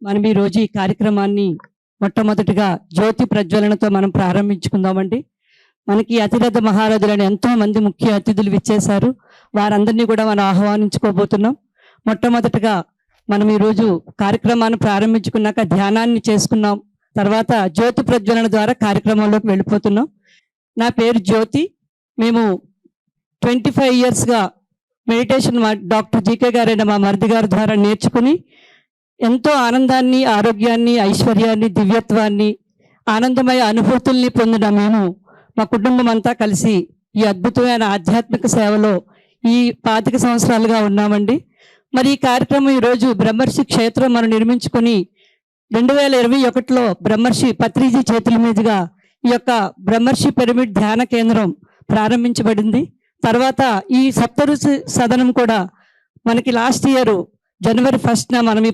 మనం ఈరోజు ఈ కార్యక్రమాన్ని మొట్టమొదటిగా జ్యోతి ప్రజ్వలనతో మనం ప్రారంభించుకుందామండి. మనకి అతిరథ మహారథులని ఎంతో మంది ముఖ్య అతిథులు విచ్చేశారు. వారందరినీ కూడా మనం ఆహ్వానించుకోబోతున్నాం. మొట్టమొదటిగా మనం ఈరోజు కార్యక్రమాన్ని ప్రారంభించుకున్నాక ధ్యానాన్ని చేసుకున్నాం. తర్వాత జ్యోతి ప్రజ్వలన ద్వారా కార్యక్రమంలోకి వెళ్ళిపోతున్నాం. నా పేరు జ్యోతి. మేము 25 yearsగా మెడిటేషన్ డాక్టర్ జీకే గారైన మా మరిది గారి ద్వారా నేర్చుకుని ఎంతో ఆనందాన్ని, ఆరోగ్యాన్ని, ఐశ్వర్యాన్ని, దివ్యత్వాన్ని, ఆనందమయ అనుభూతుల్ని పొందిన మేము మా కుటుంబం అంతా కలిసి ఈ అద్భుతమైన ఆధ్యాత్మిక సేవలో ఈ 25 సంవత్సరాలుగా ఉన్నామండి. మరి ఈ కార్యక్రమం ఈరోజు బ్రహ్మర్షి క్షేత్రం మనం నిర్మించుకొని 2021లో బ్రహ్మర్షి పత్రిజీ చేతుల మీదుగా ఈ యొక్క బ్రహ్మర్షి పిరమిడ్ ధ్యాన కేంద్రం ప్రారంభించబడింది. తర్వాత ఈ సప్తఋషి సదనం కూడా మనకి లాస్ట్ ఇయర్ January 1st మనం ఈ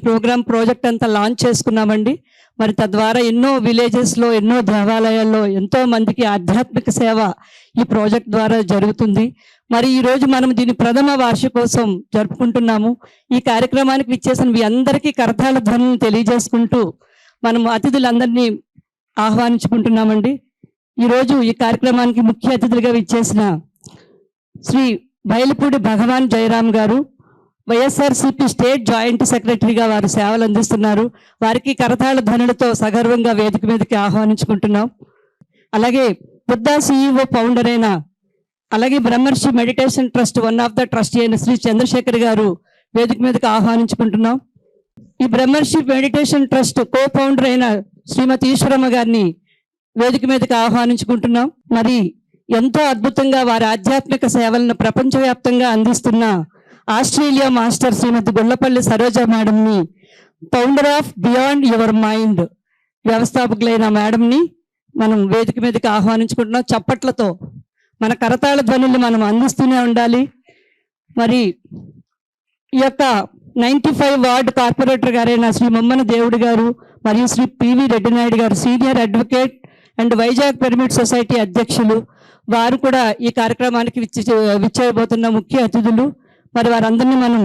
ప్రాజెక్ట్ అంతా లాంచ్ చేసుకున్నామండి. మరి తద్వారా ఎన్నో విలేజెస్లో, ఎన్నో దేవాలయాల్లో ఎంతో మందికి ఆధ్యాత్మిక సేవ ఈ ప్రాజెక్ట్ ద్వారా జరుగుతుంది. మరి ఈరోజు మనం దీని ప్రథమ వార్షికోత్సవం జరుపుకుంటున్నాము. ఈ కార్యక్రమానికి విచ్చేసిన మీ అందరికీ కరతాళ ధ్వనులను తెలియజేసుకుంటూ మనం అతిథులందరినీ ఆహ్వానించుకుంటున్నామండి. ఈరోజు ఈ కార్యక్రమానికి ముఖ్య అతిథులుగా విచ్చేసిన శ్రీ బయలుపూడి భగవాన్ జయరామ్ గారు, వైఎస్ఆర్సీపీ స్టేట్ జాయింట్ సెక్రటరీగా వారు సేవలు అందిస్తున్నారు. వారికి కరతాళ ధ్వనులతో సగర్వంగా వేదిక మీదకి ఆహ్వానించుకుంటున్నాం. అలాగే బుద్ధ సిఇఓ ఫౌండర్ అయిన, అలాగే బ్రహ్మర్షి meditation trust one of the trustee అయిన శ్రీ చంద్రశేఖర్ గారు వేదిక మీదకి ఆహ్వానించుకుంటున్నాం. ఈ బ్రహ్మర్షి మెడిటేషన్ ట్రస్ట్ కో ఫౌండర్ అయిన శ్రీమతి ఈశ్వరమ్మ గారిని వేదిక మీదకి ఆహ్వానించుకుంటున్నాం. మరి ఎంతో అద్భుతంగా వారి ఆధ్యాత్మిక సేవలను ప్రపంచవ్యాప్తంగా అందిస్తున్న ఆస్ట్రేలియా మాస్టర్ శ్రీమతి గొల్లపల్లి సరోజ మేడంని, founder of beyond your mind వ్యవస్థాపకులైన మేడంని మనం వేదిక మీదకి ఆహ్వానించుకుంటున్నాం. చప్పట్లతో మన కరతాళ ధ్వనులు మనం అందిస్తూనే ఉండాలి. మరి ఈ యొక్క 95 వార్డు కార్పొరేటర్ గారైన శ్రీ మొమ్మన దేవుడు గారు మరియు శ్రీ పివి రెడ్డి నాయుడు గారు senior advocate and Vizag pyramid society అధ్యక్షులు, వారు కూడా ఈ కార్యక్రమానికి విచ్చేయబోతున్న ముఖ్య అతిథులు. మరి వారందరినీ మనం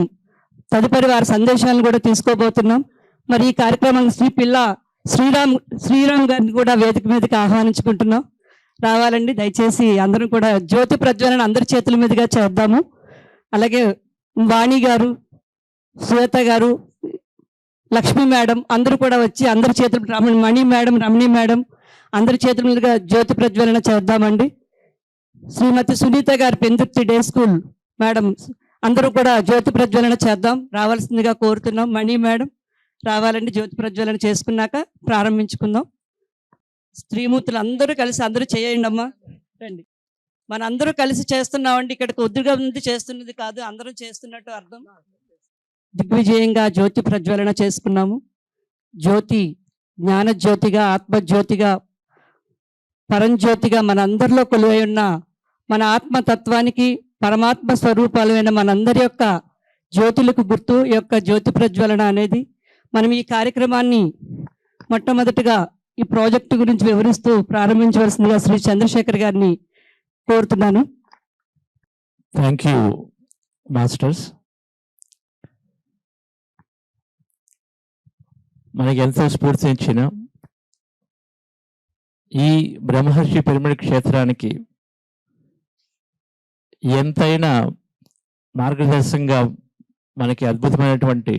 తదుపరి వారి సందేశాలను కూడా తీసుకోబోతున్నాం. మరి ఈ కార్యక్రమానికి శ్రీ పిల్ల శ్రీరామ్ గారిని కూడా వేదిక మీదకి ఆహ్వానించుకుంటున్నాం. రావాలండి దయచేసి. అందరం కూడా జ్యోతి ప్రజ్వలన అందరి చేతుల మీదుగా చేద్దాము. అలాగే వాణి గారు, శ్వేత గారు, లక్ష్మి మేడం అందరూ కూడా వచ్చి అందరి చేతులు, మణి మేడం, రమణి మేడం అందరి చేతుల మీదుగా జ్యోతి ప్రజ్వలన చేద్దామండి. శ్రీమతి సునీత గారు పెందుర్తి డే స్కూల్ మేడం అందరూ కూడా జ్యోతి ప్రజ్వలన చేద్దాం, రావాల్సిందిగా కోరుతున్నాం. మణి మేడం రావాలండి. జ్యోతి ప్రజ్వలన చేసుకున్నాక ప్రారంభించుకుందాం. స్త్రీమూర్తులు అందరూ కలిసి అందరూ చేయండి అమ్మా, రండి. మన అందరూ కలిసి చేస్తున్నామండి. ఇక్కడ కొద్దిగా మంది చేస్తున్నది కాదు, అందరం చేస్తున్నట్టు అర్థం. దిగ్విజయంగా జ్యోతి ప్రజ్వలన చేసుకున్నాము. జ్యోతి జ్ఞానజ్యోతిగా, ఆత్మజ్యోతిగా, పరంజ్యోతిగా మన అందరిలో కొలువై ఉన్న మన ఆత్మతత్వానికి, పరమాత్మ స్వరూపాలైన మనందరి యొక్క జ్యోతులకు గుర్తు ఈ యొక్క జ్యోతి ప్రజ్వలన అనేది. మనం ఈ కార్యక్రమాన్ని మొట్టమొదటిగా ఈ ప్రాజెక్టు గురించి వివరిస్తూ ప్రారంభించవలసిందిగా శ్రీ చంద్రశేఖర్ గారిని కోరుతున్నాను. Thank you masters. మనకి ఎంతో స్ఫూర్తినిచ్చిన ఈ బ్రహ్మర్షి పిరమిడ్ క్షేత్రానికి ఎంతైనా మార్గదర్శకంగా మనకి అద్భుతమైనటువంటి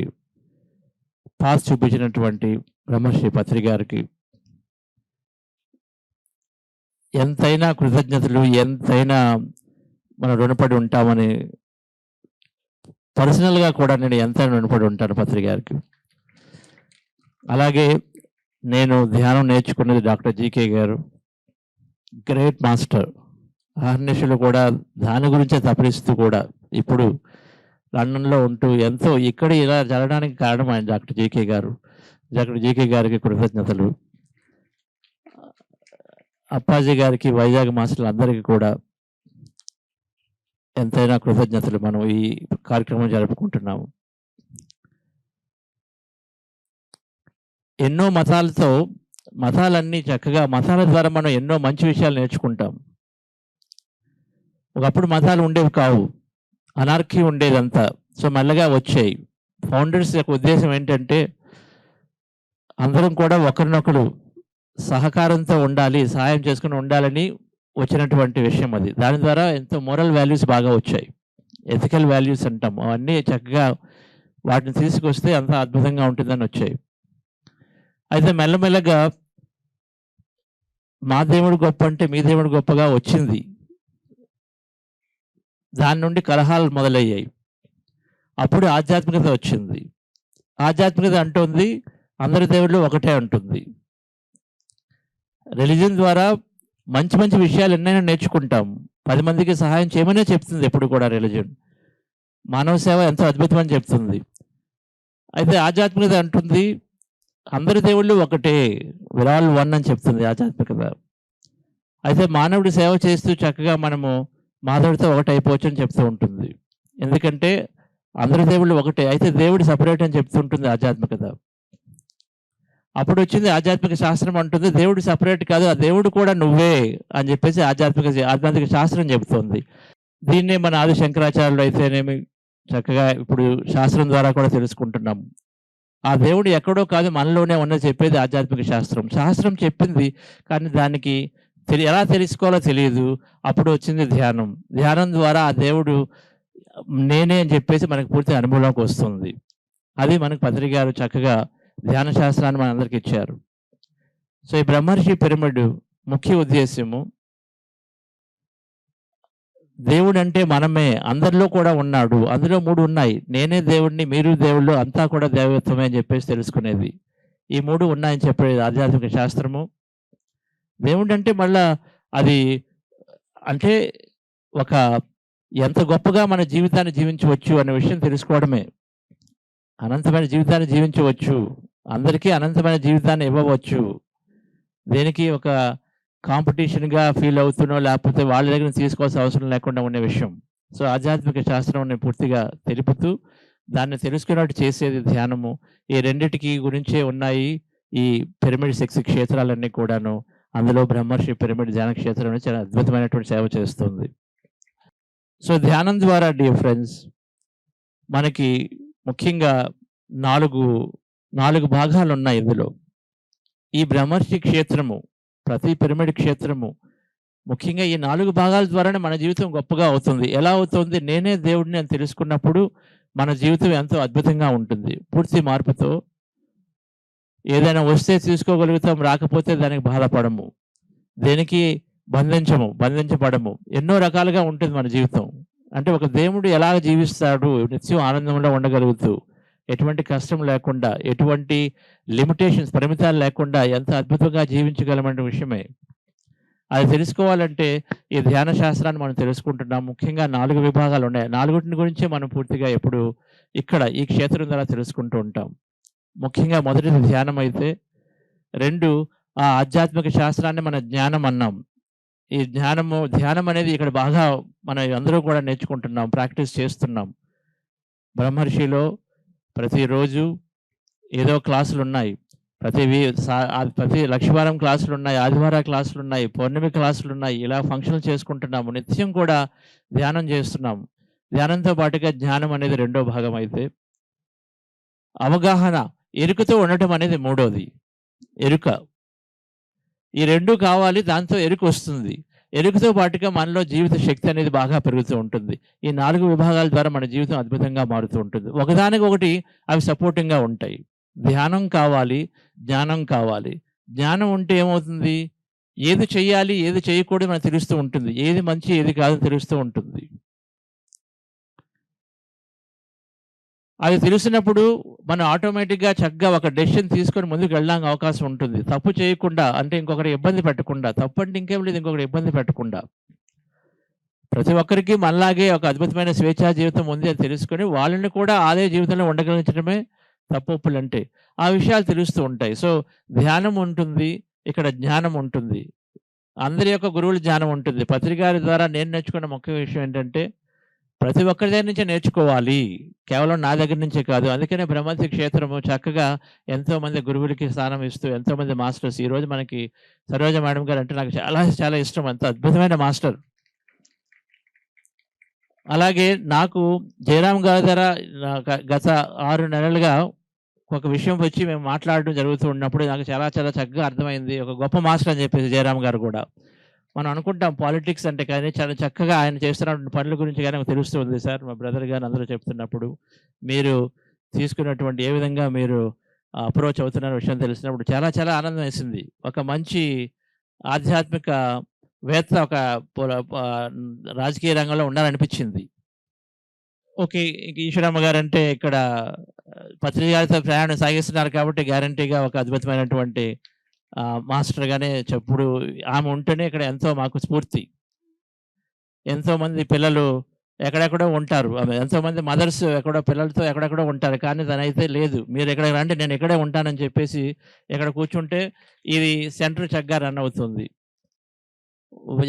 పాస్ చూపించినటువంటి బ్రహ్మర్షి పత్రి గారికి ఎంతైనా కృతజ్ఞతలు, ఎంతైనా మనం రుణపడి ఉంటామని పర్సనల్గా కూడా నేను ఎంతైనా రుణపడి ఉంటాను పత్రి గారికి. అలాగే నేను ధ్యానం నేర్చుకున్నది డాక్టర్ జీకే గారు, గ్రేట్ మాస్టర్. అహర్నిశలు కూడా దాని గురించే తపరిస్తూ కూడా ఇప్పుడు లండన్లో ఉంటూ ఎంతో ఇక్కడ ఇలా జరగడానికి కారణం ఆయన డాక్టర్ జీకే గారు. డాక్టర్ జీకే గారికి కృతజ్ఞతలు. అప్పాజీ గారికి, వైజాగ్ మాస్టర్లు అందరికీ కూడా ఎంతైనా కృతజ్ఞతలు. మనం ఈ కార్యక్రమం జరుపుకుంటున్నాము. ఎన్నో మతాలన్నీ చక్కగా, మతాల ద్వారా మనం ఎన్నో మంచి విషయాలు నేర్చుకుంటాం. ఒకప్పుడు మతాలు ఉండేవి కావు, అనార్కీ ఉండేదంతా. సో మెల్లగా వచ్చాయి. ఫౌండర్స్ యొక్క ఉద్దేశం ఏంటంటే అందరం కూడా ఒకరినొకరు సహకారంతో ఉండాలి, సహాయం చేసుకుని ఉండాలని వచ్చినటువంటి విషయం అది. దాని ద్వారా ఎంతో మోరల్ వాల్యూస్ బాగా వచ్చాయి. ఎథికల్ వాల్యూస్ అంటాం. అవన్నీ చక్కగా వాటిని తీసుకొస్తే అంత అద్భుతంగా ఉంటుందని వచ్చాయి. అయితే మెల్లమెల్లగా మా దేవుడు గొప్ప అంటే మీ దేవుడు గొప్పగా వచ్చింది. దాని నుండి కలహాలు మొదలయ్యాయి. అప్పుడు ఆధ్యాత్మికత వచ్చింది. ఆధ్యాత్మికత అంటుంది అందరి దేవుళ్ళు ఒకటే అంటుంది. రిలీజన్ ద్వారా మంచి మంచి విషయాలు ఎన్నైనా నేర్చుకుంటాం. 10 మందికి సహాయం చేయమనే చెప్తుంది ఎప్పుడు కూడా రిలీజన్. మానవ సేవ ఎంతో అద్భుతమని చెప్తుంది. అయితే ఆధ్యాత్మికత అంటుంది అందరి దేవుళ్ళు ఒకటే, విర్ ఆల్ వన్ అని చెప్తుంది ఆధ్యాత్మికత. అయితే మానవుడి సేవ చేస్తూ చక్కగా మనము మాధవుడితో ఒకటి అయిపోవచ్చు అని చెప్తూ ఉంటుంది. ఎందుకంటే అందరి దేవుళ్ళు ఒకటే, అయితే దేవుడు సపరేట్ అని చెప్తుంటుంది ఆధ్యాత్మికత. అప్పుడు వచ్చింది ఆధ్యాత్మిక శాస్త్రం అంటుంది దేవుడు సపరేట్ కాదు, ఆ దేవుడు కూడా నువ్వే అని చెప్పేసి ఆధ్యాత్మిక శాస్త్రం చెబుతోంది. దీన్నే మన ఆది శంకరాచార్యులు అయితేనేమి చక్కగా ఇప్పుడు శాస్త్రం ద్వారా కూడా తెలుసుకుంటున్నాం. ఆ దేవుడు ఎక్కడో కాదు మనలోనే ఉన్నది చెప్పేది ఆధ్యాత్మిక శాస్త్రం. శాస్త్రం చెప్పింది కానీ దానికి ఎలా తెలుసుకోవాలో తెలియదు. అప్పుడు వచ్చింది ధ్యానం. ధ్యానం ద్వారా ఆ దేవుడు నేనే అని చెప్పేసి మనకు పూర్తి అనుభవంలోకి వస్తుంది. అది మనకు పత్రి గారు చక్కగా ధ్యాన శాస్త్రాన్ని మనందరికి ఇచ్చారు. సో ఈ బ్రహ్మర్షి పిరమిడ్ ముఖ్య ఉద్దేశ్యము దేవుడు అంటే మనమే, అందరిలో కూడా ఉన్నాడు. అందులో 3 ఉన్నాయి. నేనే దేవుడిని, మీరు దేవుళ్ళు, అంతా కూడా దైవత్వమే అని చెప్పేసి తెలుసుకునేది. ఈ 3 ఉన్నాయని చెప్పేది ఆధ్యాత్మిక శాస్త్రము. దేవుడు అంటే మళ్ళా అది అంటే ఒక ఎంత గొప్పగా మన జీవితాన్ని జీవించవచ్చు అనే విషయం తెలుసుకోవడమే. అనంతమైన జీవితాన్ని జీవించవచ్చు, అందరికీ అనంతమైన జీవితాన్ని ఇవ్వవచ్చు. దేనికి ఒక కాంపిటీషన్గా ఫీల్ అవుతున్నో లేకపోతే వాళ్ళ దగ్గర తీసుకోవాల్సిన అవసరం లేకుండా ఉండే విషయం. సో ఆధ్యాత్మిక శాస్త్రం పూర్తిగా తెలుపుతూ దాన్ని తెలుసుకున్నట్టు చేసేది ధ్యానము. ఈ రెండిటికి గురించే ఉన్నాయి ఈ పిరమిడ్ 6 క్షేత్రాలన్నీ కూడాను. అందులో బ్రహ్మర్షి పిరమిడ్ ధ్యాన క్షేత్రం చాలా అద్భుతమైనటువంటి సేవ చేస్తుంది. సో ధ్యానం ద్వారా డియర్ ఫ్రెండ్స్ మనకి ముఖ్యంగా 4 భాగాలు ఉన్నాయి ఇందులో. ఈ బ్రహ్మర్షి క్షేత్రము, ప్రతి పిరమిడ్ క్షేత్రము ముఖ్యంగా ఈ 4 భాగాల ద్వారానే మన జీవితం గొప్పగా అవుతుంది. ఎలా అవుతుంది? నేనే దేవుడిని అని తెలుసుకున్నప్పుడు మన జీవితం ఎంతో అద్భుతంగా ఉంటుంది. పూర్తి మార్పుతో ఏదైనా వస్తే తీసుకోగలుగుతాం, రాకపోతే దానికి బాధపడము, దేనికి బంధించబడము. ఎన్నో రకాలుగా ఉంటుంది మన జీవితం. అంటే ఒక దేవుడు ఎలా జీవిస్తాడు, నిత్యం ఆనందంలో ఉండగలుగుతూ, ఎటువంటి కష్టం లేకుండా, ఎటువంటి లిమిటేషన్స్ పరిమితాలు లేకుండా ఎంత అద్భుతంగా జీవించగలమనే విషయమే. అది తెలుసుకోవాలంటే ఈ ధ్యాన శాస్త్రాన్ని మనం తెలుసుకుంటున్నాం. ముఖ్యంగా 4 విభాగాలు ఉన్నాయి. 4 గురించే మనం పూర్తిగా ఎప్పుడు ఇక్కడ ఈ క్షేత్రం ద్వారా తెలుసుకుంటూ ఉంటాం. ముఖ్యంగా మొదటిది ధ్యానం అయితే, 2 ఆ ఆధ్యాత్మిక శాస్త్రాన్ని మన జ్ఞానం అన్నాం. ఈ ధ్యానం అనేది ఇక్కడ బాగా మనం అందరూ కూడా నేర్చుకుంటున్నాం, ప్రాక్టీస్ చేస్తున్నాం. బ్రహ్మర్షిలో ప్రతిరోజు ఏదో క్లాసులు ఉన్నాయి. ప్రతి లక్షవారం క్లాసులు ఉన్నాయి, ఆదివారం క్లాసులు ఉన్నాయి, పౌర్ణమి క్లాసులు ఉన్నాయి. ఇలా ఫంక్షన్లు చేసుకుంటున్నాము. నిత్యం కూడా ధ్యానం చేస్తున్నాము. ధ్యానంతో పాటుగా జ్ఞానం అనేది 2వ భాగం అయితే, అవగాహన, ఎరుకతో ఉండటం అనేది 3వది. ఎరుక. ఈ 2 కావాలి, దాంతో ఎరుక వస్తుంది. ఎరుకతో పాటుగా మనలో జీవిత శక్తి అనేది బాగా పెరుగుతూ ఉంటుంది. ఈ 4 విభాగాల ద్వారా మన జీవితం అద్భుతంగా మారుతూ ఉంటుంది. ఒకదానికొకటి అవి సపోర్టింగ్గా ఉంటాయి. ధ్యానం కావాలి, జ్ఞానం కావాలి. జ్ఞానం ఉంటే ఏమవుతుంది? ఏది చెయ్యాలి, ఏది చేయకూడదు మనకు తెలుస్తూ ఉంటుంది. ఏది మంచి, ఏది కాదని తెలుస్తూ ఉంటుంది. అది తెలిసినప్పుడు మనం ఆటోమేటిక్గా చక్కగా ఒక డెసిషన్ తీసుకొని ముందుకు వెళ్ళడానికి అవకాశం ఉంటుంది. తప్పు చేయకుండా, అంటే ఇంకొకటి ఇబ్బంది పెట్టకుండా. తప్పు అంటే ఇంకేం లేదు, ఇంకొకటి ఇబ్బంది పెట్టకుండా. ప్రతి ఒక్కరికి మనలాగే ఒక అద్భుతమైన స్వేచ్ఛా జీవితం ఉంది అని తెలుసుకొని వాళ్ళని కూడా అదే జీవితంలో ఉండగలిగించడమే తప్పొప్పులు అంటే. ఆ విషయాలు తెలుస్తూ ఉంటాయి. సో ధ్యానం ఉంటుంది, ఇక్కడ జ్ఞానం ఉంటుంది. అందరి యొక్క గురువుల జ్ఞానం ఉంటుంది. పత్రికారి ద్వారా నేను నేర్చుకున్న ముఖ్య విషయం ఏంటంటే, ప్రతి ఒక్కరి దగ్గర నుంచే నేర్చుకోవాలి, కేవలం నా దగ్గర నుంచే కాదు. అందుకనే బ్రహ్మర్షి క్షేత్రము చక్కగా ఎంతోమంది గురువులకి స్థానం ఇస్తూ, ఎంతోమంది మాస్టర్స్. ఈరోజు మనకి సరోజ మేడం గారు అంటే నాకు చాలా చాలా ఇష్టం. అంత అద్భుతమైన మాస్టర్. అలాగే నాకు జయరామ్ గారి ద్వారా గత 6 నెలలుగా ఒక విషయం వచ్చి మేము మాట్లాడడం జరుగుతూ ఉన్నప్పుడు నాకు చాలా చాలా చక్కగా అర్థమైంది. ఒక గొప్ప మాస్టర్ అని చెప్పేసి జయరామ్ గారు కూడా. మనం అనుకుంటాం పాలిటిక్స్ అంటే కానీ చాలా చక్కగా ఆయన చేస్తున్నటువంటి పనుల గురించి కానీ నాకు తెలుస్తుంది సార్. మా బ్రదర్ గారు అందరూ చెప్తున్నప్పుడు మీరు తీసుకున్నటువంటి ఏ విధంగా మీరు అప్రోచ్ అవుతున్న విషయం తెలిసినప్పుడు చాలా చాలా ఆనందం వేసింది. ఒక మంచి ఆధ్యాత్మిక వేత్త ఒక రాజకీయ రంగంలో ఉండాలనిపించింది. ఓకే. ఈశ్వరమ్మ గారంటే ఇక్కడ పత్రిక గారితో ప్రయాణం సాగిస్తున్నారు కాబట్టి గ్యారంటీగా ఒక అద్భుతమైనటువంటి మాస్టర్‌గానే చెప్పుడు ఆమె ఉంటేనే ఇక్కడ ఎంతో మాకు స్ఫూర్తి. ఎంతోమంది పిల్లలు ఎక్కడెక్కడో ఉంటారు. ఎంతోమంది మదర్స్ ఎక్కడో పిల్లలతో ఎక్కడెక్కడో ఉంటారు. కానీ తనైతే లేదు. మీరు ఇక్కడికి రండి నేను ఇక్కడే ఉంటానని చెప్పేసి ఇక్కడ కూర్చుంటే ఇది సెంటర్ చక్కగా రన్ అవుతుంది.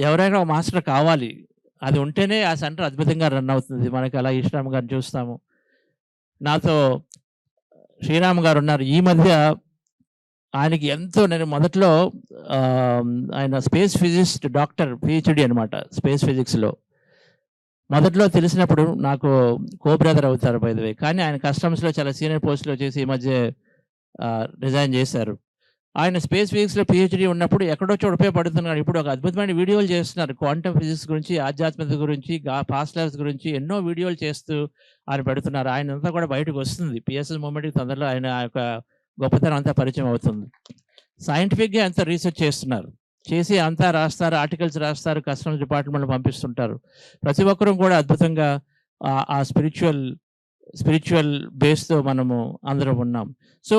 ఎవరైనా ఒక మాస్టర్ కావాలి. అది ఉంటేనే ఆ సెంటర్ అద్భుతంగా రన్ అవుతుంది. మనకి అలా ఈశ్వరమ్మ గారిని చూస్తాము. నాతో శ్రీరామ్ గారు ఉన్నారు. ఈ మధ్య ఆయనకి ఎంతో నేను మొదట్లో ఆయన స్పేస్ ఫిజిక్స్ డాక్టర్ పీహెచ్‌డీ అనమాట స్పేస్ ఫిజిక్స్‌లో. మొదట్లో తెలిసినప్పుడు నాకు కో బ్రదర్ అవుతారు బై ద వే. కానీ ఆయన కస్టమ్స్‌లో చాలా సీనియర్ పోస్ట్‌లో చేసి ఈ మధ్య రిజైన్ చేశారు. ఆయన స్పేస్ ఫిజిక్స్‌లో పీహెచ్‌డీ ఉన్నప్పుడు ఎక్కడో చోట ఉపయోగపడుతున్నాడు. ఇప్పుడు ఒక అద్భుతమైన వీడియోలు చేస్తున్నారు. క్వాంటమ్ ఫిజిక్స్ గురించి, ఆధ్యాత్మికత గురించి, పాస్ట్ లైఫ్స్ గురించి ఎన్నో వీడియోలు చేస్తూ ఆయన పెడుతున్నారు. ఆయనంతా కూడా బయటకు వస్తుంది. పిఎస్ఎస్ మూవ్‌మెంట్‌కి తొందరలో ఆయన యొక్క గొప్పతనం అంతా పరిచయం అవుతుంది. సైంటిఫిక్‌గా అంతా రీసెర్చ్ చేస్తున్నారు. చేసి అంతా రాస్తారు, ఆర్టికల్స్ రాస్తారు, కస్టమ్స్ డిపార్ట్మెంట్‌లో పంపిస్తుంటారు. ప్రతి ఒక్కరూ కూడా అద్భుతంగా ఆ స్పిరిచువల్ బేస్‌తో మనము అందరం ఉన్నాం. సో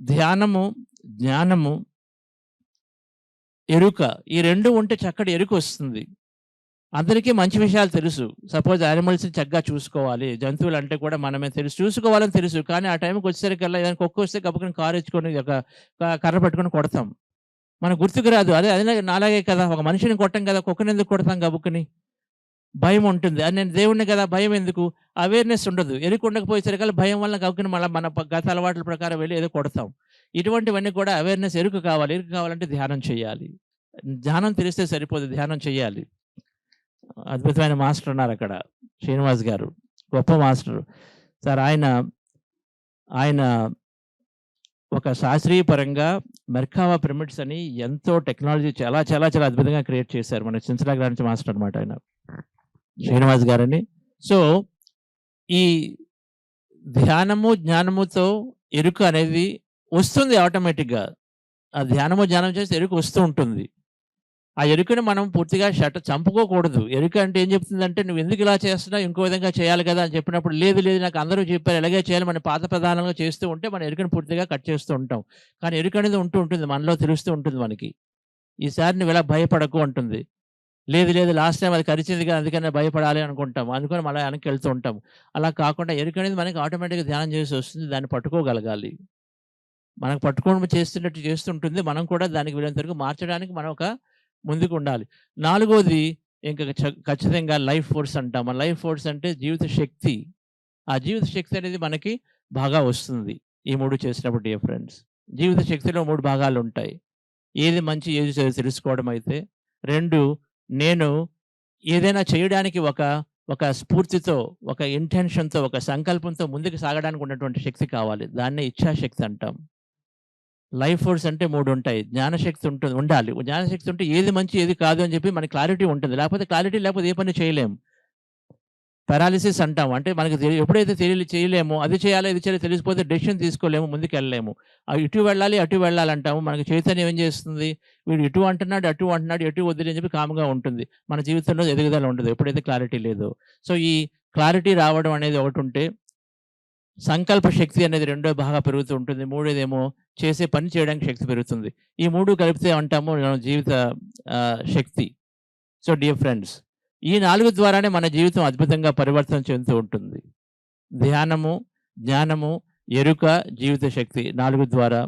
ధ్యానము, జ్ఞానము, ఎరుక ఈ 2 ఉంటే చక్కటి ఎరుక వస్తుంది. అందరికీ మంచి విషయాలు తెలుసు. సపోజ్ యానిమల్స్‌ని చక్కగా చూసుకోవాలి. జంతువులు అంటే కూడా మనమే తెలుసు. చూసుకోవాలని తెలుసు. కానీ ఆ టైంకి వచ్చేసరికల్లా ఏదైనా కుక్క వస్తే గబుక్కున కారెచ్చుకొని ఒక కర్ర పట్టుకొని కొడతాం. మనకు గుర్తుకు రాదు. అదే నాలాగే కదా! ఒక మనిషిని కొట్టం కదా! కుక్కని ఎందుకు కొడతాం గబుక్కుని? భయం ఉంటుంది. అది నేను దేవుడిని కదా! భయం ఎందుకు? అవేర్‌నెస్ ఉండదు. ఎరుక ఉండకపోయేసరికల్లా భయం వల్ల గబుక్కున మళ్ళా మన గత అలవాట్ల ప్రకారం వెళ్ళి ఏదో కొడతాం. ఇటువంటివన్నీ కూడా అవేర్‌నెస్ ఎరుక కావాలి. ఎరుక కావాలంటే ధ్యానం చేయాలి. ధ్యానం తెలిస్తే సరిపోదు. ధ్యానం చేయాలి. అద్భుతమైన మాస్టర్ ఉన్నారు అక్కడ. శ్రీనివాస్ గారు. గొప్ప మాస్టర్. సార్ ఆయన ఒక శాస్త్రీయ పరంగా మెర్కావా పిరమిడ్స్ అని ఎంతో టెక్నాలజీ చాలా చాలా చాలా అద్భుతంగా క్రియేట్ చేశారు. మన చిన్సలాగ నుంచి మాస్టర్ అనమాట ఆయన. శ్రీనివాస్ గారని. సో ఈ ధ్యానము, జ్ఞానముతో ఎరుక అనేది వస్తుంది ఆటోమేటిక్‌గా. ఆ ధ్యానము, జ్ఞానం చేస్తే ఎరుక వస్తూ ఉంటుంది. ఆ ఎరుకని మనం పూర్తిగా చంపుకోకూడదు. ఎరుక అంటే ఏం చెప్తుందంటే నువ్వు ఎందుకు ఇలా చేస్తున్నావు? ఇంకో విధంగా చేయాలి కదా! అని చెప్పినప్పుడు లేదు లేదు నాకు అందరూ చెప్పారు ఇలాగే చేయాలి మన పాత ప్రధానంగా చేస్తూ ఉంటే మన ఎరుకని పూర్తిగా కట్ చేస్తూ ఉంటాం. కానీ ఎరుక అనేది ఉంటూ ఉంటుంది. మనలో తెలుస్తూ ఉంటుంది మనకి. ఈసారి నువ్వు ఇలా భయపడకు అంటుంది. లేదు లేదు లాస్ట్ టైం అది కరిచింది కదా! అందుకనే భయపడాలి అనుకుంటాం. అందుకని మళ్ళా వెనక్కి వెళ్తూ ఉంటాం. అలా కాకుండా ఎరుక అనేది మనకి ఆటోమేటిక్‌గా ధ్యానం చేసి వస్తుంది. దాన్ని పట్టుకోగలగాలి. మనకు పట్టుకోవడం చేస్తున్నట్టు చేస్తుంటుంది. మనం కూడా దానికి వీలైనంత వరకు మార్చడానికి మనం ఒక ముందుకు ఉండాలి. 4వది ఇంకా ఖచ్చితంగా లైఫ్ ఫోర్స్ అంటాం. ఆ లైఫ్ ఫోర్స్ అంటే జీవిత శక్తి. ఆ జీవిత శక్తి అనేది మనకి బాగా వస్తుంది. ఈ 3 చేసినప్పుడు డియర్ ఫ్రెండ్స్. జీవిత శక్తిలో 3 భాగాలు ఉంటాయి. ఏది మంచి ఏది చెడు తెలుసుకోవడం అయితే. 2 నేను ఏదైనా చేయడానికి ఒక స్ఫూర్తితో, ఒక ఇంటెన్షన్‌తో, ఒక సంకల్పంతో ముందుకు సాగడానికి ఉన్నటువంటి శక్తి కావాలి. దాన్నే ఇచ్ఛాశక్తి అంటాం. లైఫ్ ఫోర్స్ అంటే 3 ఉంటాయి. జ్ఞానశక్తి ఉండాలి. జ్ఞానశక్తి ఉంటే ఏది మంచి ఏది కాదు అని చెప్పి మనకి క్లారిటీ ఉంటుంది. లేకపోతే క్లారిటీ లేకపోతే ఏ పని చేయలేం. పారాలిసిస్ అంటాం. అంటే మనకు ఎప్పుడైతే చేయలేమో అది చేయాలో ఇది చేయాలో తెలిసిపోతే డెసిషన్ తీసుకోలేము, ముందుకెళ్ళలేము. ఇటు వెళ్ళాలి, అటు వెళ్ళాలంటాము. మనకి చైతన్యం ఏం చేస్తుంది? వీడు ఇటు అంటున్నాడు, అటు అంటున్నాడు, ఎటు వద్దులే అని చెప్పి కామ్‌గా ఉంటుంది. మన జీవితంలో ఎదుగుదల ఉండదు. ఎప్పుడైతే క్లారిటీ లేదో. సో ఈ క్లారిటీ రావడం అనేది ఒకటుంటే సంకల్ప శక్తి అనేది 2 బాగా పెరుగుతూ ఉంటుంది. 3దేమో చేసే పని చేయడానికి శక్తి పెరుగుతుంది. ఈ 3 కలిపితే అంటాము జీవిత శక్తి. సో డియర్ ఫ్రెండ్స్ ఈ 4 ద్వారానే మన జీవితం అద్భుతంగా పరివర్తన చెందుతూ ఉంటుంది. ధ్యానము, జ్ఞానము, ఎరుక, జీవిత శక్తి 4 ద్వారా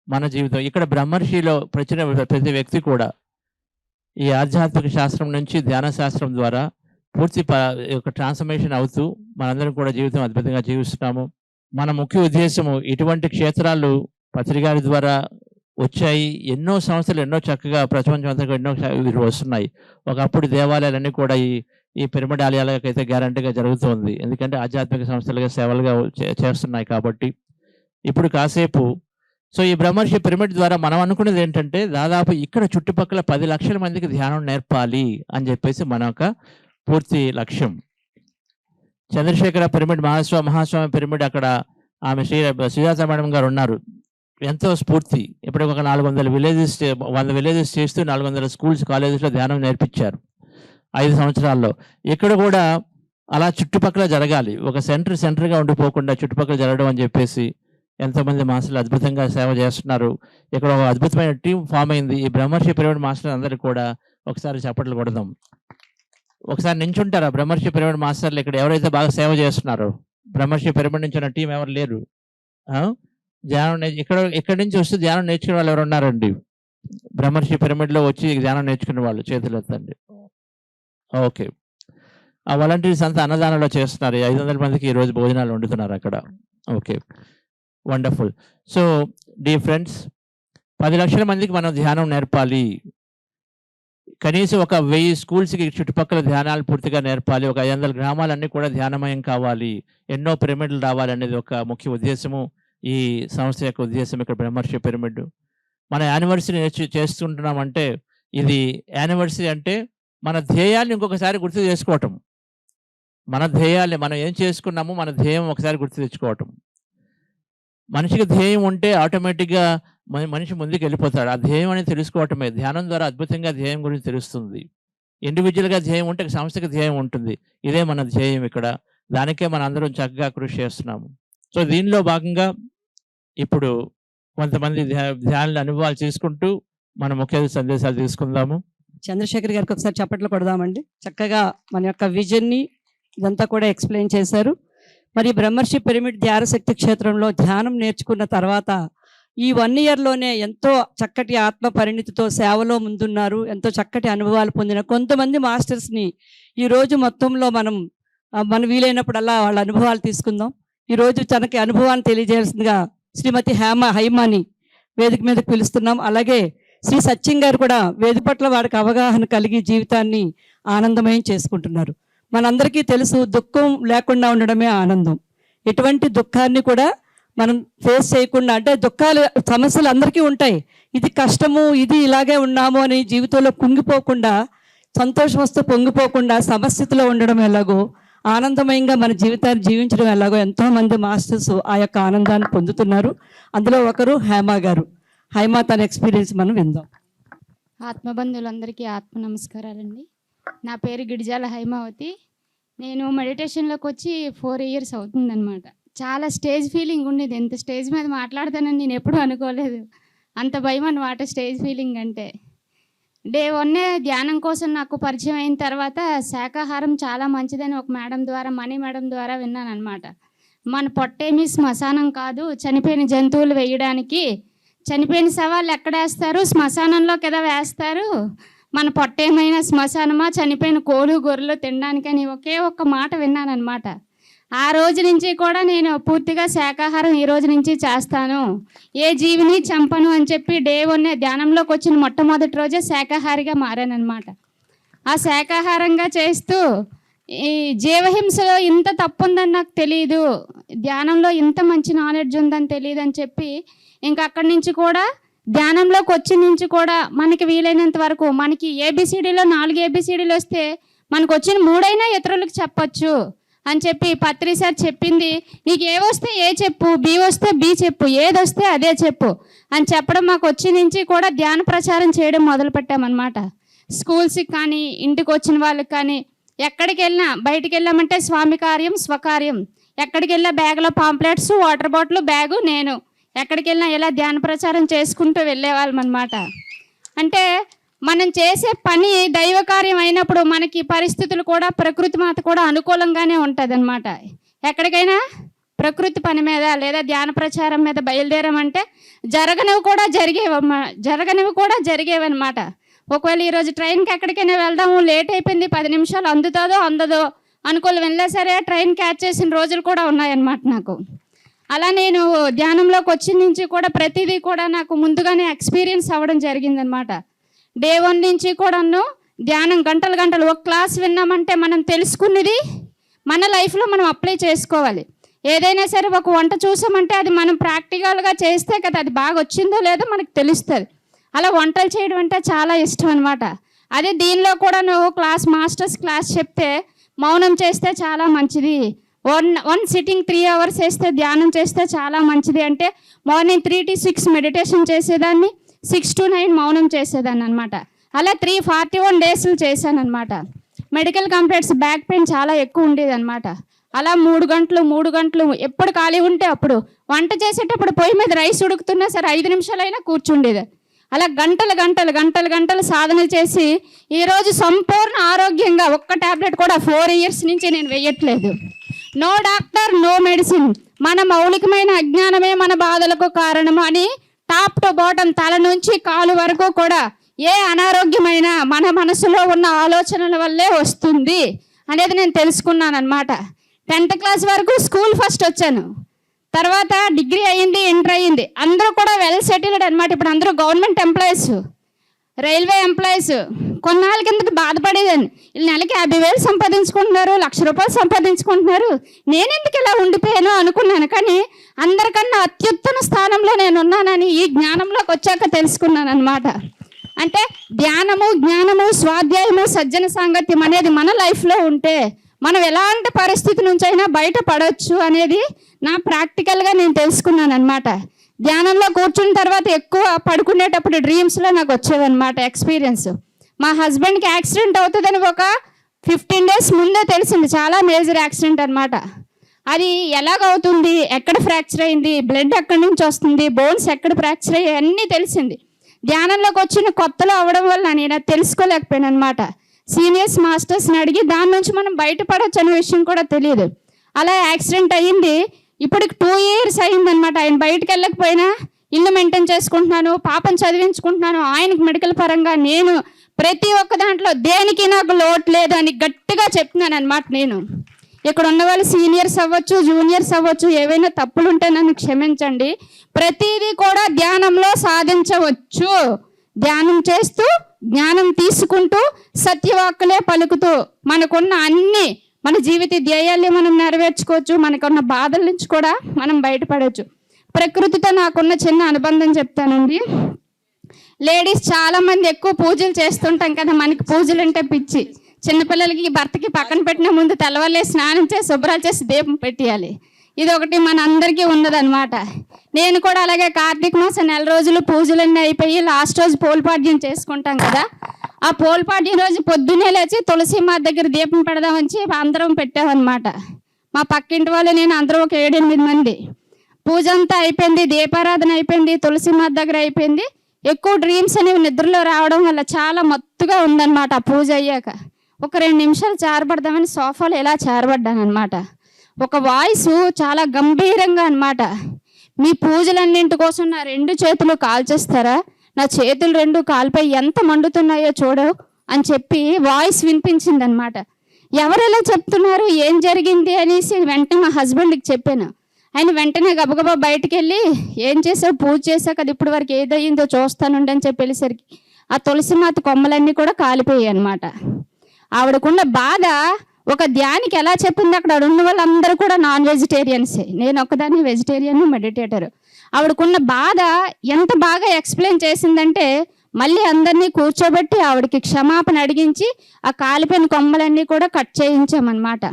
మన జీవితం ఇక్కడ బ్రహ్మర్షిలో ప్రతి వ్యక్తి కూడా ఈ ఆధ్యాత్మిక శాస్త్రం నుంచి ధ్యాన శాస్త్రం ద్వారా పూర్తి ఒక ట్రాన్స్‌ఫర్మేషన్ అవుతూ మనందరం కూడా జీవితం అద్భుతంగా జీవిస్తున్నాము. మన ముఖ్య ఉద్దేశము ఇటువంటి క్షేత్రాలు పత్రికారి ద్వారా వచ్చాయి. ఎన్నో సంస్థలు ఎన్నో చక్కగా ప్రపంచం అంతా ఎన్నో వస్తున్నాయి. ఒకప్పుడు దేవాలయాలన్నీ కూడా ఈ పిరమిడ్ ఆలయాలకైతే గ్యారంటీగా జరుగుతుంది. ఎందుకంటే ఆధ్యాత్మిక సంస్థలుగా సేవలుగా చేస్తున్నాయి కాబట్టి ఇప్పుడు కాసేపు సో ఈ బ్రహ్మర్షి పిరమిడ్ ద్వారా మనం అనుకున్నది ఏంటంటే దాదాపు ఇక్కడ చుట్టుపక్కల 10 లక్షల మందికి ధ్యానం నేర్పాలి అని చెప్పేసి మన యొక్క పూర్తి లక్ష్యం. చంద్రశేఖర పిరమిడ్ మహాస్వామి పిరమిడ్ అక్కడ ఆమె సుజాత మేడం గారు ఉన్నారు. ఎంతో స్ఫూర్తి. ఇప్పుడు ఒక 400 విలేజెస్ 100 విలేజెస్ చేస్తూ 400 స్కూల్స్ కాలేజెస్లో ధ్యానం నేర్పించారు 5 సంవత్సరాల్లో. ఇక్కడ కూడా అలా చుట్టుపక్కల జరగాలి, ఒక సెంటర్గా ఉండిపోకుండా చుట్టుపక్కల జరగడం అని చెప్పేసి ఎంతోమంది మాస్టర్లు అద్భుతంగా సేవ చేస్తున్నారు. ఇక్కడ ఒక అద్భుతమైన టీం ఫామ్ అయింది. ఈ బ్రహ్మర్షి పిరమిడ్ మాస్టర్ అందరికీ కూడా ఒకసారి చప్పట్లు కొడదాం. ఒకసారి నించుంటారా బ్రహ్మర్షి పిరమిడ్ మాస్టర్లు ఇక్కడ ఎవరైతే బాగా సేవ చేస్తున్నారో? బ్రహ్మర్షి పిరమిడ్ నుంచి ఉన్న టీం ఎవరు లేరు? ధ్యానం ఇక్కడి నుంచి వస్తే ధ్యానం నేర్చుకునే వాళ్ళు ఎవరు ఉన్నారండి? బ్రహ్మర్షి పిరమిడ్లో వచ్చి ధ్యానం నేర్చుకునే వాళ్ళు చేతులు ఎత్తండి. ఓకే. ఆ వాలంటీర్స్ అంతా అన్నదానంలో చేస్తున్నారు. 500 మందికి ఈరోజు భోజనాలు వండుతున్నారు అక్కడ. Okay, wonderful. So dear friends, 10 లక్షల మందికి మనం ధ్యానం నేర్పాలి. కనీసం ఒక 1000 స్కూల్స్కి చుట్టుపక్కల ధ్యానాలు పూర్తిగా నేర్పాలి. ఒక 500 గ్రామాలన్నీ కూడా ధ్యానమయం కావాలి. ఎన్నో పిరమిడ్లు రావాలనేది ఒక ముఖ్య ఉద్దేశము, ఈ సంస్థ యొక్క ఉద్దేశం. ఇక్కడ బ్రహ్మర్షి పిరమిడ్ మన యానివర్సరీ చేస్తుంటున్నామంటే, ఇది యానివర్సరీ అంటే మన ధ్యేయాన్ని ఇంకొకసారి గుర్తు చేసుకోవటం. మన ధ్యేయాన్ని మనం ఏం చేసుకున్నామో మన ధ్యేయం ఒకసారి గుర్తు తెచ్చుకోవటం. మనిషికి ధ్యేయం ఉంటే ఆటోమేటిక్గా మనిషి ముందుకు వెళ్ళిపోతాడు. ఆ ధ్యేయం అనేది తెలుసుకోవటమే. ధ్యానం ద్వారా అద్భుతంగా ధ్యేయం గురించి తెలుస్తుంది. ఇండివిజువల్గా ధ్యేయం ఉంటే సంస్థకి ధ్యేయం ఉంటుంది. ఇదే మన ధ్యేయం ఇక్కడ. దానికే మనం అందరం చక్కగా కృషి చేస్తున్నాము. సో దీనిలో భాగంగా ఇప్పుడు కొంతమంది ధ్యాన అనుభవాలు తీసుకుంటూ మన ముఖ్య సందేశాలు తీసుకుందాము. చంద్రశేఖర్ గారికి ఒకసారి చప్పట్లు కొడదామండి. చక్కగా మన యొక్క విజన్ని ఇదంతా కూడా ఎక్స్ప్లెయిన్ చేశారు. మరి బ్రహ్మర్షి పిరమిడ్ ధ్యానశక్తి క్షేత్రంలో ధ్యానం నేర్చుకున్న తర్వాత ఈ 1 ఇయర్లోనే ఎంతో చక్కటి ఆత్మ పరిణితితో సేవలో ముందున్నారు. ఎంతో చక్కటి అనుభవాలు పొందిన కొంతమంది మాస్టర్స్ని ఈరోజు మొత్తంలో మనం వీలైనప్పుడల్లా వాళ్ళ అనుభవాలు తీసుకుందాం. ఈరోజు తనకి అనుభవాన్ని తెలియజేయాల్సిందిగా శ్రీమతి హైమాని వేదిక మీదకి పిలుస్తున్నాం. అలాగే శ్రీ సత్యం గారు కూడా వేదిక పట్ల వాడికి అవగాహన కలిగి జీవితాన్ని ఆనందమయం చేసుకుంటున్నారు. మనందరికీ తెలుసు, దుఃఖం లేకుండా ఉండడమే ఆనందం. ఎటువంటి దుఃఖాన్ని కూడా మనం ఫేస్ చేయకుండా, అంటే సమస్యలు అందరికీ ఉంటాయి, ఇది కష్టము, ఇది ఇలాగే ఉన్నాము అని జీవితంలో కుంగిపోకుండా, సంతోషం వస్తూ పొంగిపోకుండా సమస్థితిలో ఉండడం ఎలాగో, ఆనందమయంగా మన జీవితాన్ని జీవించడం ఎలాగో ఎంతోమంది మాస్టర్స్ ఆ యొక్క ఆనందాన్ని పొందుతున్నారు. అందులో ఒకరు హేమ గారు. హైమా తన ఎక్స్పీరియన్స్ మనం విందాం. ఆత్మబంధువులందరికీ ఆత్మ నమస్కారాలండి. నా పేరు గిడిజాల హైమావతి. నేను మెడిటేషన్లోకి వచ్చి 4 ఇయర్స్ అవుతుందన్నమాట. చాలా స్టేజ్ ఫీలింగ్ ఉండేది. ఎంత స్టేజ్ మీద మాట్లాడతానని నేను ఎప్పుడూ అనుకోలేదు. అంత భయం అన్నమాట స్టేజ్ ఫీలింగ్ అంటే. డే 1 ధ్యానం కోసం నాకు పరిచయం అయిన తర్వాత శాకాహారం చాలా మంచిదని ఒక మేడం ద్వారా, మణి మేడం ద్వారా విన్నాను అనమాట. మన పొట్టేమీ శ్మశానం కాదు, చనిపోయిన జంతువులు వేయడానికి. చనిపోయిన శవాలు ఎక్కడ వేస్తారు? శ్మశానంలో కదా వేస్తారు. మన పొట్టేమైనా శ్మశానమా, చనిపోయిన కోళ్ళు గొర్రెలు తినడానికని ఒకే ఒక్క మాట విన్నానమాట. ఆ రోజు నుంచి కూడా నేను పూర్తిగా శాకాహారం ఈ రోజు నుంచి చేస్తాను, ఏ జీవిని చంపను అని చెప్పి డే 1 ధ్యానంలోకి వచ్చిన మొట్టమొదటి రోజే శాకాహారిగా మారానమాట. ఆ శాకాహారంగా చేస్తూ ఈ జీవహింసలో ఇంత తప్పు ఉందని నాకు తెలియదు, ధ్యానంలో ఇంత మంచి నాలెడ్జ్ ఉందని తెలియదు అని చెప్పి ఇంకా అక్కడి నుంచి కూడా ధ్యానంలోకి వచ్చిన నుంచి కూడా మనకి వీలైనంత వరకు, మనకి ఏబిసిడీలో 4 ఏబిసిడీలు వస్తే మనకు వచ్చిన 3 ఇతరులకు చెప్పచ్చు అని చెప్పి పత్రి సార్ చెప్పింది, నీకు ఏ వస్తే ఏ చెప్పు, బి వస్తే బి చెప్పు, ఏది వస్తే అదే చెప్పు అని చెప్పడం మాకు వచ్చి నుంచి కూడా ధ్యాన ప్రచారం చేయడం మొదలుపెట్టామన్నమాట. స్కూల్స్కి కానీ, ఇంటికి వచ్చిన వాళ్ళకి కానీ, ఎక్కడికి వెళ్ళినా, బయటికి వెళ్ళామంటే స్వామి కార్యం స్వకార్యం, ఎక్కడికి వెళ్ళా బ్యాగ్లో పాంప్లెట్స్, వాటర్ బాటిల్, బ్యాగు నేను, ఎక్కడికి వెళ్ళినా ఇలా ధ్యాన ప్రచారం చేసుకుంటూ వెళ్ళేవాళ్ళం అనమాట. అంటే మనం చేసే పని దైవ కార్యం అయినప్పుడు మనకి పరిస్థితులు కూడా, ప్రకృతి మాత కూడా అనుకూలంగానే ఉంటుంది అనమాట. ఎక్కడికైనా ప్రకృతి పని మీద లేదా ధ్యాన ప్రచారం మీద బయలుదేరామంటే జరగనివి కూడా జరిగేవన్నమాట. ఒకవేళ ఈరోజు ట్రైన్కి ఎక్కడికైనా వెళ్దాము, లేట్ అయిపోయింది, 10 నిమిషాలు అందుతుందో అందదో అనుకోవాలి, వెళ్ళా సరే ట్రైన్ క్యాచ్ చేసిన రోజులు కూడా ఉన్నాయన్నమాట నాకు. అలా నేను ధ్యానంలోకి వచ్చిన నుంచి కూడా ప్రతిదీ కూడా నాకు ముందుగానే ఎక్స్పీరియన్స్ అవ్వడం జరిగిందనమాట. డే 1 నుంచి కూడాను ధ్యానం గంటలు ఒక క్లాస్ విన్నామంటే మనం తెలుసుకున్నది మన లైఫ్లో మనం అప్లై చేసుకోవాలి. ఏదైనా సరే ఒక వంట చూసామంటే అది మనం ప్రాక్టికల్గా చేస్తే కదా అది బాగా వచ్చిందో లేదో మనకు తెలుస్తుంది. అలా వంటలు చేయడం అంటే చాలా ఇష్టం అనమాట. అదే దీనిలో కూడా నువ్వు మాస్టర్స్ క్లాస్ చెప్తే మౌనం చేస్తే చాలా మంచిది, వన్ సిట్టింగ్ 3 hours చేస్తే ధ్యానం చేస్తే చాలా మంచిది అంటే మార్నింగ్ 3 to 6 మెడిటేషన్ చేసేదాన్ని, 6 to 9 మౌనం చేసేదాన్ని అనమాట. అలా 341 days చేశాను అనమాట. మెడికల్ కంప్లైంట్స్ బ్యాక్ పెయిన్ చాలా ఎక్కువ ఉండేది అనమాట. అలా 3 గంటలు ఎప్పుడు ఖాళీ ఉంటే అప్పుడు వంట చేసేటప్పుడు పొయ్యి మీద రైస్ ఉడుకుతున్నా సరే 5 నిమిషాలైనా కూర్చుండేది. అలా గంటలు సాధన చేసి ఈరోజు సంపూర్ణ ఆరోగ్యంగా ఒక్క టాబ్లెట్ కూడా 4 years నుంచి నేను వేయట్లేదు. నో డాక్టర్ నో మెడిసిన్, మన మౌలికమైన అజ్ఞానమే మన బాధలకు కారణము అని టాప్ టు బాటం తల నుంచి కాలు వరకు కూడా ఏ అనారోగ్యమైనా మన మనసులో ఉన్న ఆలోచనల వల్లే వస్తుంది అనేది నేను తెలుసుకున్నాను అనమాట. 10th class వరకు స్కూల్ ఫస్ట్ వచ్చాను, తర్వాత డిగ్రీ అయ్యింది, ఇంటర్ అయ్యింది. అందరూ కూడా వెల్ సెటిల్డ్ అనమాట. ఇప్పుడు అందరూ గవర్నమెంట్ ఎంప్లాయీస్, రైల్వే ఎంప్లాయీస్. కొన్నాళ్ళ కిందకి బాధపడేదాన్ని, వీళ్ళు నెలకి 50,000 సంపాదించుకుంటున్నారు, 1,00,000 రూపాయలు సంపాదించుకుంటున్నారు, నేను ఎందుకు ఇలా ఉండిపోయాను అనుకున్నాను. కానీ అందరికన్నా అత్యుత్తమ స్థానంలో నేను ఉన్నానని ఈ జ్ఞానంలోకి వచ్చాక తెలుసుకున్నాను అనమాట. అంటే జ్ఞానము స్వాధ్యాయము సజ్జన సాంగత్యం అనేది మన లైఫ్లో ఉంటే మనం ఎలాంటి పరిస్థితి నుంచి అయినా బయటపడవచ్చు అనేది నా ప్రాక్టికల్గా నేను తెలుసుకున్నాను అనమాట. ధ్యానంలో కూర్చున్న తర్వాత ఎక్కువ పడుకునేటప్పుడు డ్రీమ్స్లో నాకు వచ్చేదన్నమాట ఎక్స్పీరియన్స్. మా హస్బెండ్కి యాక్సిడెంట్ అవుతుందని ఒక 15 days ముందే తెలిసింది, చాలా మేజర్ యాక్సిడెంట్ అనమాట. అది ఎలాగవుతుంది, ఎక్కడ ఫ్రాక్చర్ అయింది, బ్లడ్ ఎక్కడి నుంచి వస్తుంది, బోన్స్ ఎక్కడ ఫ్రాక్చర్ అయ్యాయి అన్నీ తెలిసింది. ధ్యానంలోకి వచ్చిన కొత్తలో అవ్వడం వల్ల నేను అది తెలుసుకోలేకపోయాను అనమాట. సీనియర్స్ మాస్టర్స్ని అడిగి దాని నుంచి మనం బయటపడవచ్చు అనే విషయం కూడా తెలియదు. అలా యాక్సిడెంట్ అయ్యింది. ఇప్పటికి 2 years అయిందనమాట. ఆయన బయటకు వెళ్ళకపోయినా ఇల్లు మెయింటైన్ చేసుకుంటున్నాను, పాపను చదివించుకుంటున్నాను, ఆయనకు మెడికల్ పరంగా నేను ప్రతి ఒక్క దాంట్లో దేనికి నాకు లోటు లేదు అని గట్టిగా చెప్తున్నాను అనమాట. నేను ఇక్కడ ఉన్న వాళ్ళు సీనియర్స్ అవ్వచ్చు, జూనియర్స్ అవ్వచ్చు, ఏవైనా తప్పులు ఉంటే నన్ను క్షమించండి. ప్రతిదీ కూడా ధ్యానంలో సాధించవచ్చు. ధ్యానం చేస్తూ జ్ఞానం తీసుకుంటూ సత్యవాక్కులే పలుకుతూ మనకున్న అన్ని మన జీవిత ధ్యేయాల్ని మనం నెరవేర్చుకోవచ్చు. మనకున్న బాధల నుంచి కూడా మనం బయటపడవచ్చు. ప్రకృతితో నాకున్న చిన్న అనుబంధం చెప్తానండి. లేడీస్ చాలామంది ఎక్కువ పూజలు చేస్తుంటాం కదా, మనకి పూజలు అంటే పిచ్చి. చిన్నపిల్లలకి భర్తకి పక్కన పెట్టిన ముందు తెల్లవారులే స్నానం చేసి శుభ్రాలు చేసి దీపం పెట్టేయాలి. ఇది ఒకటి మన అందరికీ ఉన్నదనమాట. నేను కూడా అలాగే కార్తీక మాసం 9 రోజులు పూజలన్నీ అయిపోయి లాస్ట్ రోజు పోల్పాడ్యం చేసుకుంటాం కదా. ఆ పోల్పాడ్యం రోజు పొద్దున్నే లేచి తులసి మాత దగ్గర దీపం పెడదామని అందరం పెట్టామన్నమాట. మా పక్కింటి వాళ్ళు నేను అందరం ఒక 7-8 మంది. పూజ అంతా అయిపోయింది, దీపారాధన అయిపోయింది, తులసి మాత దగ్గర అయిపోయింది. ఎక్కువ డ్రీమ్స్ అనేవి నిద్రలో రావడం వల్ల చాలా మత్తుగా ఉందన్నమాట. ఆ పూజ అయ్యాక ఒక 2 నిమిషాలు చేరబడదామని సోఫాలో ఎలా చేరబడ్డాను అనమాట. ఒక వాయిస్ చాలా గంభీరంగా అనమాట, మీ పూజలన్నింటి కోసం నా 2 చేతులు కాల్చేస్తారా, నా చేతులు 2 కాలిపై ఎంత మండుతున్నాయో చూడవు అని చెప్పి వాయిస్ వినిపించింది అనమాట. ఎవరెలా చెప్తున్నారు, ఏం జరిగింది అనేసి వెంటనే మా హస్బెండ్కి చెప్పాను. ఆయన వెంటనే గబగబా బయటికి వెళ్ళి ఏం చేసావు, పూజ చేశాక అది ఇప్పటి వరకు ఏదయ్యిందో చూస్తానుండి అని చెప్పి వెళ్ళేసరికి ఆ తులసి మాత కొమ్మలన్నీ కూడా కాలిపోయాయి అనమాట. ఆవిడకున్న బాధ ఒక ధ్యానికి ఎలా చెప్పింది, అక్కడ ఉన్న వాళ్ళందరూ కూడా నాన్ వెజిటేరియన్సే, నేను ఒక్కదాన్ని వెజిటేరియన్ మెడిటేటర్. ఆవిడకున్న బాధ ఎంత బాగా ఎక్స్ప్లెయిన్ చేసిందంటే మళ్ళీ అందరినీ కూర్చోబెట్టి ఆవిడకి క్షమాపణ అడిగించి ఆ కాలిపోయిన కొమ్మలన్నీ కూడా కట్ చేయించామన్నమాట.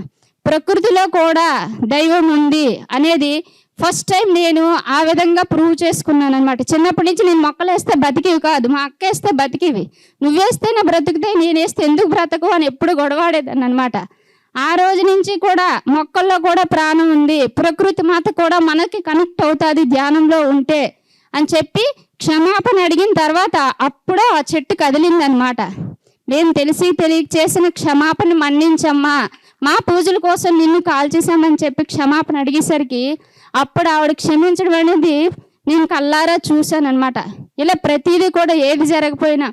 ప్రకృతిలో కూడా దైవం ఉంది అనేది ఫస్ట్ టైం నేను ఆ విధంగా ప్రూవ్ చేసుకున్నాను అనమాట. చిన్నప్పటి నుంచి నేను మొక్కలు వేస్తే బతికివి కాదు, మా అక్క వేస్తే బతికివి, నువ్వేస్తే నా బ్రతుకుతాయి, నేను వేస్తే ఎందుకు బ్రతకు అని ఎప్పుడు గొడవాడేదాన్ని అనమాట. ఆ రోజు నుంచి కూడా మొక్కల్లో కూడా ప్రాణం ఉంది, ప్రకృతి మాత కూడా మనకి కనెక్ట్ అవుతుంది ధ్యానంలో ఉంటే అని చెప్పి క్షమాపణ అడిగిన తర్వాత అప్పుడు ఆ చెట్టు కదిలిందనమాట. నేను తెలియక చేసిన క్షమాపణ మన్నించమ్మా, మా పూజల కోసం నిన్ను కాల్చేసామని చెప్పి క్షమాపణ అడిగేసరికి అప్పుడు ఆవిడ క్షమించడం అనేది నేను కల్లారా చూశాను అనమాట. ఇలా ప్రతిదీ కూడా ఏది జరగకపోయినా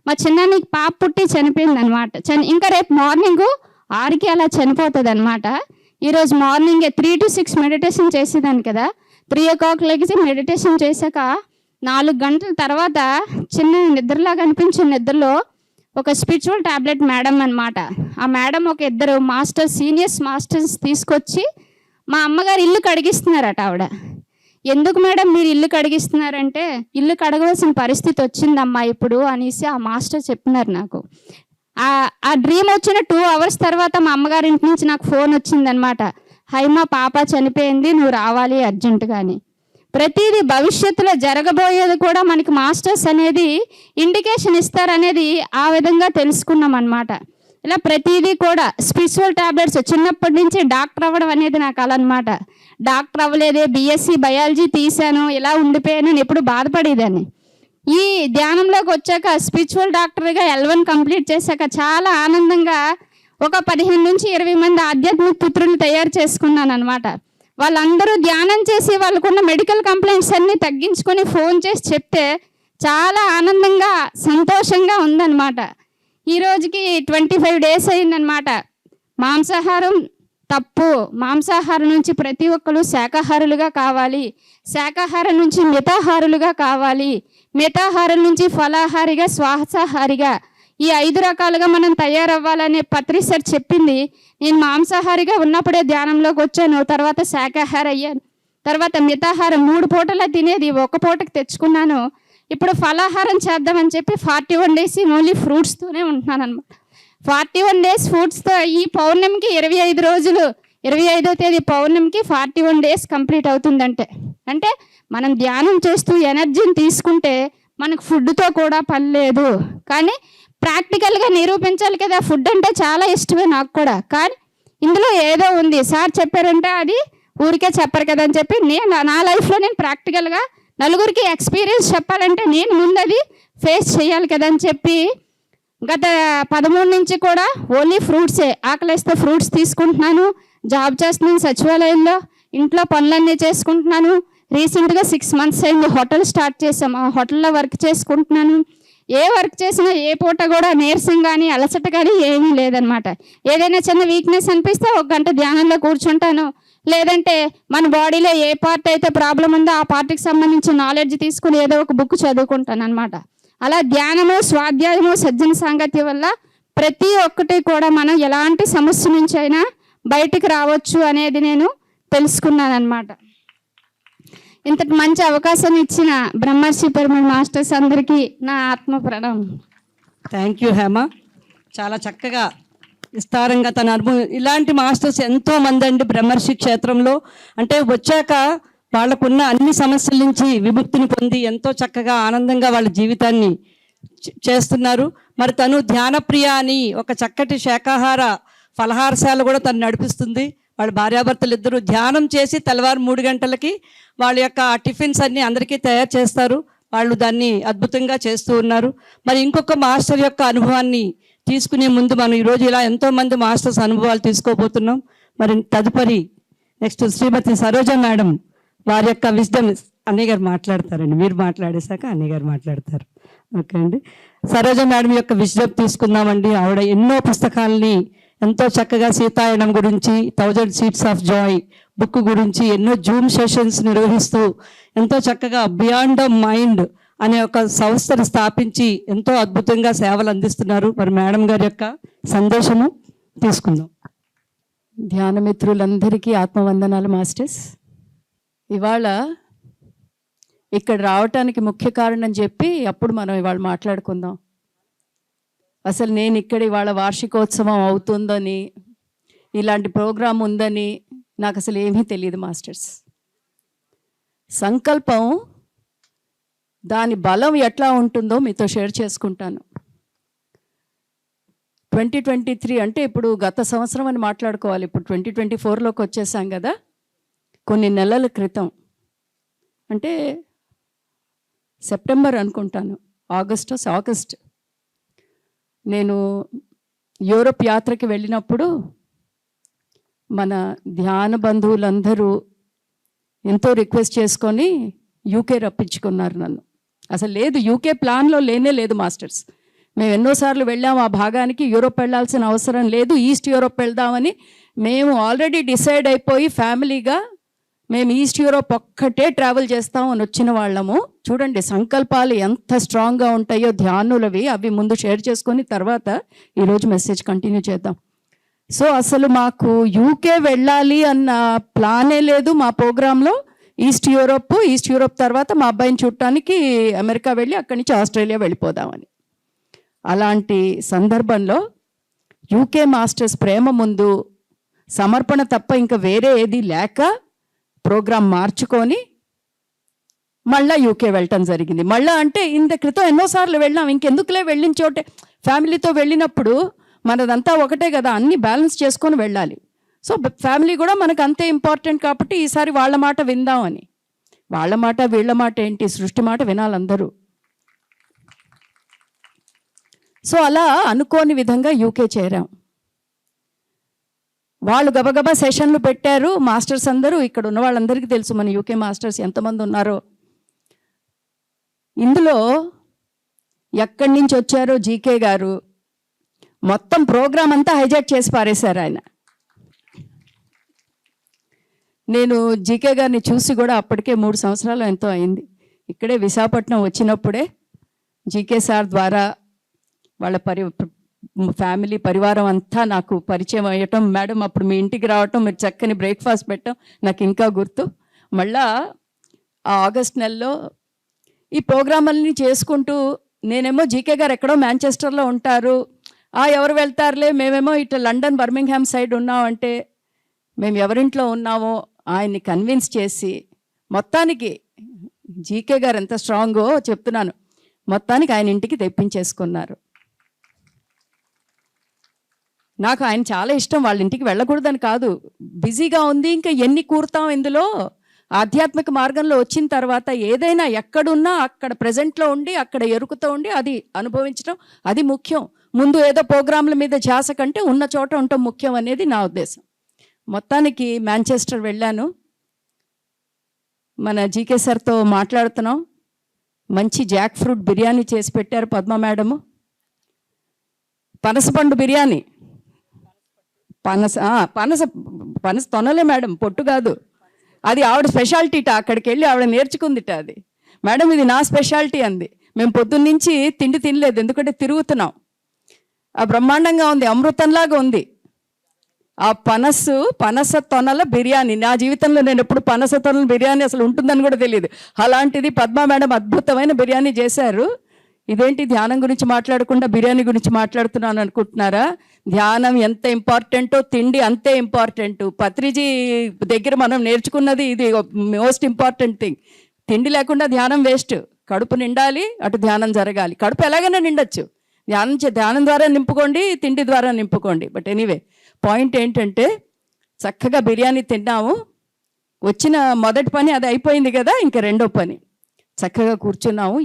మా చిన్నానికి పాప పుట్టి చనిపోయింది అనమాట. ఇంకా రేపు మార్నింగ్ 6కి అలా చనిపోతుంది అనమాట. ఈరోజు మార్నింగే 3 to 6 మెడిటేషన్ చేసేదాన్ని కదా. 3 o'clock లెగిసి మెడిటేషన్ చేశాక 4 గంటల తర్వాత చిన్న నిద్రలాగా అనిపించిన నిద్రలో ఒక స్పిరిచువల్ టాబ్లెట్ మేడం అనమాట. ఆ మేడం ఒక 2 సీనియర్స్ మాస్టర్స్ తీసుకొచ్చి మా అమ్మగారు ఇల్లు కడిగిస్తున్నారట ఆవిడ. ఎందుకు మేడం మీరు ఇల్లు కడిగిస్తున్నారంటే, ఇల్లు కడగవలసిన పరిస్థితి వచ్చిందమ్మా ఇప్పుడు అనేసి ఆ మాస్టర్ చెప్పినారు నాకు. ఆ డ్రీమ్ వచ్చిన 2 hours తర్వాత మా అమ్మగారి ఇంటి నుంచి నాకు ఫోన్ వచ్చిందనమాట. హైమా పాప చనిపోయింది, నువ్వు రావాలి అర్జెంటుగా అని. ప్రతిదీ భవిష్యత్తులో జరగబోయేది కూడా మనకి మాస్టర్స్ అనేది ఇండికేషన్ ఇస్తారనేది ఆ విధంగా తెలుసుకున్నాం అనమాట. ఇలా ప్రతిదీ కూడా స్పిరిచువల్ టాబ్లెట్స్ చిన్నప్పటి నుంచి డాక్టర్ అవ్వడం అనేది నాకు అలా అనమాట. డాక్టర్ అవ్వలేదే, బీఎస్సీ బయాలజీ తీశాను, ఇలా ఉండిపోయాను అని ఎప్పుడు బాధపడేదాన్ని. ఈ ధ్యానంలోకి వచ్చాక స్పిరిచువల్ డాక్టర్గా L1 కంప్లీట్ చేశాక చాలా ఆనందంగా ఒక 15 నుంచి 20 మంది ఆధ్యాత్మిక పుత్రులు తయారు చేసుకున్నాను అనమాట. వాళ్ళందరూ ధ్యానం చేసి వాళ్ళకున్న మెడికల్ కంప్లైంట్స్ అన్నీ తగ్గించుకొని ఫోన్ చేసి చెప్తే చాలా ఆనందంగా సంతోషంగా ఉందన్నమాట. ఈ రోజుకి 25 days అయిందనమాట. మాంసాహారం తప్పు, మాంసాహారం నుంచి ప్రతి ఒక్కరు శాకాహారులుగా కావాలి, శాకాహారం నుంచి మితాహారులుగా కావాలి, మితాహారం నుంచి ఫలాహారిగా స్వాసాహారిగా ఈ 5 రకాలుగా మనం తయారవ్వాలనే పత్రి సార్ చెప్పింది. నేను మాంసాహారిగా ఉన్నప్పుడే ధ్యానంలోకి వచ్చాను, తర్వాత శాకాహార అయ్యాను, తర్వాత మితాహారం 3 పూటలా తినేది 1 పూటకి తెచ్చుకున్నాను. ఇప్పుడు ఫలాహారం చేద్దామని చెప్పి 41 days ఓన్లీ ఫ్రూట్స్తోనే ఉంటున్నాను అనమాట. 41 days ఫ్రూట్స్తో ఈ పౌర్ణమికి 25 రోజులు, 25వ తేదీ పౌర్ణమికి 41 days కంప్లీట్ అవుతుందంటే, అంటే మనం ధ్యానం చేస్తూ ఎనర్జీని తీసుకుంటే మనకు ఫుడ్తో కూడా పని లేదు. కానీ ప్రాక్టికల్గా నిరూపించాలి కదా, ఫుడ్ అంటే చాలా ఇష్టమే నాకు కూడా, కానీ ఇందులో ఏదో ఉంది. సార్ చెప్పారంటే అది ఊరికే చెప్పరు కదా అని చెప్పి నా లైఫ్లో నేను ప్రాక్టికల్గా నలుగురికి ఎక్స్పీరియన్స్ చెప్పాలంటే నేను ముందు అది ఫేస్ చేయాలి కదా అని చెప్పి గత 13 నుంచి కూడా ఓన్లీ ఫ్రూట్సే, ఆకలిస్తే ఫ్రూట్స్ తీసుకుంటున్నాను. జాబ్ చేస్తున్నాను సచివాలయంలో, ఇంట్లో పనులన్నీ చేసుకుంటున్నాను. రీసెంట్గా 6 months అయింది హోటల్ స్టార్ట్ చేసాము, ఆ హోటల్లో వర్క్ చేసుకుంటున్నాను. ఏ వర్క్ చేసినా ఏ పూట కూడా నీరసం కానీ అలసట కానీ ఏమీ లేదనమాట. ఏదైనా చిన్న వీక్నెస్ అనిపిస్తే 1 గంట ధ్యానంలో కూర్చుంటాను, లేదంటే మన బాడీలో ఏ పార్ట్ అయితే ప్రాబ్లం ఉందో ఆ పార్ట్కి సంబంధించిన నాలెడ్జ్ తీసుకుని ఏదో ఒక బుక్ చదువుకుంటాను అనమాట. అలా ధ్యానము, స్వాధ్యాయము, సజ్జన సాంగత్యం వల్ల ప్రతి ఒక్కటి కూడా మనం ఎలాంటి సమస్య నుంచి అయినా బయటికి రావచ్చు అనేది నేను తెలుసుకున్నాను అనమాట. ఇంతటి మంచి అవకాశం ఇచ్చిన బ్రహ్మర్షి పిరమిడ్ మాస్టర్స్ అందరికీ నా ఆత్మ ప్రణామం. Thank you Hema. చాలా చక్కగా విస్తారంగా తన అనుభవం. ఇలాంటి మాస్టర్స్ ఎంతో మంది అండి బ్రహ్మర్షి క్షేత్రంలో. అంటే వచ్చాక వాళ్ళకున్న అన్ని సమస్యల నుంచి విముక్తిని పొంది ఎంతో చక్కగా ఆనందంగా వాళ్ళ జీవితాన్ని చేస్తున్నారు. మరి తను ధ్యానప్రియ అని ఒక చక్కటి శాకాహార ఫలహారశాల కూడా తను నడిపిస్తుంది. వాళ్ళ భార్యాభర్తలు ఇద్దరు ధ్యానం చేసి తెల్లవారు 3 గంటలకి వాళ్ళ యొక్క టిఫిన్స్ అన్నీ అందరికీ తయారు చేస్తారు. వాళ్ళు దాన్ని అద్భుతంగా చేస్తూ ఉన్నారు. మరి ఇంకొక మాస్టర్ యొక్క అనుభవాన్ని తీసుకునే ముందు మనం ఈరోజు ఇలా ఎంతోమంది మాస్టర్స్ అనుభవాలు తీసుకోబోతున్నాం. మరి తదుపరి నెక్స్ట్ శ్రీమతి సరోజ మేడం వారి యొక్క విజ్డమ్ అన్నయ్య గారు మాట్లాడతారండి. మీరు మాట్లాడేశాక అన్నయ్య గారు మాట్లాడతారు. ఓకే అండి. సరోజ మేడం యొక్క విజ్డమ్ తీసుకుందామండి. ఆవిడ ఎన్నో పుస్తకాలని ఎంతో చక్కగా సీతాయనం గురించి, 1000 Seeds of Joy బుక్ గురించి ఎన్నో జూమ్ సెషన్స్ నిర్వహిస్తూ ఎంతో చక్కగా బియాండ్ ద మైండ్ అనే ఒక సంస్థను స్థాపించి ఎంతో అద్భుతంగా సేవలు అందిస్తున్నారు. మరి మేడం గారి యొక్క సందేశము తీసుకుందాం. ధ్యాన మిత్రులందరికీ ఆత్మవందనాలు మాస్టర్స్. ఇవాళ ఇక్కడ రావటానికి ముఖ్య కారణం చెప్పి అప్పుడు మనం ఇవాళ మాట్లాడుకుందాం. అసలు నేను ఇక్కడ ఇవాళ వార్షికోత్సవం అవుతుందని, ఇలాంటి ప్రోగ్రాం ఉందని నాకు అసలు ఏమీ తెలియదు మాస్టర్స్. సంకల్పం దాని బలం ఎట్లా ఉంటుందో మీతో షేర్ చేసుకుంటాను. 2023 అంటే ఇప్పుడు గత సంవత్సరం అని మాట్లాడుకోవాలి. ఇప్పుడు 2024లోకి వచ్చేసాం కదా. కొన్ని నెలల క్రితం అంటే సెప్టెంబర్ అనుకుంటాను, ఆగస్ట్ నేను యూరోప్ యాత్రకి వెళ్ళినప్పుడు మన ధ్యాన బంధువులందరూ ఎంతో రిక్వెస్ట్ చేసుకొని యూకే రప్పించుకున్నారు నన్ను. అసలు లేదు, యూకే ప్లాన్లో లేనే లేదు మాస్టర్స్. మేము ఎన్నోసార్లు వెళ్ళాము ఆ భాగానికి. యూరోప్ వెళ్ళాల్సిన అవసరం లేదు, ఈస్ట్ యూరోప్ వెళ్దామని మేము ఆల్రెడీ డిసైడ్ అయిపోయి ఫ్యామిలీగా మేము ఈస్ట్ యూరోప్ ఒక్కటే ట్రావెల్ చేస్తాం అని వచ్చిన వాళ్ళము. చూడండి సంకల్పాలు ఎంత స్ట్రాంగ్గా ఉంటాయో ధ్యానులవి. అవి ముందు షేర్ చేసుకొని తర్వాత ఈరోజు మెసేజ్ కంటిన్యూ చేద్దాం. సో అసలు మాకు యూకే వెళ్ళాలి అన్న ప్లానే లేదు మా ప్రోగ్రాంలో. ఈస్ట్ యూరోప్ తర్వాత మా అబ్బాయిని చూడటానికి అమెరికా వెళ్ళి అక్కడి నుంచి ఆస్ట్రేలియా వెళ్ళిపోదామని. అలాంటి సందర్భంలో యూకే మాస్టర్స్ ప్రేమ ముందు సమర్పణ తప్ప ఇంకా వేరే ఏది లేక ప్రోగ్రాం మార్చుకొని మళ్ళీ యూకే వెళ్ళటం జరిగింది. మళ్ళీ అంటే ఇంత క్రితం ఎన్నోసార్లు వెళ్ళాం, ఇంకెందుకులే వెళ్ళిన చోటే ఫ్యామిలీతో వెళ్ళినప్పుడు మనదంతా ఒకటే కదా, అన్నీ బ్యాలెన్స్ చేసుకొని వెళ్ళాలి. సో ఫ్యామిలీ కూడా మనకు అంతే ఇంపార్టెంట్ కాబట్టి ఈసారి వాళ్ళ మాట విందామని. వాళ్ళ మాట వీళ్ళ మాట ఏంటి, సృష్టి మాట వినాలందరూ. సో అలా అనుకోని విధంగా యూకే చేరాం. వాళ్ళు గబగబా సెషన్లు పెట్టారు. మాస్టర్స్ అందరూ, ఇక్కడ ఉన్న వాళ్ళందరికీ తెలుసు మన యూకే మాస్టర్స్ ఎంతమంది ఉన్నారో. ఇందులో ఎక్కడి నుంచి వచ్చారో జీకే గారు మొత్తం ప్రోగ్రాం అంతా హైజాక్ చేసి పారేశారు ఆయన. నేను జీకే గారిని చూసి కూడా అప్పటికే 3 సంవత్సరాలు ఎంతో అయింది. ఇక్కడే విశాఖపట్నం వచ్చినప్పుడే జీకే సార్ ద్వారా వాళ్ళ ఫ్యామిలీ పరివారం అంతా నాకు పరిచయం అయ్యటం, మేడం అప్పుడు మీ ఇంటికి రావటం, మీరు చక్కని బ్రేక్ఫాస్ట్ పెట్టడం నాకు ఇంకా గుర్తు. మళ్ళా ఆ ఆగస్ట్ నెలలో ఈ ప్రోగ్రాంలన్నీ చేసుకుంటూ, నేనేమో జీకే గారు ఎక్కడో మాంచెస్టర్లో ఉంటారు, ఎవరు వెళ్తారులే, మేమేమో ఇట్లా లండన్ బర్మింగ్హామ్ సైడ్ ఉన్నామంటే మేము ఎవరింట్లో ఉన్నామో ఆయన్ని కన్విన్స్ చేసి మొత్తానికి జీకే గారు ఎంత స్ట్రాంగో చెప్తున్నాను, మొత్తానికి ఆయన ఇంటికి తెప్పించేసుకున్నారు. నాకు ఆయన చాలా ఇష్టం. వాళ్ళ ఇంటికి వెళ్ళకూడదని కాదు, బిజీగా ఉంది, ఇంకా ఎన్ని కూరుతాం ఇందులో. ఆధ్యాత్మిక మార్గంలో వచ్చిన తర్వాత ఏదైనా ఎక్కడున్నా అక్కడ ప్రజెంట్లో ఉండి అక్కడ ఎరుకుతూ ఉండి అది అనుభవించడం అది ముఖ్యం. ముందు ఏదో ప్రోగ్రాంల మీద ధ్యాస కంటే ఉన్న చోట ఉండటం ముఖ్యం అనేది నా ఉద్దేశం. మొత్తానికి మాంచెస్టర్ వెళ్ళాను. మన జీకే సార్తో మాట్లాడుతున్నాం. మంచి జాక్ ఫ్రూట్ బిర్యానీ చేసి పెట్టారు పద్మ మేడము. పనసపండు బిర్యానీ, పనస తొనలే మేడం, పొట్టు కాదు. అది ఆవిడ స్పెషాలిటీట. అక్కడికి వెళ్ళి ఆవిడ నేర్చుకుందిట అది. మేడం ఇది నా స్పెషాలిటీ అంది. మేము పొద్దున్నుంచి తిండి తినలేదు, ఎందుకంటే తిరుగుతున్నాం. ఆ బ్రహ్మాండంగా ఉంది, అమృతంలాగా ఉంది. ఆ పనస తొనల బిర్యానీ, నా జీవితంలో నేను ఎప్పుడు పనస తొనల బిర్యానీ అసలు ఉంటుందని కూడా తెలియదు. అలాంటిది పద్మా మేడం అద్భుతమైన బిర్యానీ చేశారు. ఇదేంటి ధ్యానం గురించి మాట్లాడకుండా బిర్యానీ గురించి మాట్లాడుతున్నాను అనుకుంటున్నారా? ధ్యానం ఎంత ఇంపార్టెంటో తిండి అంతే ఇంపార్టెంట్. పత్రిజీ దగ్గర మనం నేర్చుకున్నది ఇది మోస్ట్ ఇంపార్టెంట్ థింగ్. తిండి లేకుండా ధ్యానం వేస్ట్. కడుపు నిండాలి, అటు ధ్యానం జరగాలి. కడుపు ఎలాగైనా నిండొచ్చు, ధ్యానం ద్వారా నింపుకోండి, తిండి ద్వారా నింపుకోండి. బట్ ఎనీవే పాయింట్ ఏంటంటే చక్కగా బిర్యానీ తిన్నాము. వచ్చిన మొదటి పని అది అయిపోయింది కదా, ఇంకా రెండో పని చక్కగా కూర్చున్నాము.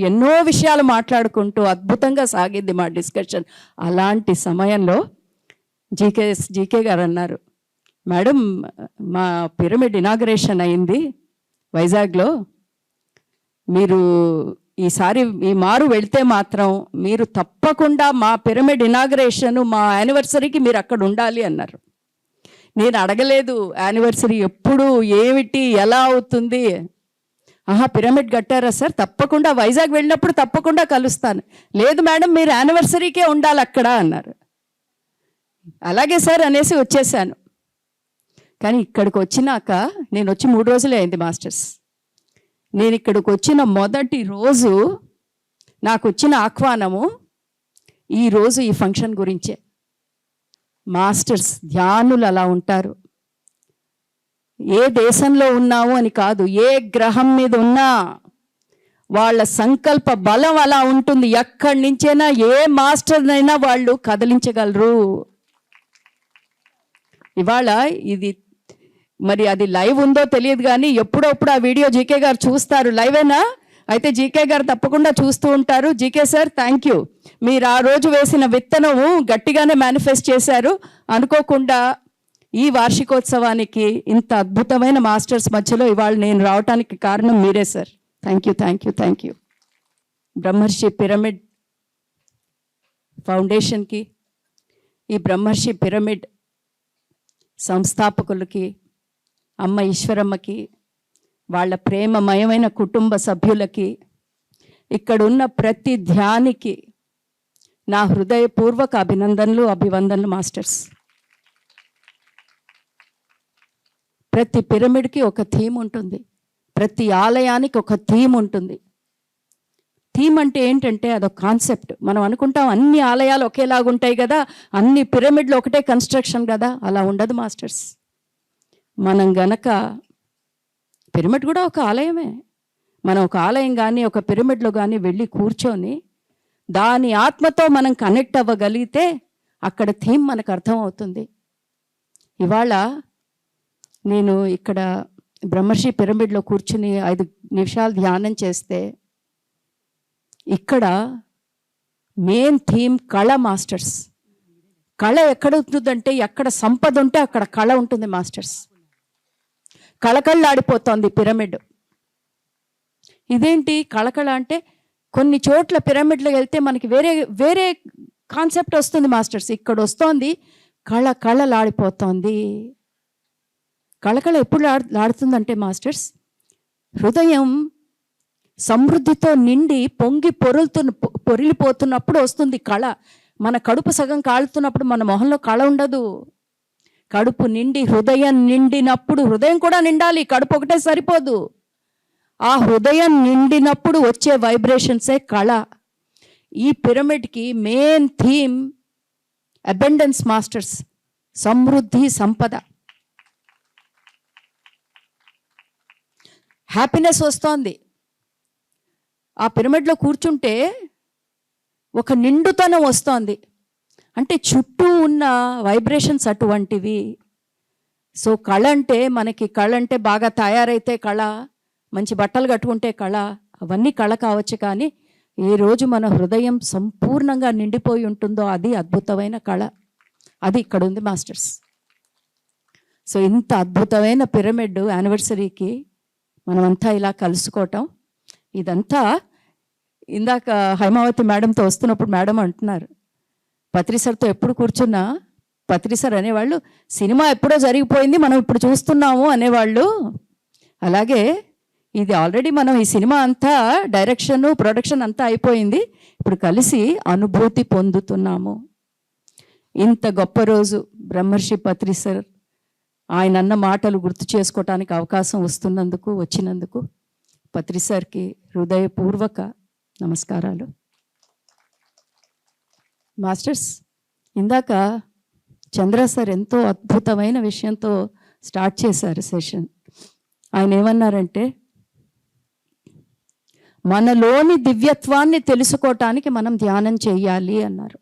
ఎన్నో విషయాలు మాట్లాడుకుంటూ అద్భుతంగా సాగింది మా డిస్కషన్. అలాంటి సమయంలో జీకే గారు అన్నారు, మేడం మా పిరమిడ్ ఇనాగరేషన్ అయింది వైజాగ్లో, మీరు ఈసారి ఈ మారు వెళ్తే మాత్రం మీరు తప్పకుండా మా పిరమిడ్ ఇనాగరేషన్ మా యానివర్సరీకి మీరు అక్కడ ఉండాలి అన్నారు. నేను అడగలేదు యానివర్సరీ ఎప్పుడు, ఏమిటి, ఎలా అవుతుంది. పిరమిడ్ కట్టారా సార్, తప్పకుండా వైజాగ్ వెళ్ళినప్పుడు తప్పకుండా కలుస్తాను. లేదు మేడం మీరు యానివర్సరీకే ఉండాలి అక్కడ అన్నారు. అలాగే సార్ అనేసి వచ్చేసాను. కానీ ఇక్కడికి వచ్చినాక, నేను వచ్చి 3 రోజులే అయింది మాస్టర్స్. నేను ఇక్కడికి వచ్చిన మొదటి రోజు నాకు వచ్చిన ఆహ్వానము ఈరోజు ఈ ఫంక్షన్ గురించే. మాస్టర్స్ ధ్యానులు అలా ఉంటారు. ఏ దేశంలో ఉన్నాము అని కాదు, ఏ గ్రహం మీద ఉన్నా వాళ్ళ సంకల్ప బలం అలా ఉంటుంది. ఎక్కడి నుంచైనా ఏ మాస్టర్నైనా వాళ్ళు కదిలించగలరు. ఇవాళ ఇది మరి అది లైవ్ ఉందో తెలియదు కానీ ఎప్పుడప్పుడు ఆ వీడియో జీకే గారు చూస్తారు. లైవేనా? అయితే జీకే గారు తప్పకుండా చూస్తూ ఉంటారు. GK sir thank you. మీరు ఆ రోజు వేసిన విత్తనము గట్టిగానే మేనిఫెస్ట్ చేశారు. అనుకోకుండా ఈ వార్షికోత్సవానికి ఇంత అద్భుతమైన మాస్టర్స్ మధ్యలో ఇవాళ నేను రావడానికి కారణం మీరే సార్. Thank you. బ్రహ్మర్షి పిరమిడ్ ఫౌండేషన్కి, ఈ బ్రహ్మర్షి పిరమిడ్ సంస్థాపకులకి, అమ్మ ఈశ్వరమ్మకి, వాళ్ళ ప్రేమమయమైన కుటుంబ సభ్యులకి, ఇక్కడున్న ప్రతి ధ్యానికి నా హృదయపూర్వక అభినందనలు, అభివందనలు మాస్టర్స్. ప్రతి పిరమిడ్కి ఒక థీమ్ ఉంటుంది, ప్రతి ఆలయానికి ఒక థీమ్ ఉంటుంది. థీమ్ అంటే ఏంటంటే అదొక కాన్సెప్ట్. మనం అనుకుంటాం అన్ని ఆలయాలు ఒకేలాగుంటాయి కదా, అన్ని పిరమిడ్లు ఒకటే కన్స్ట్రక్షన్ కదా, అలా ఉండదు మాస్టర్స్. మనం గనక పిరమిడ్ కూడా ఒక ఆలయమే. మనం ఒక ఆలయం కానీ ఒక పిరమిడ్లో కానీ వెళ్ళి కూర్చొని దాని ఆత్మతో మనం కనెక్ట్ అవ్వగలిగితే అక్కడ థీమ్ మనకు అర్థమవుతుంది. ఇవాళ నేను ఇక్కడ బ్రహ్మర్షి పిరమిడ్లో కూర్చుని 5 నిమిషాలు ధ్యానం చేస్తే ఇక్కడ మెయిన్ థీమ్ కళ మాస్టర్స్. కళ ఎక్కడ ఉంటుందంటే ఎక్కడ సంపద ఉంటే అక్కడ కళ ఉంటుంది మాస్టర్స్. కళకళలాడిపోతోంది పిరమిడ్. ఇదేంటి కళకళ అంటే కొన్ని చోట్ల పిరమిడ్లకు వెళ్తే మనకి వేరే వేరే కాన్సెప్ట్ వస్తుంది మాస్టర్స్. ఇక్కడ వస్తోంది కళకళలాడిపోతోంది. కళకళ ఎప్పుడు లాడుతుందంటే మాస్టర్స్, హృదయం సమృద్ధితో నిండి పొంగి పొరిలిపోతున్నప్పుడు వస్తుంది కళ. మన కడుపు సగం కాలుతున్నప్పుడు మన మొహంలో కళ ఉండదు. కడుపు నిండి హృదయం నిండినప్పుడు, హృదయం కూడా నిండాలి, కడుపు ఒకటే సరిపోదు. ఆ హృదయం నిండినప్పుడు వచ్చే వైబ్రేషన్సే కళ. ఈ పిరమిడ్కి మెయిన్ థీమ్ అబెండెన్స్ మాస్టర్స్, సమృద్ధి, సంపద, హ్యాపీనెస్ వస్తోంది. ఆ పిరమిడ్లో కూర్చుంటే ఒక నిండుతనం వస్తోంది. అంటే చుట్టూ ఉన్న వైబ్రేషన్స్ అటువంటివి. సో కళ అంటే మనకి, కళ అంటే బాగా తయారైతే కళ, మంచి బట్టలు కట్టుకుంటే కళ, అవన్నీ కళ కావచ్చు. కానీ ఏ రోజు మన హృదయం సంపూర్ణంగా నిండిపోయి ఉంటుందో అది అద్భుతమైన కళ. అది ఇక్కడ ఉంది మాస్టర్స్. సో ఇంత అద్భుతమైన పిరమిడ్ యానివర్సరీకి మనమంతా ఇలా కలుసుకోవటం, ఇదంతా ఇందాక హైమావతి మేడంతో వస్తున్నప్పుడు మేడం అంటున్నారు, పత్రి సార్తో ఎప్పుడు కూర్చున్నా పత్రి సార్ అనేవాళ్ళు సినిమా ఎప్పుడో జరిగిపోయింది మనం ఇప్పుడు చూస్తున్నాము అనేవాళ్ళు. అలాగే ఇది ఆల్రెడీ మనం ఈ సినిమా అంతా డైరెక్షన్ ప్రొడక్షన్ అంతా అయిపోయింది, ఇప్పుడు కలిసి అనుభూతి పొందుతున్నాము. ఇంత గొప్ప రోజు బ్రహ్మర్షి పత్రి సార్ ఆయన అన్న మాటలు గుర్తు చేసుకోవటానికి అవకాశం వచ్చినందుకు పత్రి సార్కి హృదయపూర్వక నమస్కారాలు. మాస్టర్స్, ఇందాక చంద్ర సార్ ఎంతో అద్భుతమైన విషయంతో స్టార్ట్ చేశారు సెషన్. ఆయన ఏమన్నారంటే, మనలోని దివ్యత్వాన్ని తెలుసుకోవటానికి మనం ధ్యానం చేయాలి అన్నారు.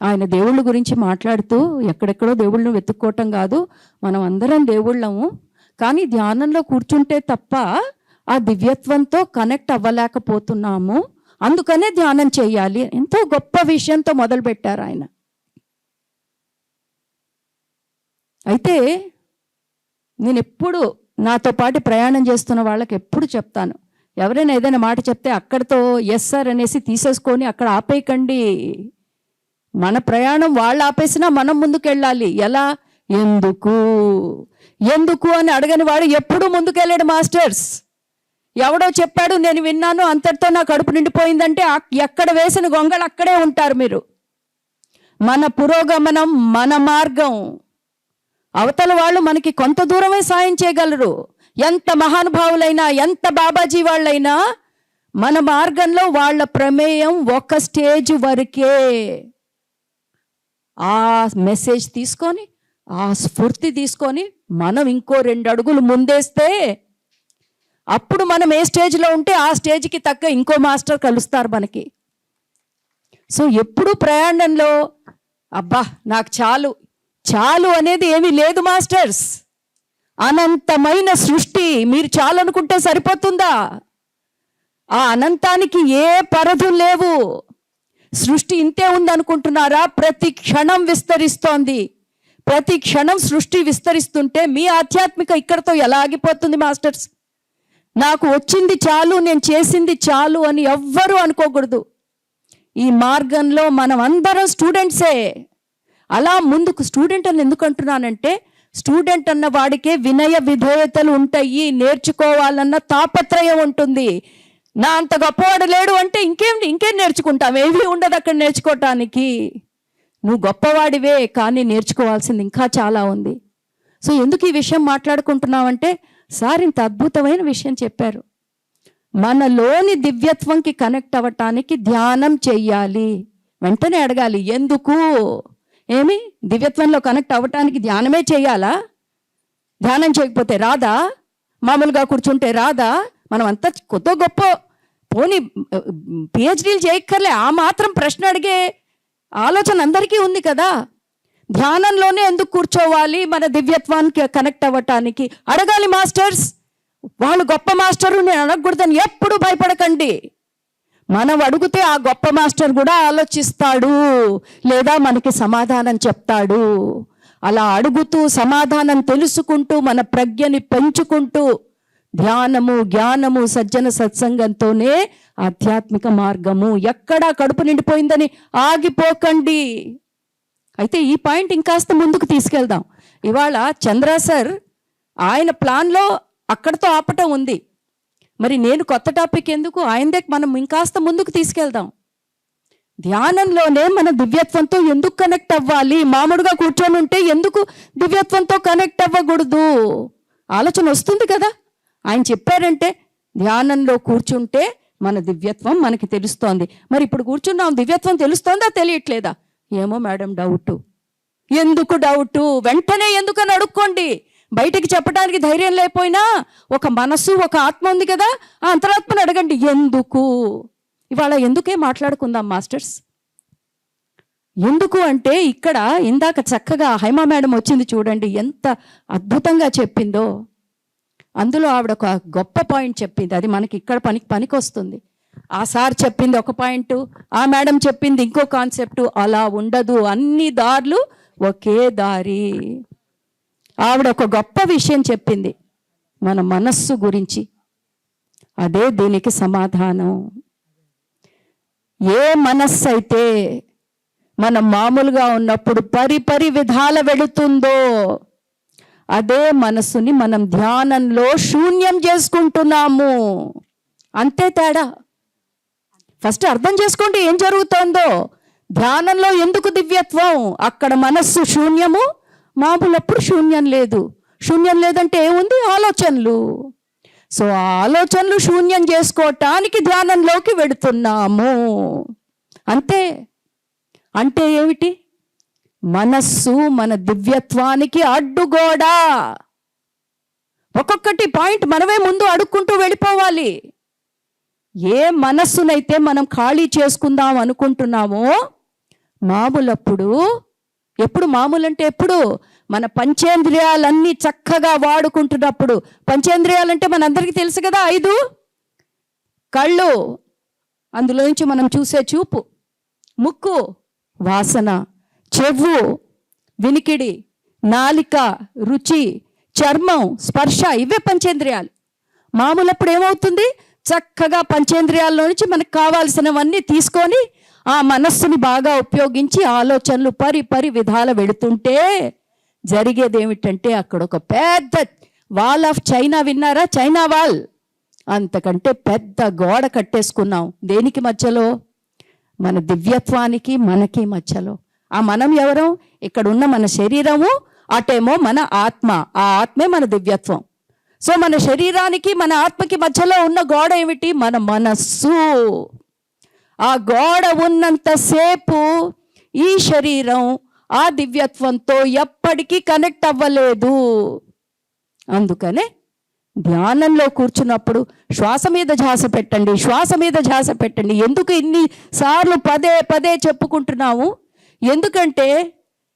ఆయన దేవుళ్ళ గురించి మాట్లాడుతూ ఎక్కడెక్కడో దేవుళ్ళను వెతుక్కోవటం కాదు, మనం అందరం దేవుళ్ళము, కానీ ధ్యానంలో కూర్చుంటే తప్ప ఆ దివ్యత్వంతో కనెక్ట్ అవ్వలేకపోతున్నాము, అందుకనే ధ్యానం చేయాలి. ఎంతో గొప్ప విషయంతో మొదలుపెట్టారు ఆయన. అయితే నేను ఎప్పుడు నాతో పాటు ప్రయాణం చేస్తున్న వాళ్ళకి ఎప్పుడు చెప్తాను, ఎవరైనా ఏదైనా మాట చెప్తే అక్కడితో ఎస్ సార్ అనేసి తీసేసుకొని అక్కడ ఆపేయకండి. మన ప్రయాణం వాళ్ళు ఆపేసినా మనం ముందుకెళ్ళాలి. ఎలా? ఎందుకు అని అడగని వాడు ఎప్పుడూ ముందుకెళ్ళాడు మాస్టర్స్. ఎవడో చెప్పాడు నేను విన్నాను అంతటితో నా కడుపు నిండిపోయిందంటే ఎక్కడ వేసిన గొంగళి అక్కడే ఉంటారు మీరు. మన పురోగమనం, మన మార్గం. అవతల వాళ్ళు మనకి కొంత దూరమే సాయం చేయగలరు. ఎంత మహానుభావులైనా, ఎంత బాబాజీ వాళ్ళైనా మన మార్గంలో వాళ్ళ ప్రమేయం ఒక స్టేజ్ వరకే. ఆ మెసేజ్ తీసుకొని, ఆ స్ఫూర్తి తీసుకొని మనం ఇంకో 2 అడుగులు ముందేస్తే అప్పుడు మనం ఏ స్టేజ్లో ఉంటే ఆ స్టేజ్కి తగ్గ ఇంకో మాస్టర్ కలుస్తారు మనకి. సో ఎప్పుడు ప్రయాణంలో అబ్బా నాకు చాలు అనేది ఏమీ లేదు మాస్టర్స్. అనంతమైన సృష్టి, మీరు చాలు అనుకుంటే సరిపోతుందా? ఆ అనంతానికి ఏ పరిధులు లేవు. సృష్టి ఇంతే ఉందనుకుంటున్నారా? ప్రతి క్షణం విస్తరిస్తోంది. ప్రతి క్షణం సృష్టి విస్తరిస్తుంటే మీ ఆధ్యాత్మిక ఇక్కడతో ఎలా ఆగిపోతుంది మాస్టర్స్? నాకు వచ్చింది చాలు, నేను చేసింది చాలు అని ఎవ్వరూ అనుకోకూడదు. ఈ మార్గంలో మనం అందరం స్టూడెంట్సే. అలా ముందుకు, స్టూడెంట్ అని ఎందుకు అంటున్నానంటే, స్టూడెంట్ అన్న వాడికే వినయ విధేయతలు ఉంటాయి, నేర్చుకోవాలన్న తాపత్రయం ఉంటుంది. నా అంత గొప్పవాడు లేడు అంటే ఇంకేం నేర్చుకుంటాం? ఏమీ ఉండదు అక్కడ నేర్చుకోవటానికి. నువ్వు గొప్పవాడివే, కానీ నేర్చుకోవాల్సింది ఇంకా చాలా ఉంది. సో ఎందుకు ఈ విషయం మాట్లాడుకుంటున్నామంటే, సార్ ఇంత అద్భుతమైన విషయం చెప్పారు. మనలోని దివ్యత్వంకి కనెక్ట్ అవ్వటానికి ధ్యానం చెయ్యాలి. వెంటనే అడగాలి, ఎందుకు? ఏమి దివ్యత్వంలో కనెక్ట్ అవ్వటానికి ధ్యానమే చేయాలా? ధ్యానం చేయకపోతే రాదా? మామూలుగా కూర్చుంటే రాదా? మనం అంతా కొత్త గొప్ప పోనీ పిహెచ్డీలు చేయక్కర్లే, ఆ మాత్రం ప్రశ్న అడిగే ఆలోచన అందరికీ ఉంది కదా. ధ్యానంలోనే ఎందుకు కూర్చోవాలి? మన దివ్యత్వానికి కనెక్ట్ అవ్వటానికి అడగాలి మాస్టర్స్. వాళ్ళు గొప్ప మాస్టరు, నేను అడగకూడదని ఎప్పుడు భయపడకండి. మనం అడిగితే ఆ గొప్ప మాస్టర్ కూడా ఆలోచిస్తాడు, లేదా మనకి సమాధానం చెప్తాడు. అలా అడుగుతూ సమాధానం తెలుసుకుంటూ మన ప్రజ్ఞని పెంచుకుంటూ ధ్యానము, జ్ఞానము, సజ్జన సత్సంగంతోనే ఆధ్యాత్మిక మార్గము. ఎక్కడా కడుపు నిండిపోయిందని ఆగిపోకండి. అయితే ఈ పాయింట్ ఇంకాస్త ముందుకు తీసుకెళ్దాం. ఇవాళ చంద్ర సార్ ఆయన ప్లాన్లో అక్కడితో ఆపటం ఉంది. మరి నేను కొత్త టాపిక్ ఎందుకు? ఆయనదే మనం ఇంకాస్త ముందుకు తీసుకెళ్దాం. ధ్యానంలోనే మన దివ్యత్వంతో ఎందుకు కనెక్ట్ అవ్వాలి? మామూలుగా కూర్చొని ఉంటే ఎందుకు దివ్యత్వంతో కనెక్ట్ అవ్వకూడదు? ఆలోచన వస్తుంది కదా. ఆయన చెప్పారంటే ధ్యానంలో కూర్చుంటే మన దివ్యత్వం మనకి తెలుస్తోంది. మరి ఇప్పుడు కూర్చున్నాం, దివ్యత్వం తెలుస్తోందా తెలియట్లేదా? ఏమో మేడం డౌటు. ఎందుకు డౌటు? వెంటనే ఎందుకని అడుక్కోండి. బయటికి చెప్పడానికి ధైర్యం లేకపోయినా ఒక మనసు, ఒక ఆత్మ ఉంది కదా, ఆ అంతరాత్మను అడగండి ఎందుకు. ఇవాళ ఎందుకే మాట్లాడుకుందాం మాస్టర్స్. ఎందుకు అంటే ఇక్కడ ఇందాక చక్కగా హైమా మేడం వచ్చింది చూడండి, ఎంత అద్భుతంగా చెప్పిందో. అందులో ఆవిడ ఒక గొప్ప పాయింట్ చెప్పింది, అది మనకి ఇక్కడ పనికి వస్తుంది. ఆ సార్ చెప్పింది ఒక పాయింట్, ఆ మేడం చెప్పింది ఇంకో కాన్సెప్టు. అలా ఉండదు, అన్ని దారులు ఒకే దారి. ఆవిడ ఒక గొప్ప విషయం చెప్పింది మన మనస్సు గురించి. అదే దీనికి సమాధానం. ఏ మనస్సు అయితే మనం మామూలుగా ఉన్నప్పుడు పరి విధాల వెళుతుందో, అదే మనసుని మనం ధ్యానంలో శూన్యం చేసుకుంటున్నాము. అంతే తేడా. ఫస్ట్ అర్థం చేసుకోండి ఏం జరుగుతోందో. ధ్యానంలో ఎందుకు దివ్యత్వం? అక్కడ మనస్సు శూన్యము, మామూలప్పుడు శూన్యం లేదు. శూన్యం లేదంటే ఏముంది? ఆలోచనలు. సో ఆ ఆలోచనలు శూన్యం చేసుకోవటానికి ధ్యానంలోకి వెడుతున్నాము. అంతే. అంటే ఏమిటి? మనస్సు మన దివ్యత్వానికి అడ్డుగోడ. ఒక్కొక్కటి పాయింట్ మనమే ముందు అడుక్కుంటూ వెళ్ళిపోవాలి. ఏ మనస్సునైతే మనం ఖాళీ చేసుకుందాం అనుకుంటున్నామో, మామూలప్పుడు, ఎప్పుడు మామూలు అంటే ఎప్పుడు? మన పంచేంద్రియాలన్నీ చక్కగా వాడుకుంటున్నప్పుడు. పంచేంద్రియాలంటే మనందరికీ తెలుసు కదా, 5. కళ్ళు, అందులో నుంచి మనం చూసే చూపు, ముక్కు, వాసన, చెవు, వినికిడి, నాలిక, రుచి, చర్మం, స్పర్శ, ఇవే పంచేంద్రియాలు. మామూలప్పుడు ఏమవుతుంది? చక్కగా పంచేంద్రియాల్లో నుంచి మనకు కావాల్సినవన్నీ తీసుకొని ఆ మనస్సుని బాగా ఉపయోగించి ఆలోచనలు పరి విధాల వెళుతుంటే జరిగేది ఏమిటంటే, అక్కడ ఒక పెద్ద వాల్ ఆఫ్ చైనా, విన్నారా? China wall. అంతకంటే పెద్ద గోడ కట్టేసుకున్నాం. దేనికి మధ్యలో? మన దివ్యత్వానికి మనకి మధ్యలో. ఆ మనం ఎవరం? ఇక్కడ ఉన్న మన శరీరము, అటేమో మన ఆత్మ. ఆ ఆత్మే మన దివ్యత్వం. సో మన శరీరానికి మన ఆత్మకి మధ్యలో ఉన్న గోడ ఏమిటి? మన మనస్సు. ఆ గోడ ఉన్నంతసేపు ఈ శరీరం ఆ దివ్యత్వంతో ఎప్పటికీ కనెక్ట్ అవ్వలేదు. అందుకనే ధ్యానంలో కూర్చున్నప్పుడు శ్వాస మీద ధ్యాస పెట్టండి, శ్వాస మీద ధ్యాస పెట్టండి. ఎందుకు ఇన్నిసార్లు పదే చెప్పుకుంటున్నాము? ఎందుకంటే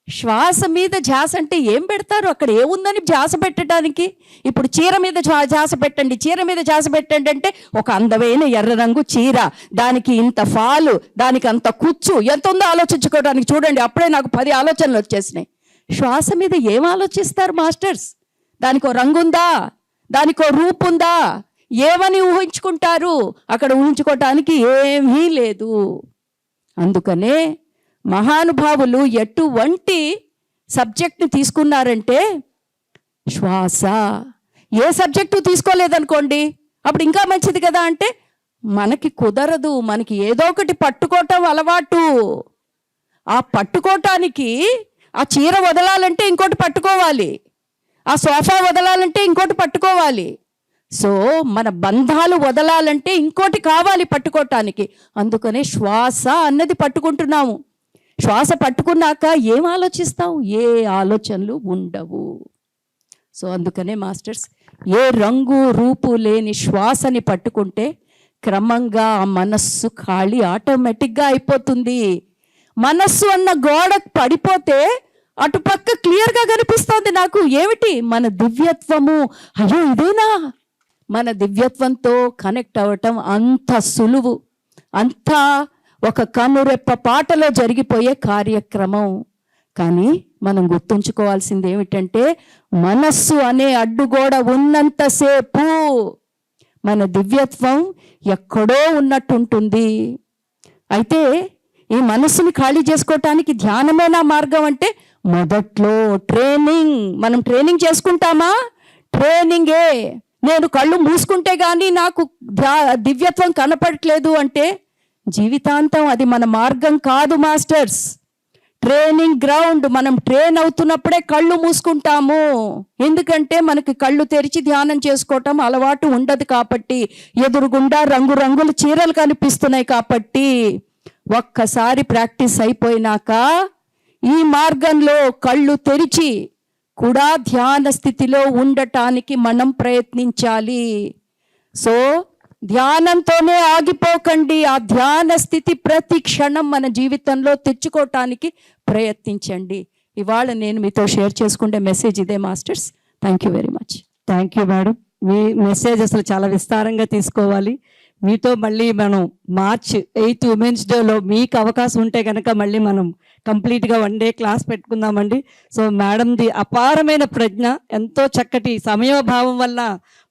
శ్వాస మీద ధ్యాస అంటే ఏం పెడతారు? అక్కడ ఏముందని ధ్యాస పెట్టడానికి? ఇప్పుడు చీర మీద ధ్యాస పెట్టండి, చీర మీద ధ్యాస పెట్టండి అంటే ఒక అందమైన ఎర్ర రంగు చీర, దానికి ఇంత ఫాలు, దానికి అంత కుచ్చు, ఎంత ఉందో ఆలోచించుకోవడానికి చూడండి. అప్పుడే నాకు 10 ఆలోచనలు వచ్చేసినాయి. శ్వాస మీద ఏం ఆలోచిస్తారు మాస్టర్స్? దానికో రంగు ఉందా? దానికో రూపు ఉందా? ఏమని ఊహించుకుంటారు? అక్కడ ఊహించుకోవటానికి ఏమీ లేదు. అందుకనే మహానుభావులు ఎటువంటి సబ్జెక్ట్ని తీసుకున్నారంటే శ్వాస. ఏ సబ్జెక్టు తీసుకోలేదనుకోండి, అప్పుడు ఇంకా మంచిది కదా. అంటే మనకి కుదరదు. మనకి ఏదో ఒకటి పట్టుకోవటం అలవాటు. ఆ పట్టుకోవటానికి ఆ చీర వదలాలంటే ఇంకోటి పట్టుకోవాలి, ఆ సోఫా వదలాలంటే ఇంకోటి పట్టుకోవాలి. సో మన బంధాలు వదలాలంటే ఇంకోటి కావాలి పట్టుకోవటానికి. అందుకనే శ్వాస అన్నది పట్టుకుంటున్నాము. శ్వాస పట్టుకున్నాక ఏం ఆలోచిస్తావు? ఏ ఆలోచనలు ఉండవు. సో అందుకనే మాస్టర్స్, ఏ రంగు రూపు లేని శ్వాసని పట్టుకుంటే క్రమంగా ఆ మనస్సు ఖాళీ ఆటోమేటిక్గా అయిపోతుంది. మనస్సు అన్న గోడ పడిపోతే అటుపక్క క్లియర్గా కనిపిస్తోంది నాకు. ఏమిటి? మన దివ్యత్వము. అయ్యో ఇదేనా? మన దివ్యత్వంతో కనెక్ట్ అవ్వటం అంత సులువు, అంతా ఒక కనురెప్ప పాటలో జరిగిపోయే కార్యక్రమం. కానీ మనం గుర్తుంచుకోవాల్సింది ఏమిటంటే, మనస్సు అనే అడ్డుగోడ ఉన్నంతసేపు మన దివ్యత్వం ఎక్కడో ఉన్నట్టుంటుంది. అయితే ఈ మనస్సుని ఖాళీ చేసుకోవటానికి ధ్యానమేనా మార్గం అంటే, మొదట్లో ట్రైనింగ్. మనం ట్రైనింగ్ చేసుకుంటామా? ట్రైనింగే. నేను కళ్ళు మూసుకుంటే కానీ నాకు దివ్యత్వం కనపడట్లేదు అంటే జీవితాంతం అది మన మార్గం కాదు మాస్టర్స్. Training ground. మనం ట్రైన్ అవుతున్నప్పుడే కళ్ళు మూసుకుంటాము. ఎందుకంటే మనకి కళ్ళు తెరిచి ధ్యానం చేసుకోవటం అలవాటు ఉండదు కాబట్టి, ఎదురుగుండా రంగురంగుల చీరలు కనిపిస్తున్నాయి కాబట్టి. ఒక్కసారి ప్రాక్టీస్ అయిపోయినాక ఈ మార్గంలో కళ్ళు తెరిచి కూడా ధ్యాన స్థితిలో ఉండటానికి మనం ప్రయత్నించాలి. సో ధ్యానంతోనే ఆగిపోకండి. ఆ ధ్యాన స్థితి ప్రతి క్షణం మన జీవితంలో తెచ్చుకోవటానికి ప్రయత్నించండి. ఇవాళ నేను మీతో షేర్ చేసుకునే మెసేజ్ ఇదే masters. Thank you very much. Thank you madam. Me message అసలు చాలా విస్తారంగా తీసుకోవాలి. మీతో మళ్ళీ మనం March 8 ఉమెన్స్ డేలో మీకు అవకాశం ఉంటే కనుక మళ్ళీ మనం కంప్లీట్గా 1 డే క్లాస్ పెట్టుకుందామండి. సో మేడంది అపారమైన ప్రజ్ఞ, ఎంతో చక్కటి సమయోభావం వల్ల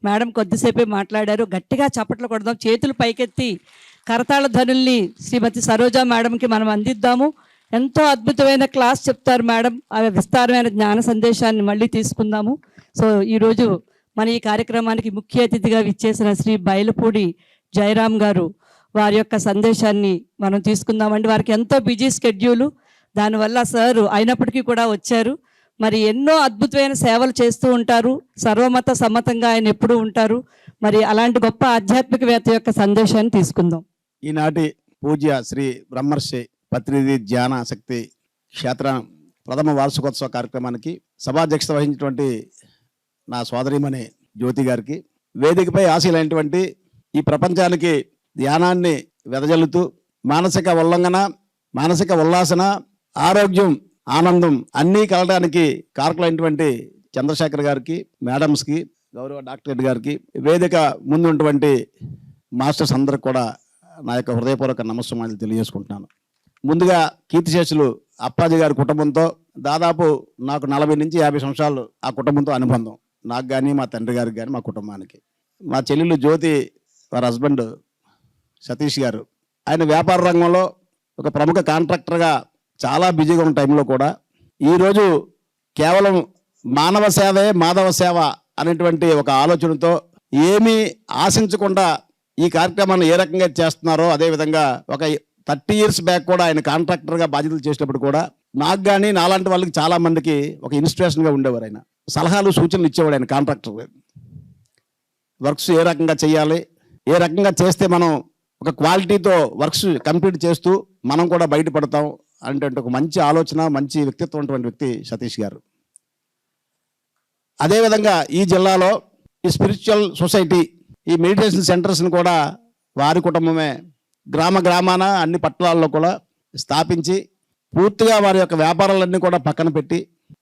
మేడం కొద్దిసేపే మాట్లాడారు. గట్టిగా చప్పట్లు కొడదాం, చేతులు పైకెత్తి కరతాళ ధ్వనుల్ని శ్రీమతి సరోజా మేడంకి మనం అందిద్దాము. ఎంతో అద్భుతమైన క్లాస్ చెప్తారు మేడం. ఆ విస్తారమైన జ్ఞాన సందేశాన్ని మళ్ళీ తీసుకుందాము. సో ఈరోజు మన ఈ కార్యక్రమానికి ముఖ్య అతిథిగా విచ్చేసిన శ్రీ బయలుపూడి జయరామ్ గారు, వారి యొక్క సందేశాన్ని మనం తీసుకుందామండి. వారికి ఎంతో బిజీ స్కెడ్యూలు, దానివల్ల సార్ అయినప్పటికీ కూడా వచ్చారు. మరి ఎన్నో అద్భుతమైన సేవలు చేస్తూ ఉంటారు. సర్వమత సమ్మతంగా ఆయన ఎప్పుడూ ఉంటారు. మరి అలాంటి గొప్ప ఆధ్యాత్మికవేత్త యొక్క సందేశాన్ని తీసుకుందాం. ఈనాటి పూజ్య శ్రీ బ్రహ్మర్షి పత్రిది ధ్యాన శక్తి క్షేత్ర ప్రథమ వార్షికోత్సవ కార్యక్రమానికి సభాధ్యక్షత వహించినటువంటి నా సోదరిమణి జ్యోతి గారికి, వేదికపై ఆశీలైనటువంటి ఈ ప్రపంచానికి ధ్యానాన్ని వెదజల్లుతూ మానసిక ఉల్లంఘన, మానసిక ఉల్లాసన, ఆరోగ్యం, ఆనందం అన్నీ కలగడానికి కారకులైనటువంటి చంద్రశేఖర్ గారికి, మేడమ్స్కి, గౌరవ డాక్టర్ గారికి, వేదిక ముందున్నటువంటి మాస్టర్స్ అందరికి కూడా నా యొక్క హృదయపూర్వక నమస్కారాలు తెలియజేసుకుంటున్నాను. ముందుగా కీర్తిశేషులు అప్పాజీ గారి కుటుంబంతో దాదాపు నాకు 40 నుంచి 50 సంవత్సరాలు ఆ కుటుంబంతో అనుబంధం. నాకు కానీ, మా తండ్రి గారికి కానీ, మా కుటుంబానికి. మా చెల్లెలు జ్యోతి, వారి హస్బెండ్ సతీష్ గారు, ఆయన వ్యాపార రంగంలో ఒక ప్రముఖ కాంట్రాక్టర్గా చాలా బిజీగా ఉన్న టైంలో కూడా ఈరోజు కేవలం మానవ సేవే మాధవ సేవ అనేటువంటి ఒక ఆలోచనతో ఏమీ ఆశించకుండా ఈ కార్యక్రమాన్ని ఏ రకంగా చేస్తున్నారో అదేవిధంగా ఒక 30 years బ్యాక్ కూడా ఆయన కాంట్రాక్టర్గా బాధ్యతలు చేసేటప్పుడు కూడా నాకు కానీ నాలాంటి వాళ్ళకి చాలా మందికి ఒక ఇన్స్పిరేషన్గా ఉండేవారు. ఆయన సలహాలు సూచనలు ఇచ్చేవాడు. ఆయన కాంట్రాక్టర్ వర్క్స్ ఏ రకంగా చేయాలి, ఏ రకంగా చేస్తే మనం ఒక క్వాలిటీతో వర్క్స్ కంప్లీట్ చేస్తూ మనం కూడా బయటపడతాం అంటే ఒక మంచి ఆలోచన, మంచి వ్యక్తిత్వం ఉన్నటువంటి వ్యక్తి సతీష్ గారు. అదేవిధంగా ఈ జిల్లాలో ఈ స్పిరిచువల్ సొసైటీ, ఈ మెడిటేషన్ సెంటర్స్ని కూడా వారి కుటుంబమే గ్రామ గ్రామాన అన్ని పట్టణాల్లో కూడా స్థాపించి పూర్తిగా వారి యొక్క వ్యాపారాలన్నీ కూడా పక్కన పెట్టి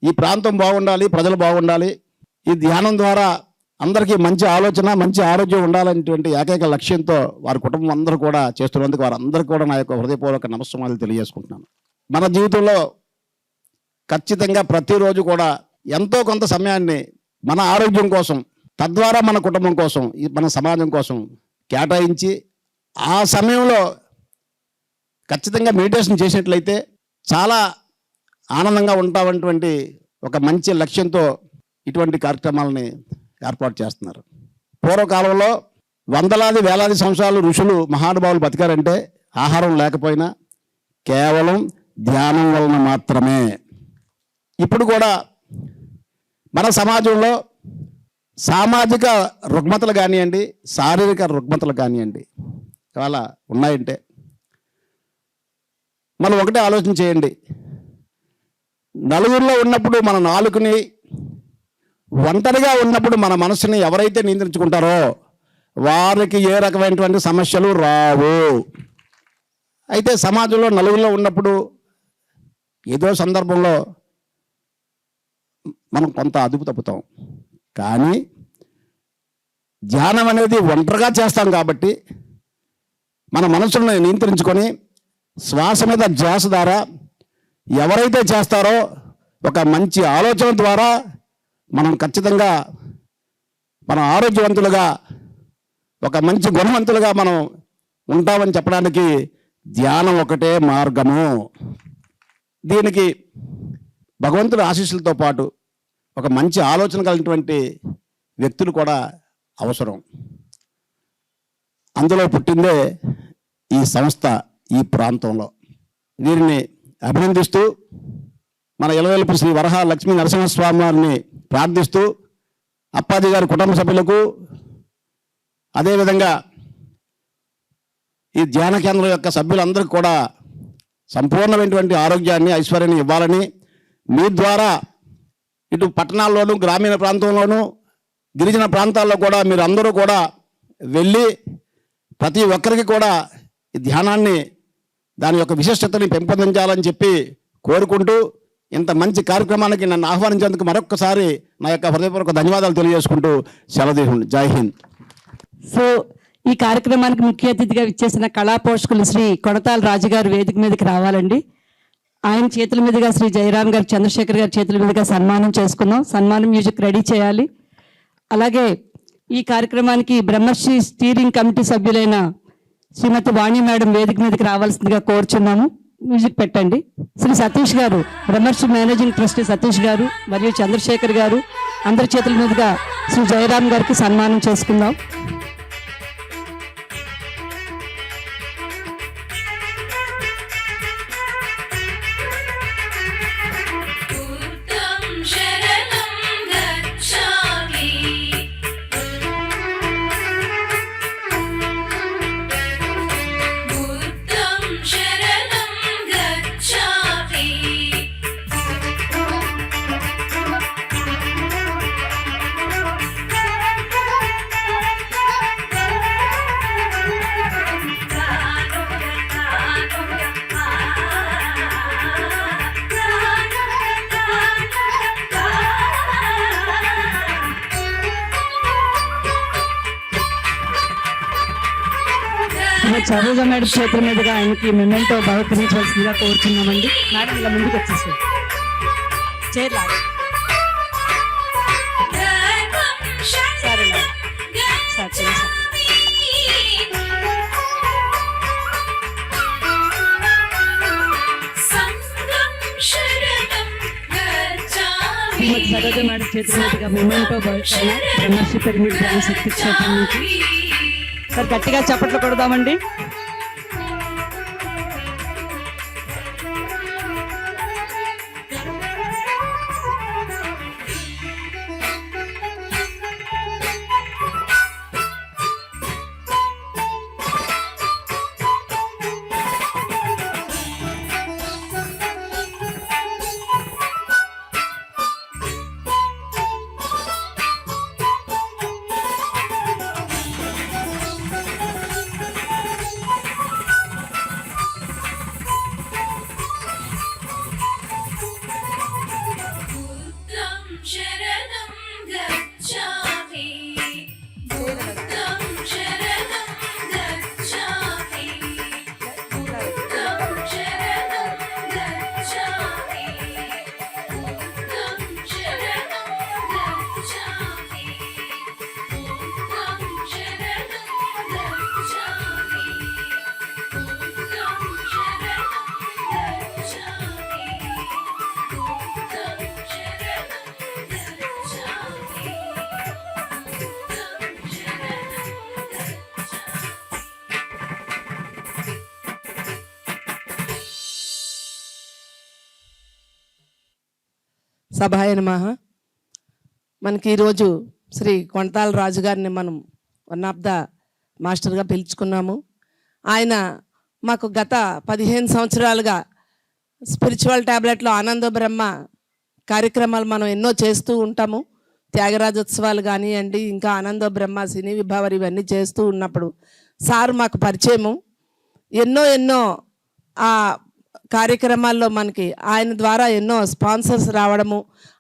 ఈ ప్రాంతం బాగుండాలి, ప్రజలు బాగుండాలి, ఈ ధ్యానం ద్వారా అందరికీ మంచి ఆలోచన, మంచి ఆరోగ్యం ఉండాలనేటువంటి ఏకైక లక్ష్యంతో వారి కుటుంబం అందరూ కూడా చేస్తున్నందుకు వారందరికీ కూడా నా యొక్క హృదయపూర్వక నమస్కారాలు తెలియజేసుకుంటున్నాను. మన జీవితంలో ఖచ్చితంగా ప్రతిరోజు కూడా ఎంతో కొంత సమయాన్ని మన ఆరోగ్యం కోసం, తద్వారా మన కుటుంబం కోసం, మన సమాజం కోసం కేటాయించి ఆ సమయంలో ఖచ్చితంగా మెడిటేషన్ చేసినట్లయితే చాలా ఆనందంగా ఉంటామన్నటువంటి ఒక మంచి లక్ష్యంతో ఇటువంటి కార్యక్రమాలని ఏర్పాటు చేస్తున్నారు. పూర్వకాలంలో వందలాది వేలాది సంవత్సరాలు ఋషులు మహానుభావులు బతికారంటే ఆహారం లేకపోయినా కేవలం ధ్యానం వలన మాత్రమే. ఇప్పుడు కూడా మన సమాజంలో సామాజిక రుగ్మతలు కానివ్వండి, శారీరక రుగ్మతలు కానివ్వండి ఇవాళ ఉన్నాయంటే మనం ఒకటే ఆలోచన చేయండి. నలుగురిలో ఉన్నప్పుడు మన నాలుకని, ఒంటరిగా ఉన్నప్పుడు మన మనసుని ఎవరైతే నియంత్రించుకుంటారో వారికి ఏ రకమైనటువంటి సమస్యలు రావు. అయితే సమాజంలో నలుగురిలో ఉన్నప్పుడు ఏదో సందర్భంలో మనం కొంత అదుపు తప్పుతాం. కానీ ధ్యానం అనేది ఒంటరిగా చేస్తాం కాబట్టి మన మనసును నియంత్రించుకొని శ్వాస మీద ధ్యాస ద్వారా ఎవరైతే చేస్తారో ఒక మంచి ఆలోచన ద్వారా మనం ఖచ్చితంగా మనం ఆరోగ్యవంతులుగా ఒక మంచి గుణవంతులుగా మనం ఉంటామని చెప్పడానికి ధ్యానం ఒకటే మార్గము. దీనికి భగవంతుడి ఆశీస్సులతో పాటు ఒక మంచి ఆలోచన కలిగినటువంటి వ్యక్తులు కూడా అవసరం. అందులో పుట్టిందే ఈ సంస్థ ఈ ప్రాంతంలో. వీరిని అభినందిస్తూ మన ఇలవేలుపు శ్రీ వరహ లక్ష్మీ నరసింహస్వామి వారిని ప్రార్థిస్తూ అప్పాజీ గారి కుటుంబ సభ్యులకు అదేవిధంగా ఈ ధ్యాన కేంద్రం యొక్క సభ్యులందరికీ కూడా సంపూర్ణమైనటువంటి ఆరోగ్యాన్ని, ఐశ్వర్యాన్ని ఇవ్వాలని, మీ ద్వారా ఇటు పట్టణాల్లోనూ, గ్రామీణ ప్రాంతంలోనూ, గిరిజన ప్రాంతాల్లో కూడా మీరు అందరూ కూడా వెళ్ళి ప్రతి ఒక్కరికి కూడా ఈ ధ్యానాన్ని, దాని యొక్క విశిష్టతని పెంపొందించాలని చెప్పి కోరుకుంటూ ఇంత మంచి కార్యక్రమానికి నన్ను ఆహ్వానించేందుకు మరొక్కసారి నా యొక్క హృదయపూర్వక ధన్యవాదాలు తెలియజేసుకుంటూ సెలవు తీసుకుంటాను. జై హింద్. సో ఈ కార్యక్రమానికి ముఖ్య అతిథిగా విచ్చేసిన కళా పోషకులు శ్రీ కొడతాల రాజుగారు వేదిక మీదకి రావాలండి. ఆయన చేతుల మీదుగా శ్రీ జయరాం గారు, చంద్రశేఖర్ గారి చేతుల మీదుగా సన్మానం చేసుకుందాం. సన్మానం మ్యూజిక్ రెడీ చేయాలి. అలాగే ఈ కార్యక్రమానికి బ్రహ్మశ్రీ స్టీరింగ్ కమిటీ సభ్యులైన శ్రీమతి వాణి మేడం వేదిక మీదకి రావాల్సిందిగా కోరుచున్నాము. మ్యూజిక్ పెట్టండి. శ్రీ సతీష్ గారు, బ్రహ్మశ్రీ మేనేజింగ్ ట్రస్టీ సతీష్ గారు మరియు చంద్రశేఖర్ గారు అందరి చేతుల మీదుగా శ్రీ జయరాం గారికి సన్మానం చేసుకుందాం. సరోజ మేడం చేతుల మీదుగా ఆయనకి మెమెంటో బహుకరించవలసిందిగా కోరుతున్నామండి. మేడం ఇలా ముందుకు వచ్చేసారు. చైర్ లాగా. సరే మేడం. సార్ చేయండి సార్. శ్రీమతి సరోజ మేడం చేతుల మీదుగా మెమెంటో బహుకరణ బ్రహ్మశ్రీ పిరమిడ్ ధ్యాన శక్తి క్షేత్రం నుంచి. సార్ గట్టిగా చప్పట్లు కొడదామండి. సభాయ నమః. మనకి ఈరోజు శ్రీ కొంతాల రాజు గారిని మనం వన్ ఆఫ్ ద మాస్టర్గా పిలుచుకున్నాము. ఆయన మాకు గత 15 సంవత్సరాలుగా స్పిరిచువల్ ట్యాబ్లెట్లో ఆనంద బ్రహ్మ కార్యక్రమాలు మనం ఎన్నో చేస్తూ ఉంటాము. త్యాగరాజోత్సవాలు కానివ్వండి, ఇంకా ఆనంద బ్రహ్మ సినీ విభావరి ఇవన్నీ చేస్తూ ఉన్నప్పుడు సార్ మాకు పరిచయము. ఎన్నో ఆ కార్యక్రమాల్లో మనకి ఆయన ద్వారా ఎన్నో స్పాన్సర్స్ రావడము,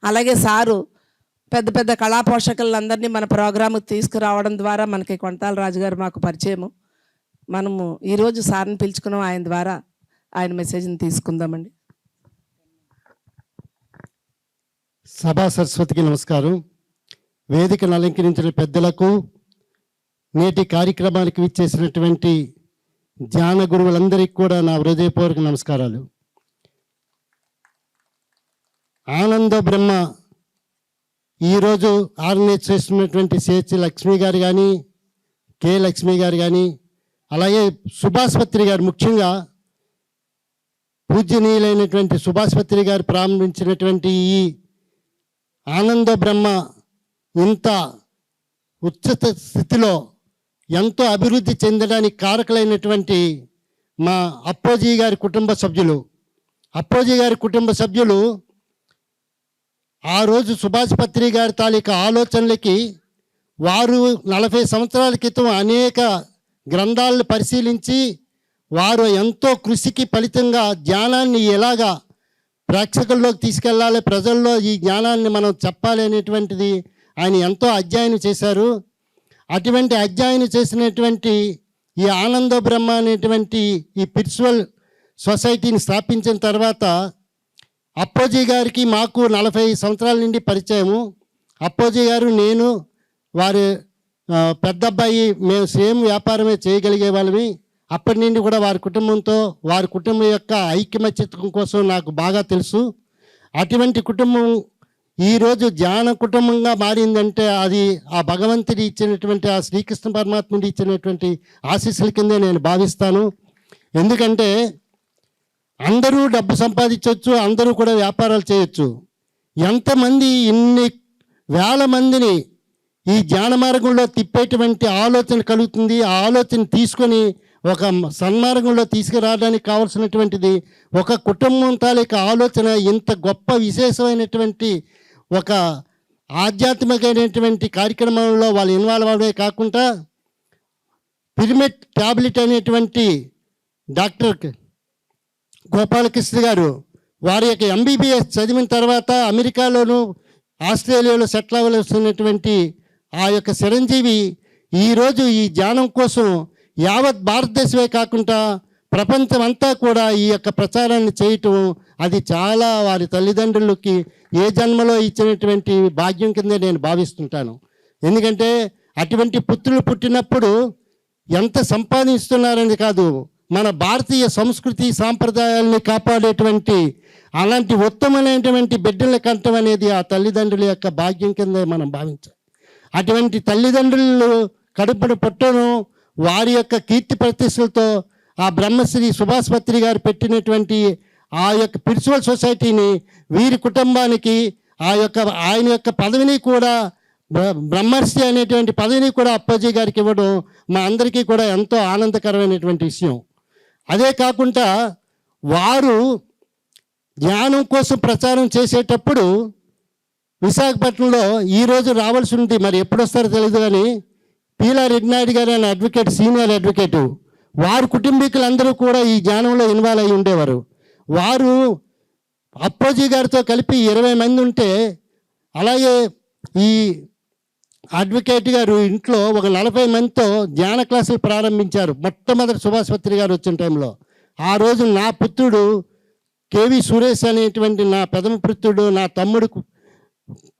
అలాగే సారు పెద్ద పెద్ద కళా పోషకులందరినీ మన ప్రోగ్రాముకు తీసుకురావడం ద్వారా మనకి కొంతాల రాజు గారు మాకు పరిచయము. మనము ఈరోజు సార్ని పిలుచుకున్నాం, ఆయన ద్వారా ఆయన మెసేజ్ని తీసుకుందామండి. సభా సరస్వతికి నమస్కారం. వేదికను అలంకరించిన పెద్దలకు, నేటి కార్యక్రమానికి విచ్చేసినటువంటి ధ్యాన గురువులందరికీ కూడా నా హృదయపూర్వక నమస్కారాలు. ఆనంద బ్రహ్మ ఈరోజు ఆర్గనైజ్ చేస్తున్నటువంటి సిహెచ్ లక్ష్మి గారు కానీ, కె లక్ష్మి గారు కానీ, అలాగే సుభాష్పత్రి గారు, ముఖ్యంగా పూజ్యనీయులైనటువంటి సుభాష్పత్రి గారు ప్రారంభించినటువంటి ఈ ఆనంద బ్రహ్మ ఇంత ఉచ్చత స్థితిలో ఎంతో అభివృద్ధి చెందడానికి కారకులైనటువంటి మా అప్పోజీ గారి కుటుంబ సభ్యులు ఆ రోజు సుభాష్పత్రి గారి తాలూకా ఆలోచనలకి వారు 40 సంవత్సరాల క్రితం అనేక గ్రంథాలను పరిశీలించి వారు ఎంతో కృషికి ఫలితంగా జ్ఞానాన్ని ఎలాగా ప్రేక్షకుల్లోకి తీసుకెళ్ళాలి, ప్రజల్లో ఈ జ్ఞానాన్ని మనం చెప్పాలి అనేటువంటిది ఆయన ఎంతో అధ్యయనం చేశారు. అటువంటి అధ్యయనం చేసినటువంటి ఈ ఆనంద బ్రహ్మ అనేటువంటి ఈ స్పిరిచువల్ సొసైటీని స్థాపించిన తర్వాత అప్పోజీ గారికి మాకు 40 సంవత్సరాల నుండి పరిచయము. అప్పోజీ గారు, నేను, వారి పెద్ద అబ్బాయి, మేము సేమ్ వ్యాపారమే చేయగలిగే వాళ్ళమి. అప్పటి నుండి కూడా వారి కుటుంబంతో, వారి కుటుంబం యొక్క ఐక్యమత్యం కోసం నాకు బాగా తెలుసు. అటువంటి కుటుంబం ఈరోజు ధ్యాన కుటుంబంగా మారిందంటే అది ఆ భగవంతుడి ఇచ్చినటువంటి, ఆ శ్రీకృష్ణ పరమాత్ముడి ఇచ్చినటువంటి ఆశీస్సుల కిందే నేను భావిస్తాను. ఎందుకంటే అందరూ డబ్బు సంపాదించవచ్చు, అందరూ కూడా వ్యాపారాలు చేయొచ్చు. ఎంతమంది ఇన్ని వేల మందిని ఈ ధ్యాన మార్గంలో తిప్పేటువంటి ఆలోచన కలుగుతుంది. ఆ ఆలోచన తీసుకొని ఒక సన్మార్గంలో తీసుకురావడానికి కావాల్సినటువంటిది ఒక కుటుంబం తాలూకా ఆలోచన. ఇంత గొప్ప విశేషమైనటువంటి ఒక ఆధ్యాత్మికమైనటువంటి కార్యక్రమంలో వాళ్ళు ఇన్వాల్వ్ అవడమే కాకుండా పిరమిడ్ ట్యాబ్లెట్ అనేటువంటి డాక్టర్ గోపాలకృష్ణ గారు వారి యొక్క ఎంబీబీఎస్ చదివిన తర్వాత అమెరికాలోను ఆస్ట్రేలియాలో సెటిల్ అవ్వవలసినటువంటి ఆ యొక్క చిరంజీవి ఈరోజు ఈ ధ్యానం కోసం యావత్ భారతదేశమే కాకుండా ప్రపంచం అంతా కూడా ఈ యొక్క ప్రచారాన్ని చేయటం అది చాలా వారి తల్లిదండ్రులకి ఏ జన్మలో ఇచ్చినటువంటి భాగ్యం కింద నేను భావిస్తుంటాను. ఎందుకంటే అటువంటి పుత్రులు పుట్టినప్పుడు ఎంత సంపాదిస్తున్నారని కాదు, మన భారతీయ సంస్కృతి సాంప్రదాయాలని కాపాడేటువంటి అలాంటి ఉత్తమమైనటువంటి బిడ్డల కంటం అనేది ఆ తల్లిదండ్రుల యొక్క భాగ్యం కింద మనం భావించాలి. అటువంటి తల్లిదండ్రులు కడుపున పుట్టను వారి యొక్క కీర్తి ప్రతిష్టలతో ఆ బ్రహ్మశ్రీ సుభాష్పత్రి గారు పెట్టినటువంటి ఆ యొక్క స్పిరిచువల్ సొసైటీని వీరి కుటుంబానికి ఆయన యొక్క పదవిని కూడా బ్రహ్మర్షి అనేటువంటి పదవిని కూడా అప్పోజీ గారికి ఇవ్వడం మా అందరికీ కూడా ఎంతో ఆనందకరమైనటువంటి విషయం. అదే కాకుండా వారు జ్ఞానం కోసం ప్రచారం చేసేటప్పుడు విశాఖపట్నంలో ఈరోజు రావాల్సి ఉంది, మరి ఎప్పుడు వస్తారో తెలియదు, కానీ పీలా రెడ్డినాయుడు గారు అనే అడ్వకేట్, సీనియర్ అడ్వకేటు, వారి కుటుంబీకులందరూ కూడా ఈ ధ్యానంలో ఇన్వాల్వ్ అయి ఉండేవారు. వారు అప్పోజీ గారితో కలిపి 20 మంది ఉంటే, అలాగే ఈ అడ్వకేట్ గారు ఇంట్లో ఒక 40 మందితో ధ్యాన క్లాసులు ప్రారంభించారు. మొట్టమొదటి సుభాష్పత్రి గారు వచ్చిన టైంలో ఆ రోజు నా పుత్రుడు కేవి సురేష్ అనేటువంటి నా పెదమ పుత్రుడు, నా తమ్ముడు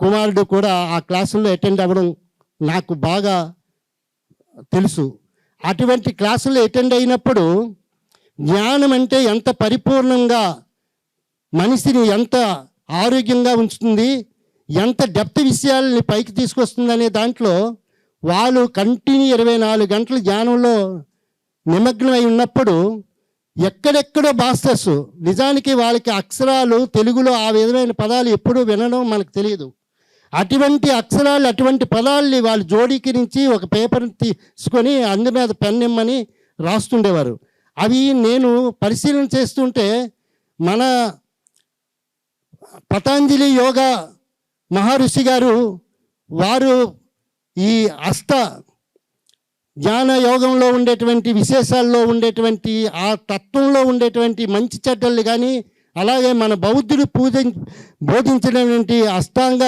కుమారుడు కూడా ఆ క్లాసుల్లో అటెండ్ అవ్వడం నాకు బాగా తెలుసు. అటువంటి క్లాసులు అటెండ్ అయినప్పుడు జ్ఞానం అంటే ఎంత పరిపూర్ణంగా మనిషిని ఎంత ఆరోగ్యంగా ఉంచుతుంది, ఎంత డెప్త్ విషయాలని పైకి తీసుకొస్తుంది అనే దాంట్లో వాళ్ళు కంటిన్యూ 24 గంటలు ధ్యానంలో నిమగ్నమై ఉన్నప్పుడు ఎక్కడెక్కడో మాస్టర్స్, నిజానికి వాళ్ళకి అక్షరాలు తెలుగులో ఆ విధమైన పదాలు ఎప్పుడూ వినడం మనకు తెలియదు. అటువంటి అక్షరాలు, అటువంటి పదాలని వాళ్ళు జోడీకరించి ఒక పేపర్ తీసుకొని అందు మీద పెన్ ఇమ్మని రాస్తుండేవారు. అవి నేను పరిశీలన చేస్తుంటే మన పతంజలి యోగా మహర్షి గారు వారు ఈ జ్ఞాన యోగంలో ఉండేటువంటి విశేషాల్లో ఉండేటువంటి ఆ తత్వంలో ఉండేటువంటి మంచి చెడ్డలు కానీ, అలాగే మన బౌద్ధుడు బోధించినటువంటి అష్టాంగ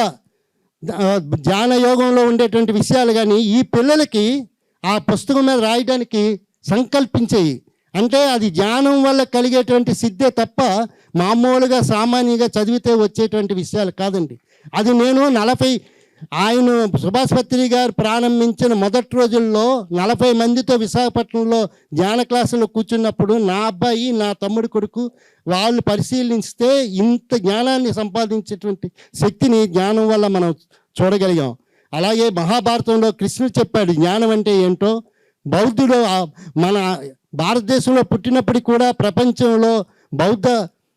జ్ఞాన యోగంలో ఉండేటువంటి విషయాలు కానీ ఈ పిల్లలకి ఆ పుస్తకం మీద రాయడానికి సంకల్పించేయి. అంటే అది జ్ఞానం వల్ల కలిగేటువంటి సిద్ధే తప్ప మామూలుగా సామాన్యంగా చదివితే వచ్చేటువంటి విషయాలు కాదండి. అది నేను ఆయన సుభాష్ పత్రి గారు ప్రారంభించిన మొదటి రోజుల్లో 40 మందితో విశాఖపట్నంలో ధ్యాన క్లాసులో కూర్చున్నప్పుడు నా అబ్బాయి, నా తమ్ముడి కొడుకు వాళ్ళు పరిశీలిస్తే ఇంత జ్ఞానాన్ని సంపాదించేటువంటి శక్తిని జ్ఞానం వల్ల మనం చూడగలిగాం. అలాగే మహాభారతంలో కృష్ణుడు చెప్పాడు జ్ఞానం అంటే ఏంటో. బౌద్ధుడు మన భారతదేశంలో పుట్టినప్పటికీ కూడా ప్రపంచంలో బౌద్ధ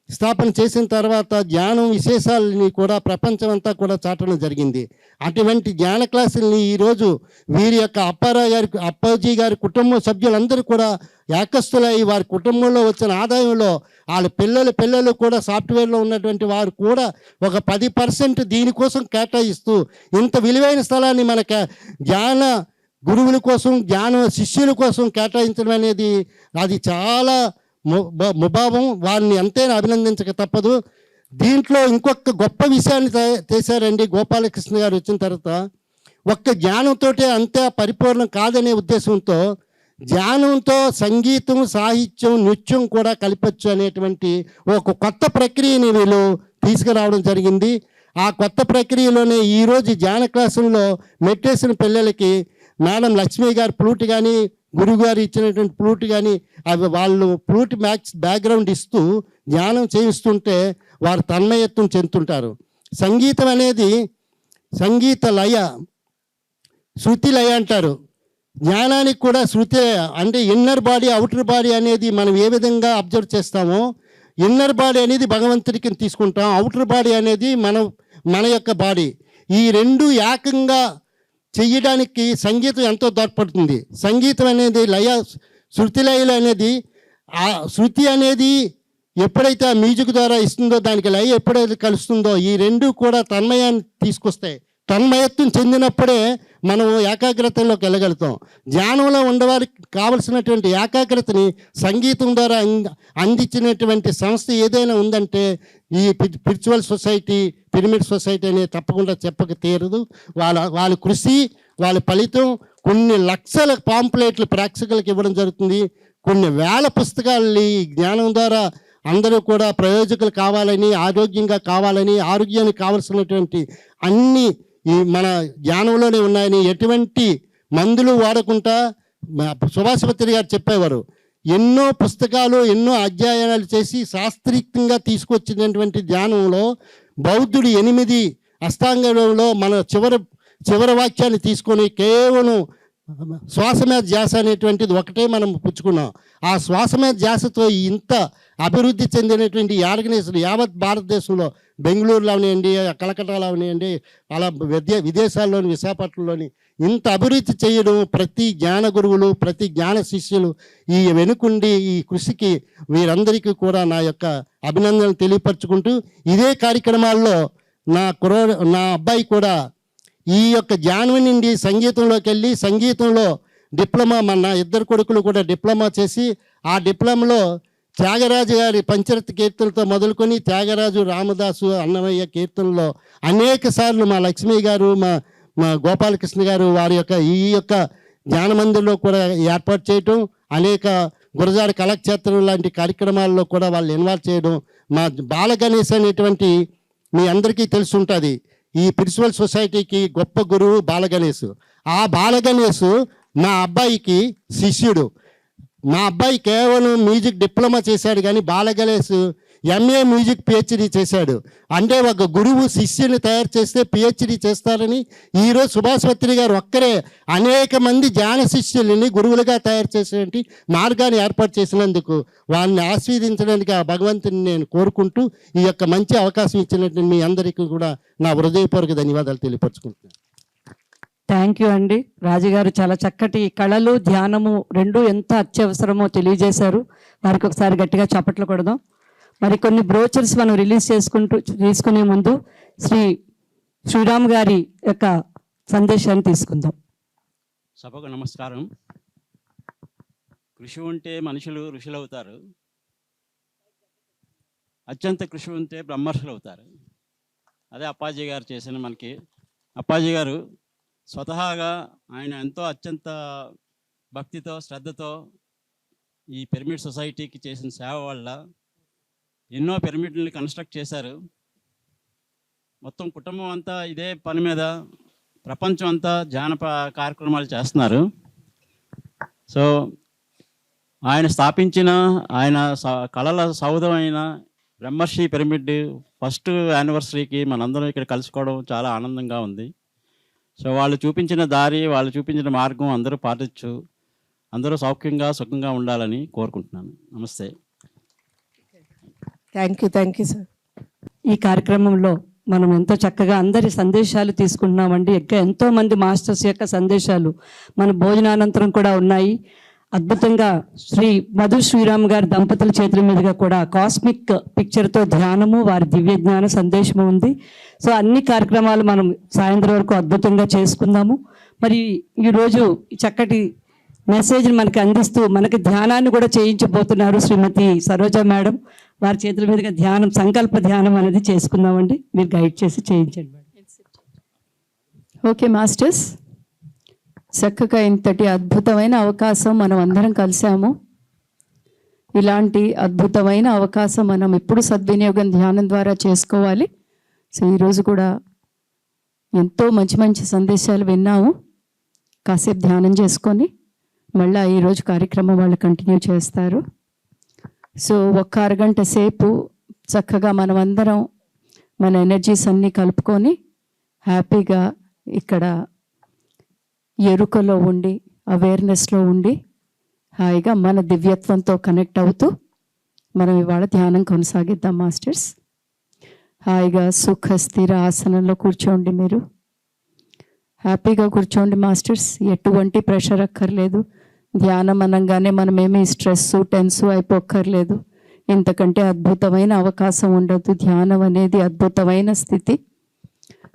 స్థాపన చేసిన తర్వాత జ్ఞానం విశేషాలని కూడా ప్రపంచం అంతా కూడా చాటడం జరిగింది. అటువంటి జ్ఞాన క్లాసుల్ని ఈరోజు వీరి యొక్క అప్పాజీ గారి కుటుంబ సభ్యులందరూ కూడా ఏకస్తులై వారి కుటుంబంలో వచ్చిన ఆదాయంలో వాళ్ళ పిల్లలు కూడా సాఫ్ట్వేర్లో ఉన్నటువంటి వారు కూడా ఒక 10% దీనికోసం కేటాయిస్తూ ఇంత విలువైన స్థలాన్ని మనకు జ్ఞాన గురువుల కోసం, జ్ఞాన శిష్యుల కోసం కేటాయించడం అనేది అది చాలా ముభావం. వారిని ఎంతైనా అభినందించక తప్పదు. దీంట్లో ఇంకొక గొప్ప విషయాన్ని చేశారండి గోపాలకృష్ణ గారు వచ్చిన తర్వాత. ఒక్క జ్ఞానంతో అంతే పరిపూర్ణం కాదనే ఉద్దేశంతో జ్ఞానంతో సంగీతం, సాహిత్యం, నృత్యం కూడా కలపచ్చు అనేటువంటి ఒక కొత్త ప్రక్రియని వీళ్ళు తీసుకురావడం జరిగింది. ఆ కొత్త ప్రక్రియలోనే ఈరోజు ధ్యాన క్లాసుల్లో మెట్టేసిన పిల్లలకి మేడం లక్ష్మి గారు ఫ్లూట్ కానీ, గురువు గారు ఇచ్చినటువంటి ఫ్లూట్ కానీ అవి వాళ్ళు ఫ్లూట్ బ్యాక్గ్రౌండ్ ఇస్తూ ధ్యానం చేయిస్తుంటే వారు తన్మయత్వం చెందుతుంటారు. సంగీతం అనేది సంగీత లయ, శృతి లయ అంటారు. జ్ఞానానికి కూడా శృతి లయ అంటే ఇన్నర్ బాడీ, అవుటర్ బాడీ అనేది మనం ఏ విధంగా అబ్జర్వ్ చేస్తామో ఇన్నర్ బాడీ అనేది భగవంతుడికి తీసుకుంటాం, అవుటర్ బాడీ అనేది మన యొక్క బాడీ. ఈ రెండు ఏకంగా చెయ్యడానికి సంగీతం ఎంతో తోడ్పడుతుంది. సంగీతం అనేది లయ, శృతి లయలు అనేది ఆ శృతి అనేది ఎప్పుడైతే ఆ మ్యూజిక్ ద్వారా ఇస్తుందో దానికి లయ ఎప్పుడైతే కలుస్తుందో ఈ రెండు కూడా తన్మయాన్ని తీసుకొస్తాయి. తన్మయత్వం చెందినప్పుడే మనం ఏకాగ్రతలోకి వెళ్ళగలుగుతాం. ధ్యానంలో ఉండవారికి కావలసినటువంటి ఏకాగ్రతని సంగీతం ద్వారా అందించినటువంటి సంస్థ ఏదైనా ఉందంటే ఈ స్పిరిచువల్ సొసైటీ, పిరమిడ్ సొసైటీ అనేది తప్పకుండా చెప్పక తీరదు. వాళ్ళ కృషి, వాళ్ళ ఫలితం కొన్ని లక్షల పాంప్లెట్లు ప్రేక్షకులకు ఇవ్వడం జరుగుతుంది. కొన్ని వేల పుస్తకాలని జ్ఞానం ద్వారా అందరూ కూడా ప్రయోజకులు కావాలని, ఆరోగ్యంగా కావాలని, ఆరోగ్యానికి కావలసినటువంటి అన్ని ఈ మన జ్ఞానంలోనే ఉన్నాయని, ఎటువంటి మందులు వాడకుండా సుభాష్ పత్రి గారు చెప్పేవారు. ఎన్నో పుస్తకాలు, ఎన్నో అధ్యయనాలు చేసి శాస్త్రీయంగా తీసుకొచ్చినటువంటి ధ్యానంలో బౌద్ధుడు 8 అష్టాంగంలో మన చివరి వాక్యాన్ని తీసుకొని కేవలం శ్వాస మీద ధ్యాస అనేటువంటిది ఒకటే మనం పుచ్చుకున్నాం. ఆ శ్వాస మీద ధ్యాసతో ఇంత అభివృద్ధి చెందినటువంటి ఆర్గనైజేషన్ యావత్ భారతదేశంలో బెంగళూరులో అవనివ్వండి, కలకట్టాలో అవనివ్వండి, అలా విదేశాల్లోని విశాఖపట్నంలోని ఇంత అభివృద్ధి చేయడం ప్రతి జ్ఞాన గురువులు, ప్రతి జ్ఞాన శిష్యులు ఈ వెనుకుండి ఈ కృషికి వీరందరికీ కూడా నా యొక్క అభినందనలు తెలియపరచుకుంటూ ఇదే కార్యక్రమాల్లో నా అబ్బాయి కూడా ఈ యొక్క జ్ఞానం నుండి సంగీతంలోకి వెళ్ళి సంగీతంలో డిప్లొమా, మన 2 కొడుకులు కూడా డిప్లొమా చేసి ఆ డిప్లొమాలో త్యాగరాజు గారి పంచరత్న కీర్తనలతో మొదలుకొని త్యాగరాజు, రామదాసు, అన్నమయ్య కీర్తనలో అనేక సార్లు మా లక్ష్మి గారు, మా గోపాలకృష్ణ గారు వారి యొక్క ఈ యొక్క జ్ఞాన మందిర్లో కూడా ఏర్పాటు చేయటం, అనేక గురజాడ కళాక్షేత్రం లాంటి కార్యక్రమాల్లో కూడా వాళ్ళు ఇన్వాల్వ్ చేయడం. మా బాలగణేష్ అనేటువంటి మీ అందరికీ తెలిసి ఉంటుంది, ఈ స్పిరిచువల్ సొసైటీకి గొప్ప గురువు బాలగణేష్. ఆ బాలగణేష్ మా అబ్బాయికి శిష్యుడు. మా అబ్బాయి కేవలం మ్యూజిక్ డిప్లొమా చేశాడు, కానీ బాలగణేష్ ఎంఏ మ్యూజిక్ పిహెచ్డి చేశాడు. అంటే ఒక గురువు శిష్యుని తయారు చేస్తే పిహెచ్డి చేస్తారని ఈరోజు సుభాష్ పత్రి గారు ఒక్కరే అనేక మంది ధ్యాన శిష్యులని గురువులుగా తయారు చేసేటువంటి మార్గాన్ని ఏర్పాటు చేసినందుకు వారిని ఆస్వాదించడానికి ఆ భగవంతుని నేను కోరుకుంటూ ఈ యొక్క మంచి అవకాశం ఇచ్చినట్టు మీ అందరికీ కూడా నా హృదయపూర్వక ధన్యవాదాలు తెలియపరుచుకుంటున్నాను. థ్యాంక్ యూ అండి. రాజుగారు చాలా చక్కటి కళలు ధ్యానము రెండు ఎంత అత్యవసరమో తెలియజేశారు. వారికి ఒకసారి గట్టిగా చప్పట్లు కొడదాం. మరి కొన్ని బ్రోచర్స్ మనం రిలీజ్ తీసుకునే ముందు శ్రీరామ్ గారి యొక్క సందేశాన్ని తీసుకుందాం. సభకు నమస్కారం. కృషి ఉంటే మనుషులు ఋషులవుతారు, అత్యంత కృషి ఉంటే బ్రహ్మర్షులు అవుతారు. అదే అప్పాజీ గారు చేసిన మనకి. అప్పాజీ గారు స్వతహాగా ఆయన ఎంతో అత్యంత భక్తితో శ్రద్ధతో ఈ పిరమిడ్ సొసైటీకి చేసిన సేవ వల్ల ఎన్నో పిరమిడ్లని కన్స్ట్రక్ట్ చేశారు. మొత్తం కుటుంబం అంతా ఇదే పని మీద ప్రపంచం అంతా ధ్యాన కార్యక్రమాలు చేస్తున్నారు. సో ఆయన స్థాపించిన ఆయన కళల సౌధం అయిన బ్రహ్మర్షి పిరమిడ్ ఫస్ట్ యానివర్సరీకి మనందరం ఇక్కడ కలుసుకోవడం చాలా ఆనందంగా ఉంది. సో వాళ్ళు చూపించిన దారి, వాళ్ళు చూపించిన మార్గం అందరూ పాటించు, అందరూ సౌఖ్యంగా సుఖంగా ఉండాలని కోరుకుంటున్నాను. నమస్తే. Thank you sir. ఈ కార్యక్రమంలో మనం ఎంతో చక్కగా అందరి సందేశాలు తీసుకుంటున్నామండి. ఎంతో మంది మాస్టర్స్ యొక్క సందేశాలు మన భోజనానంతరం కూడా ఉన్నాయి. అద్భుతంగా మధు శ్రీరామ్ గారి దంపతుల చేతుల మీదుగా కూడా కాస్మిక్ పిక్చర్తో ధ్యానము, వారి దివ్య జ్ఞాన సందేశము ఉంది. సో అన్ని కార్యక్రమాలు మనం సాయంత్రం వరకు అద్భుతంగా చేసుకుందాము. మరి ఈరోజు చక్కటి మెసేజ్ని మనకి అందిస్తూ మనకి ధ్యానాన్ని కూడా చేయించబోతున్నారు శ్రీమతి సరోజ మేడం. వారి చేతుల మీదుగా ధ్యానం, సంకల్ప ధ్యానం అనేది చేసుకుందామండి. మీరు గైడ్ చేసి చేయించండి మేడం. ఓకే మాస్టర్స్, చక్కగా ఇంతటి అద్భుతమైన అవకాశం మనం అందరం కలిసాము. ఇలాంటి అద్భుతమైన అవకాశం మనం ఎప్పుడు సద్వినియోగం ధ్యానం ద్వారా చేసుకోవాలి. సో ఈరోజు కూడా ఎంతో మంచి మంచి సందేశాలు విన్నాము. కాసేపు ధ్యానం చేసుకొని మళ్ళీ ఈరోజు కార్యక్రమం వాళ్ళు కంటిన్యూ చేస్తారు. సో ఒక్క అరగంట సేపు చక్కగా మనం అందరం మన ఎనర్జీస్ అన్నీ కలుపుకొని హ్యాపీగా ఇక్కడ ఎరుకలో ఉండి, అవేర్నెస్లో ఉండి, హాయిగా మన దివ్యత్వంతో కనెక్ట్ అవుతూ మనం ఇవాళ ధ్యానం కొనసాగిద్దాం మాస్టర్స్. హాయిగా సుఖ స్థిర ఆసనంలో కూర్చోండి. మీరు హ్యాపీగా కూర్చోండి మాస్టర్స్. ఎటువంటి ప్రెషర్ అక్కర్లేదు. ధ్యానం అనగానే మనమేమీ స్ట్రెస్ టెన్స్ అయిపోక్కర్లేదు. ఇంతకంటే అద్భుతమైన అవకాశం ఉండదు. ధ్యానం అనేది అద్భుతమైన స్థితి.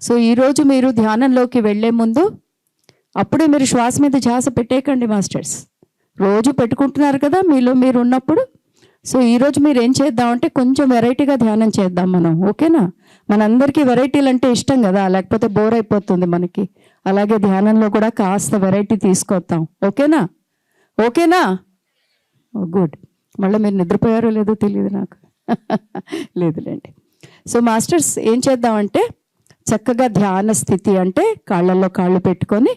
సో ఈరోజు మీరు ధ్యానంలోకి వెళ్ళే ముందు అప్పుడే మీరు శ్వాస మీద ధ్యాస పెట్టేయకండి మాస్టర్స్. రోజు పెట్టుకుంటున్నారు కదా మీలో మీరు ఉన్నప్పుడు. సో ఈరోజు మీరు ఏం చేద్దామంటే కొంచెం వెరైటీగా ధ్యానం చేద్దాం మనం. ఓకేనా? మనందరికీ వెరైటీలు అంటే ఇష్టం కదా, లేకపోతే బోర్ అయిపోతుంది మనకి. అలాగే ధ్యానంలో కూడా కాస్త వెరైటీ తీసుకొద్దాం. ఓకేనా? గుడ్. మళ్ళీ మీరు నిద్రపోయారో లేదో తెలియదు నాకు. లేదులేండి. సో మాస్టర్స్ ఏం చేద్దామంటే చక్కగా ధ్యాన స్థితి అంటే కాళ్ళల్లో కాళ్ళు పెట్టుకొని,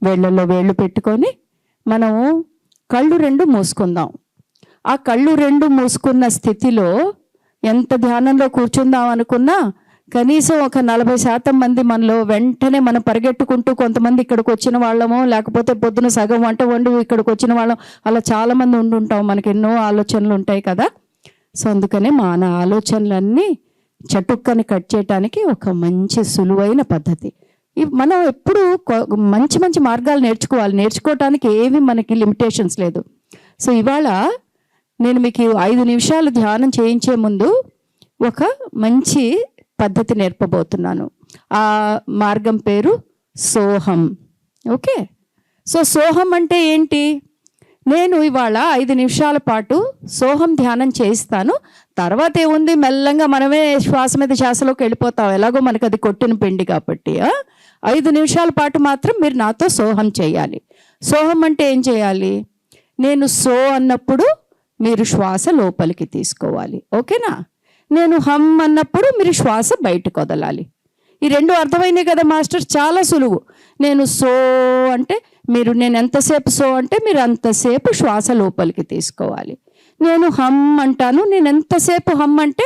వేళ్ళల్లో వేళ్ళు పెట్టుకొని మనము కళ్ళు రెండు మూసుకుందాం. ఆ కళ్ళు రెండు మూసుకున్న స్థితిలో ఎంత ధ్యానంలో కూర్చుందాం అనుకున్నా కనీసం ఒక 40% మంది మనలో వెంటనే మనం పరిగెట్టుకుంటూ, కొంతమంది ఇక్కడికి వచ్చిన వాళ్ళమో లేకపోతే పొద్దున సగం వంట వండు ఇక్కడికి వచ్చిన వాళ్ళం, అలా చాలామంది ఉండుంటాం. మనకి ఎన్నో ఆలోచనలు ఉంటాయి కదా. సో అందుకనే మన ఆలోచనలన్నీ చటుక్కని కట్ చేయడానికి ఒక మంచి సులువైన పద్ధతి. మనం ఎప్పుడు మంచి మంచి మార్గాలు నేర్చుకోవాలి. నేర్చుకోవటానికి ఏవి మనకి లిమిటేషన్స్ లేదు. సో ఇవాళ నేను మీకు 5 నిమిషాలు ధ్యానం చేయించే ముందు ఒక మంచి పద్ధతి నేర్పబోతున్నాను. ఆ మార్గం పేరు సోహం. ఓకే? సో సోహం అంటే ఏంటి? నేను ఇవాళ 5 నిమిషాల పాటు సోహం ధ్యానం చేయిస్తాను. తర్వాత ఏముంది, మెల్లంగా మనమే శ్వాస మీద శ్వాసలోకి వెళ్ళిపోతాం. ఎలాగో మనకు అది కొట్టిన పిండి కాబట్టి 5 నిమిషాల పాటు మాత్రం మీరు నాతో సోహం చేయాలి. సోహం అంటే ఏం చేయాలి? నేను సో అన్నప్పుడు మీరు శ్వాస లోపలికి తీసుకోవాలి. ఓకేనా? నేను హమ్ అన్నప్పుడు మీరు శ్వాస బయటకు వదలాలి. ఈ రెండు అర్థమైనాయి కదా మాస్టర్? చాలా సులువు. నేను సో అంటే నేను ఎంతసేపు సో అంటే మీరు అంతసేపు శ్వాస లోపలికి తీసుకోవాలి. నేను హమ్ అంటాను, నేను ఎంతసేపు హమ్ అంటే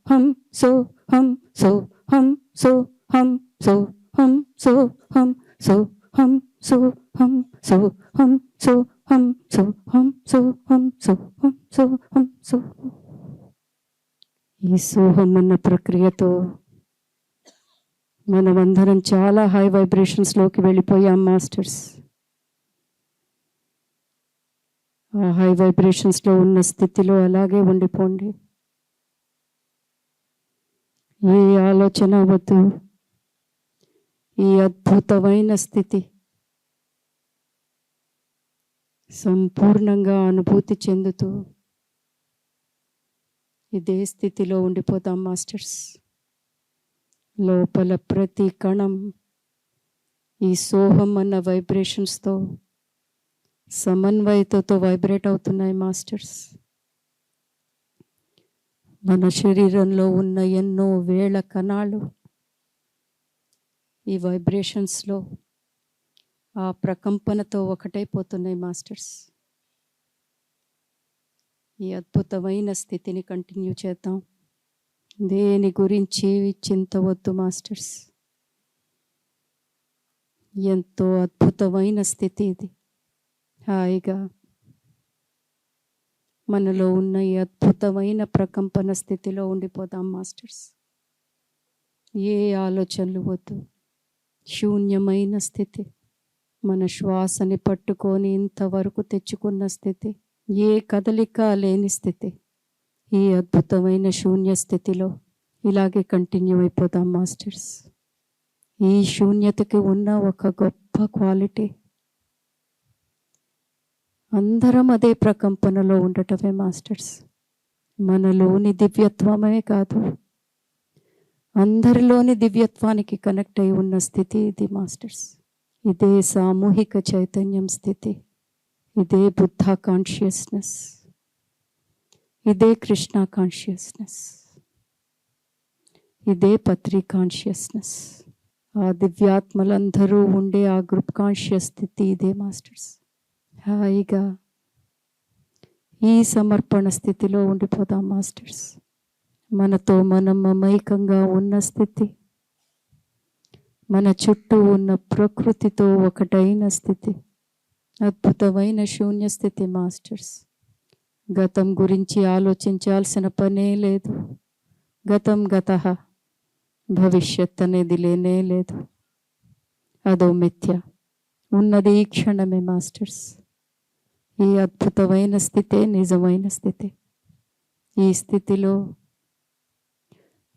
హం సో హం సో హం సో హం సో హం సో హం సో హం సో హం సో హం సో హం సో హం సో హం సో హం సో హం సో. ఈ సోహం అన్న ప్రక్రియతో మనమందరం చాలా హై వైబ్రేషన్స్లోకి వెళ్ళిపోయాం మాస్టర్స్. ఆ హై వైబ్రేషన్స్లో ఉన్న స్థితిలో అలాగే ఉండిపోండి. ఏ ఆలోచన వద్దు. ఈ అద్భుతమైన స్థితి సంపూర్ణంగా అనుభూతి చెందుతూ ఇదే స్థితిలో ఉండిపోతాం మాస్టర్స్. లోపల ప్రతి కణం ఈ సోహం అన్న వైబ్రేషన్స్తో సమన్వయతతో వైబ్రేట్ అవుతున్నాయి మాస్టర్స్. మన శరీరంలో ఉన్న ఎన్నో వేల కణాలు ఈ వైబ్రేషన్స్లో ఆ ప్రకంపనతో ఒకటైపోతున్నాయి మాస్టర్స్. ఈ అద్భుతమైన స్థితిని కంటిన్యూ చేద్దాం. దేని గురించి చింత వద్దు మాస్టర్స్. ఎంతో అద్భుతమైన స్థితి ఇది. హాయిగా మనలో ఉన్న ఈ అద్భుతమైన ప్రకంపన స్థితిలో ఉండిపోతాం మాస్టర్స్. ఏ ఆలోచనలు వద్దు. శూన్యమైన స్థితి. మన శ్వాసని పట్టుకొని ఇంతవరకు తెచ్చుకున్న స్థితి. ఏ కదలిక లేని స్థితి. ఈ అద్భుతమైన శూన్య స్థితిలో ఇలాగే కంటిన్యూ అయిపోతాం మాస్టర్స్. ఈ శూన్యతకి ఉన్న ఒక గొప్ప క్వాలిటీ అందరం అదే ప్రకంపనలో ఉండటమే మాస్టర్స్. మనలోని దివ్యత్వమే కాదు, అందరిలోని దివ్యత్వానికి కనెక్ట్ అయి ఉన్న స్థితి ఇది మాస్టర్స్. ఇదే సామూహిక చైతన్యం స్థితి. ఇదే బుద్ధ కాన్షియస్నెస్. ఇదే కృష్ణ కాన్షియస్నెస్. ఇదే పత్రి కాన్షియస్నెస్. ఆ దివ్యాత్మలందరూ ఉండే ఆ గ్రూప్ కాన్షియస్ స్థితి ఇదే మాస్టర్స్. హాయిగా ఈ సమర్పణ స్థితిలో ఉండిపోతాం మాస్టర్స్. మనతో మనం మమైకంగా ఉన్న స్థితి, మన చుట్టూ ఉన్న ప్రకృతితో ఒకటైన స్థితి, అద్భుతమైన శూన్య స్థితి మాస్టర్స్. గతం గురించి ఆలోచించాల్సిన పనే లేదు. గతం గతః, భవిష్యత్ అనేది లేనే లేదు. అదో మిథ్య. ఉన్నది ఈ క్షణమే మాస్టర్స్. ఈ అద్భుతమైన స్థితే నిజమైన స్థితి. ఈ స్థితిలో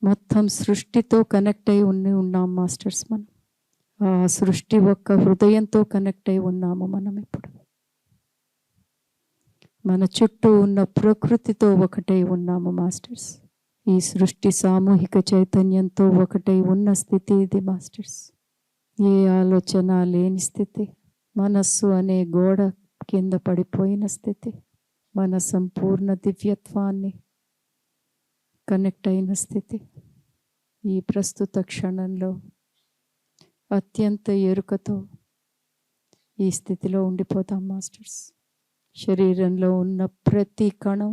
మొత్తం సృష్టితో కనెక్ట్ అయి ఉన్నాం మాస్టర్స్. మనం ఆ సృష్టి ఒక్క హృదయంతో కనెక్ట్ అయి ఉన్నాము మనం ఇప్పుడు. మన చుట్టూ ఉన్న ప్రకృతితో ఒకటై ఉన్నాము మాస్టర్స్. ఈ సృష్టి సామూహిక చైతన్యంతో ఒకటై ఉన్న స్థితి ఇది మాస్టర్స్. ఏ ఆలోచన లేని స్థితి. మనస్సు అనే గోడ కింద పడిపోయిన స్థితి. మన సంపూర్ణ దివ్యత్వాన్ని కనెక్ట్ అయిన స్థితి. ఈ ప్రస్తుత క్షణంలో అత్యంత ఎరుకతో ఈ స్థితిలో ఉండిపోతాం మాస్టర్స్. శరీరంలో ఉన్న ప్రతి కణం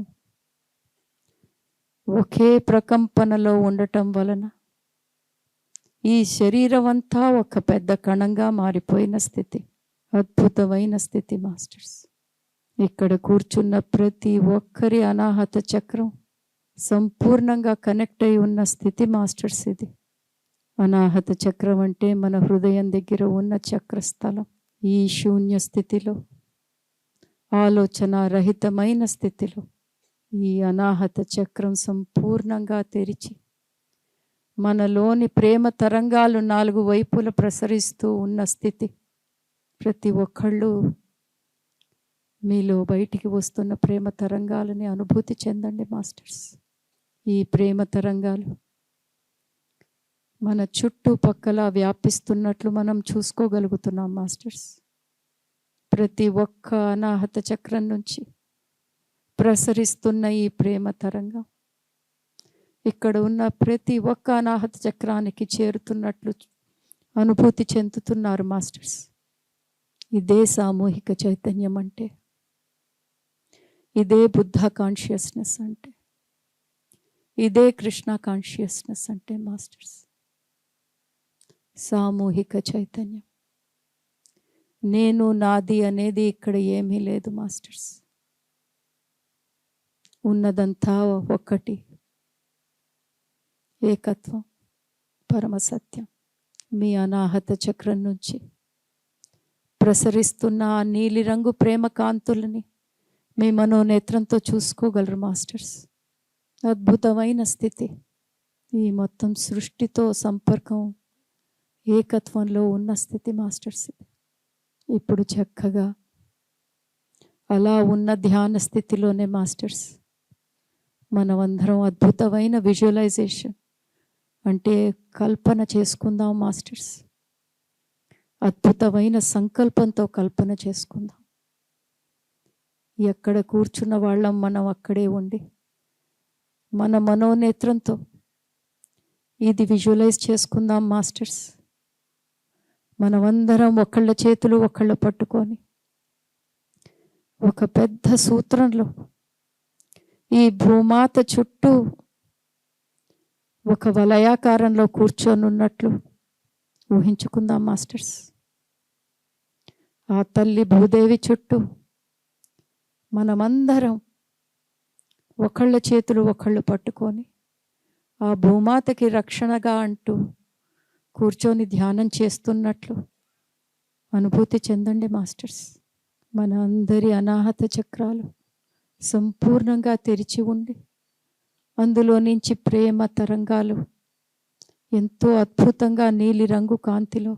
ఒకే ప్రకంపనలో ఉండటం వలన ఈ శరీరం అంతా ఒక పెద్ద కణంగా మారిపోయిన స్థితి. అద్భుతమైన స్థితి మాస్టర్స్. ఇక్కడ కూర్చున్న ప్రతి ఒక్కరి అనాహత చక్రం సంపూర్ణంగా కనెక్ట్ అయి ఉన్న స్థితి మాస్టర్స్ ఇది. అనాహత చక్రం అంటే మన హృదయం దగ్గర ఉన్న చక్రస్థలం. ఈ శూన్య స్థితిలో, ఆలోచన రహితమైన స్థితిలో ఈ అనాహత చక్రం సంపూర్ణంగా తెరిచి మనలోని ప్రేమ తరంగాలు 4 వైపుల ప్రసరిస్తూ ఉన్న స్థితి. ప్రతి ఒక్కళ్ళు మీలో బయటికి వస్తున్న ప్రేమ తరంగాలని అనుభూతి చెందండి మాస్టర్స్. ఈ ప్రేమ తరంగాలు మన చుట్టుపక్కల వ్యాపిస్తున్నట్లు మనం చూసుకోగలుగుతున్నాం మాస్టర్స్. ప్రతి ఒక్క అనాహత చక్రం నుంచి ప్రసరిస్తున్న ఈ ప్రేమ తరంగం ఇక్కడ ఉన్న ప్రతి ఒక్క అనాహత చక్రానికి చేరుతున్నట్లు అనుభూతి చెందుతున్నారు మాస్టర్స్. ఇదే సామూహిక చైతన్యం అంటే, ఇదే బుద్ధ కాన్షియస్నెస్ అంటే, ఇదే కృష్ణ కాన్షియస్నెస్ అంటే మాస్టర్స్. సామూహిక చైతన్యం. నేను నాది అనేది ఇక్కడ ఏమీ లేదు మాస్టర్స్. ఉన్నదంతా ఒక్కటి, ఏకత్వం, పరమసత్యం. మీ అనాహత చక్రం నుంచి ప్రసరిస్తున్న ఆ నీలిరంగు ప్రేమ కాంతులని మీ మనోనేత్రంతో చూసుకోగలరు మాస్టర్స్. అద్భుతమైన స్థితి. ఈ మొత్తం సృష్టితో సంపర్కం, ఏకత్వంలో ఉన్న స్థితి మాస్టర్స్. ఇప్పుడు చక్కగా అలా ఉన్న ధ్యాన స్థితిలోనే మాస్టర్స్ మనమందరం అద్భుతమైన విజువలైజేషన్ అంటే కల్పన చేసుకుందాం మాస్టర్స్. అద్భుతమైన సంకల్పంతో కల్పన చేసుకుందాం. ఎక్కడ కూర్చున్న వాళ్ళం మనం అక్కడే ఉండి మన మనోనేత్రంతో ఇది విజువలైజ్ చేసుకుందాం మాస్టర్స్. మనమందరం ఒకళ్ళ చేతులు ఒకళ్ళు పట్టుకొని ఒక పెద్ద సూత్రంలో ఈ భూమాత చుట్టూ ఒక వలయాకారంలో కూర్చొని ఉన్నట్లు ఊహించుకుందాం మాస్టర్స్. ఆ తల్లి భూదేవి చుట్టూ మనమందరం ఒకళ్ళ చేతులు ఒకళ్ళు పట్టుకొని ఆ భూమాతకి రక్షణగా అంటూ కూర్చొని ధ్యానం చేస్తున్నట్లు అనుభూతి చెందండి మాస్టర్స్. మన అందరి అనాహత చక్రాలు సంపూర్ణంగా తెరిచి ఉండి అందులో నుంచి ప్రేమ తరంగాలు ఎంతో అద్భుతంగా నీలిరంగు కాంతిలో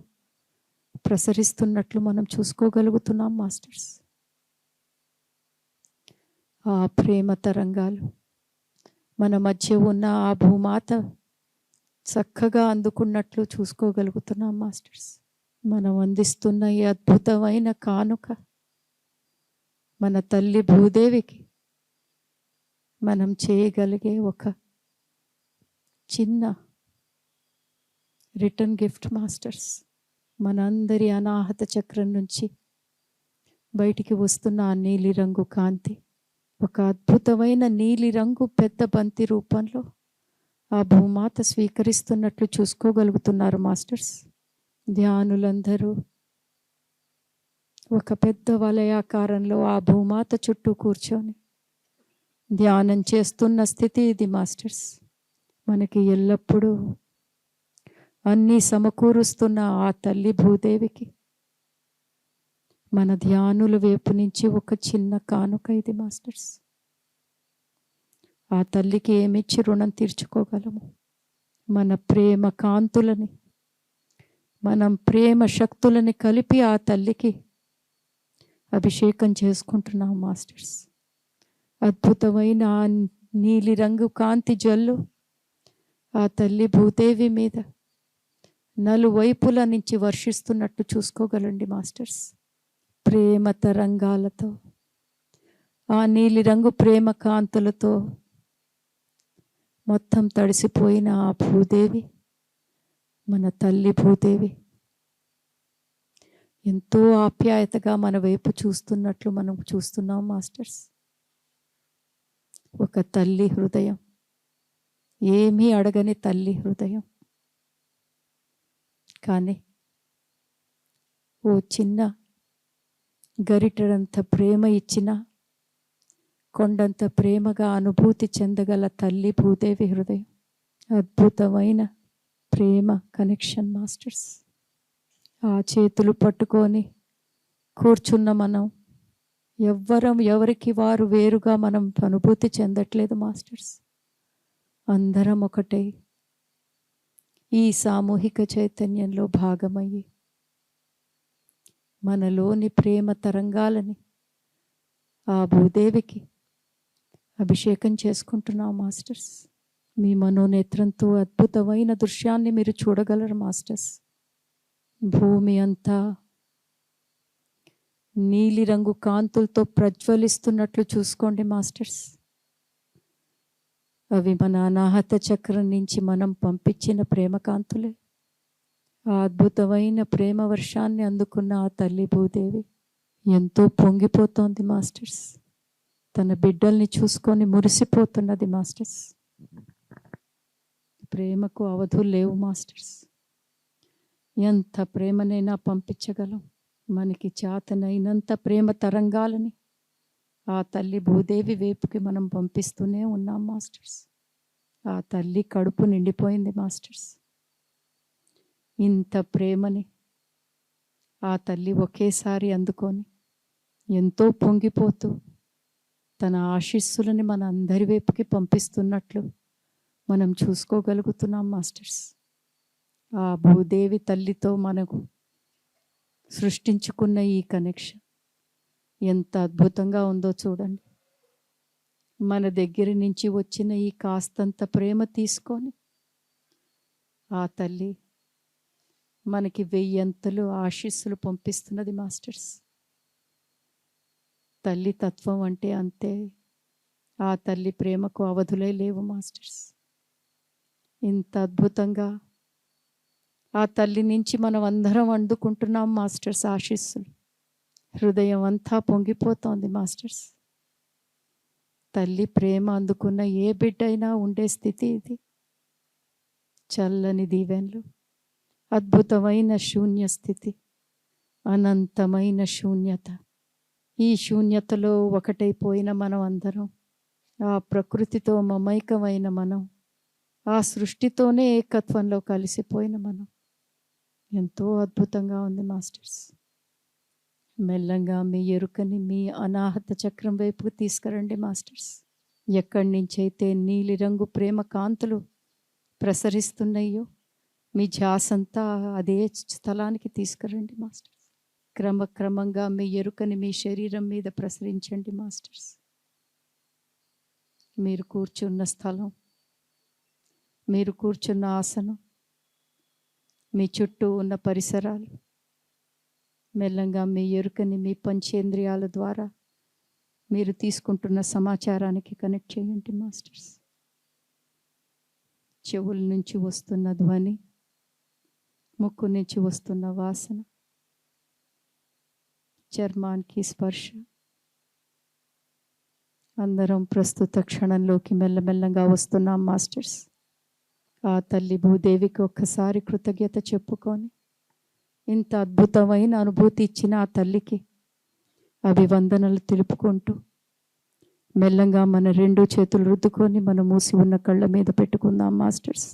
ప్రసరిస్తున్నట్లు మనం చూసుకోగలుగుతున్నాం మాస్టర్స్. ఆ ప్రేమ తరంగాలు మన మధ్య ఉన్న ఆ భూమాత చక్కగా అందుకున్నట్లు చూసుకోగలుగుతున్నాం మాస్టర్స్. మనం అందిస్తున్న ఈ అద్భుతమైన కానుక మన తల్లి భూదేవికి మనం చేయగలిగే ఒక చిన్న రిటర్న్ గిఫ్ట్ మాస్టర్స్. మనందరి అనాహత చక్రం నుంచి బయటికి వస్తున్న ఆ నీలిరంగు కాంతి ఒక అద్భుతమైన నీలిరంగు పెద్ద బంతి రూపంలో ఆ భూమాత స్వీకరిస్తున్నట్లు చూసుకోగలుగుతున్నారు మాస్టర్స్. ధ్యానులందరూ ఒక పెద్ద వలయాకారంలో ఆ భూమాత చుట్టూ కూర్చొని ధ్యానం చేస్తున్న స్థితి ఇది మాస్టర్స్. మనకి ఎల్లప్పుడూ అన్నీ సమకూరుస్తున్న ఆ తల్లి భూదేవికి మన ధ్యానుల వైపు నుంచి ఒక చిన్న కానుక ఇది మాస్టర్స్. ఆ తల్లికి ఏమిచ్చి రుణం తీర్చుకోగలము? మన ప్రేమ కాంతులని, మనం ప్రేమ శక్తులని కలిపి ఆ తల్లికి అభిషేకం చేసుకుంటున్నాం మాస్టర్స్. అద్భుతమైన ఆ నీలిరంగు కాంతి జల్లు ఆ తల్లి భూదేవి మీద నలువైపుల నుంచి వర్షిస్తున్నట్టు చూసుకోగలండి మాస్టర్స్. ప్రేమ తరంగాలతో, ఆ నీలిరంగు ప్రేమ కాంతులతో మొత్తం తడిసిపోయిన ఆ భూదేవి, మన తల్లి భూదేవి ఎంతో ఆప్యాయతగా మన వైపు చూస్తున్నట్లు మనం చూస్తున్నాం మాస్టర్స్. ఒక తల్లి హృదయం, ఏమీ అడగని తల్లి హృదయం. కానీ ఓ చిన్న గరిటెడంత ప్రేమ ఇచ్చిన కొండంత ప్రేమగా అనుభూతి చెందగల తల్లి భూదేవి హృదయం. అద్భుతమైన ప్రేమ కనెక్షన్ మాస్టర్స్. ఆ చేతులు పట్టుకొని కూర్చున్న మనం ఎవరికి వారు వేరుగా మనం అనుభూతి చెందట్లేదు మాస్టర్స్. అందరం ఒకటే ఈ సామూహిక చైతన్యంలో భాగమయ్యి మనలోని ప్రేమ తరంగాలని ఆ భూదేవికి అభిషేకం చేసుకుంటున్నాం మాస్టర్స్. మీ మనోనేత్రంతో అద్భుతమైన దృశ్యాన్ని మీరు చూడగలరు మాస్టర్స్. భూమి అంతా నీలిరంగు కాంతులతో ప్రజ్వలిస్తున్నట్లు చూసుకోండి మాస్టర్స్. అవి మన అనాహత చక్రం నుంచి మనం పంపించిన ప్రేమ కాంతులే. ఆ అద్భుతమైన ప్రేమ వర్షాన్ని అందుకున్న ఆ తల్లి భూదేవి ఎంతో పొంగిపోతోంది మాస్టర్స్. తన బిడ్డల్ని చూసుకొని మురిసిపోతున్నది మాస్టర్స్. ప్రేమకు అవధులు లేవు మాస్టర్స్. ఎంత ప్రేమనైనా పంపించగలం. మనకి చేతనైనంత ప్రేమ తరంగాలని ఆ తల్లి భూదేవి వైపుకి మనం పంపిస్తూనే ఉన్నాం మాస్టర్స్. ఆ తల్లి కడుపు నిండిపోయింది మాస్టర్స్. ఇంత ప్రేమని ఆ తల్లి ఒకేసారి అందుకొని ఎంతో పొంగిపోతూ తన ఆశీస్సులని మన అందరి వైపుకి పంపిస్తున్నట్లు మనం చూసుకోగలుగుతున్నాం మాస్టర్స్. ఆ భూదేవి తల్లితో మనకు సృష్టించుకున్న ఈ కనెక్షన్ ఎంత అద్భుతంగా ఉందో చూడండి. మన దగ్గర నుంచి వచ్చిన ఈ కాస్తంత ప్రేమ తీసుకొని ఆ తల్లి మనకి 1000 ఆశీస్సులు పంపిస్తున్నది మాస్టర్స్. తల్లి తత్వం అంటే అంతే. ఆ తల్లి ప్రేమకు అవధులే లేవు మాస్టర్స్. ఇంత అద్భుతంగా ఆ తల్లి నుంచి మనం అందరం అందుకుంటున్నాం మాస్టర్స్ ఆశీస్సులు. హృదయం అంతా పొంగిపోతోంది మాస్టర్స్. తల్లి ప్రేమ అందుకున్న ఏ బిడ్డ అయినా ఉండే స్థితి ఇది. చల్లని దీవెనలు, అద్భుతమైన శూన్య స్థితి, అనంతమైన శూన్యత. ఈ శూన్యతలో ఒకటైపోయిన మనం అందరం, ఆ ప్రకృతితో మమైకమైన మనం, ఆ సృష్టితోనే ఏకత్వంలో కలిసిపోయిన మనం. ఎంతో అద్భుతంగా ఉంది మాస్టర్స్. మెల్లంగా మీ ఎరుకని మీ అనాహత చక్రం వైపుకు తీసుకురండి మాస్టర్స్. ఎక్కడి నుంచైతే నీలిరంగు ప్రేమ కాంతులు ప్రసరిస్తున్నాయో మీ ధ్యాసంతా అదే స్థలానికి తీసుకురండి మాస్టర్స్. క్రమక్రమంగా మీ ఎరుకని మీ శరీరం మీద ప్రసరించండి మాస్టర్స్. మీరు కూర్చున్న స్థలం, మీరు కూర్చున్న ఆసనం, మీ చుట్టూ ఉన్న పరిసరాలు, మెల్లంగా మీ ఎరుకని మీ పంచేంద్రియాల ద్వారా మీరు తీసుకుంటున్న సమాచారానికి కనెక్ట్ చేయండి మాస్టర్స్. చెవుల నుంచి వస్తున్న ధ్వని, ముక్కు నుంచి వస్తున్న వాసన, చర్మానికి స్పర్శ, అందరం ప్రస్తుత క్షణంలోకి మెల్లమెల్లంగా వస్తున్నాం మాస్టర్స్. ఆ తల్లి భూదేవికి ఒక్కసారి కృతజ్ఞత చెప్పుకొని, ఇంత అద్భుతమైన అనుభూతి ఇచ్చిన ఆ తల్లికి అభివందనలు తెలుపుకుంటూ మెల్లంగా మన 2 చేతులు రుద్దుకొని మన మూసి ఉన్న కళ్ళ మీద పెట్టుకుందాం మాస్టర్స్.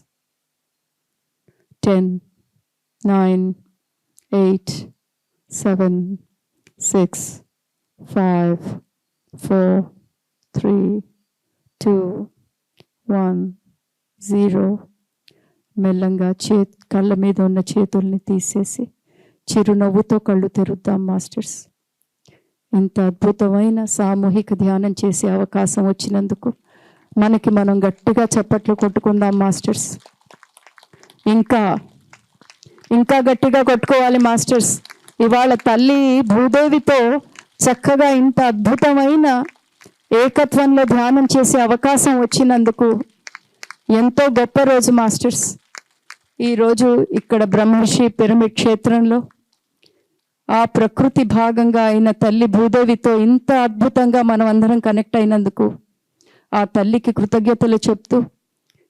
10, 9, 8, 7, 6, 5, 4, 3, 2, 1, 0. మెల్లంగా కళ్ళ మీద ఉన్న చేతుల్ని తీసేసి చిరునవ్వుతో కళ్ళు తెరుద్దాం మాస్టర్స్. ఇంత అద్భుతమైన సామూహిక ధ్యానం చేసే అవకాశం వచ్చినందుకు మనకి మనం గట్టిగా చప్పట్లు కొట్టుకుందాం మాస్టర్స్. ఇంకా ఇంకా గట్టిగా కొట్టుకోవాలి మాస్టర్స్. ఇవాళ తల్లి భూదేవితో చక్కగా ఇంత అద్భుతమైన ఏకత్వంలో ధ్యానం చేసే అవకాశం వచ్చినందుకు ఎంతో గొప్ప రోజు మాస్టర్స్. ఈరోజు ఇక్కడ బ్రహ్మర్షి పిరమిడ్ క్షేత్రంలో ఆ ప్రకృతి భాగంగా అయిన తల్లి భూదేవితో ఇంత అద్భుతంగా మనం అందరం కనెక్ట్ అయినందుకు ఆ తల్లికి కృతజ్ఞతలు చెప్తూ,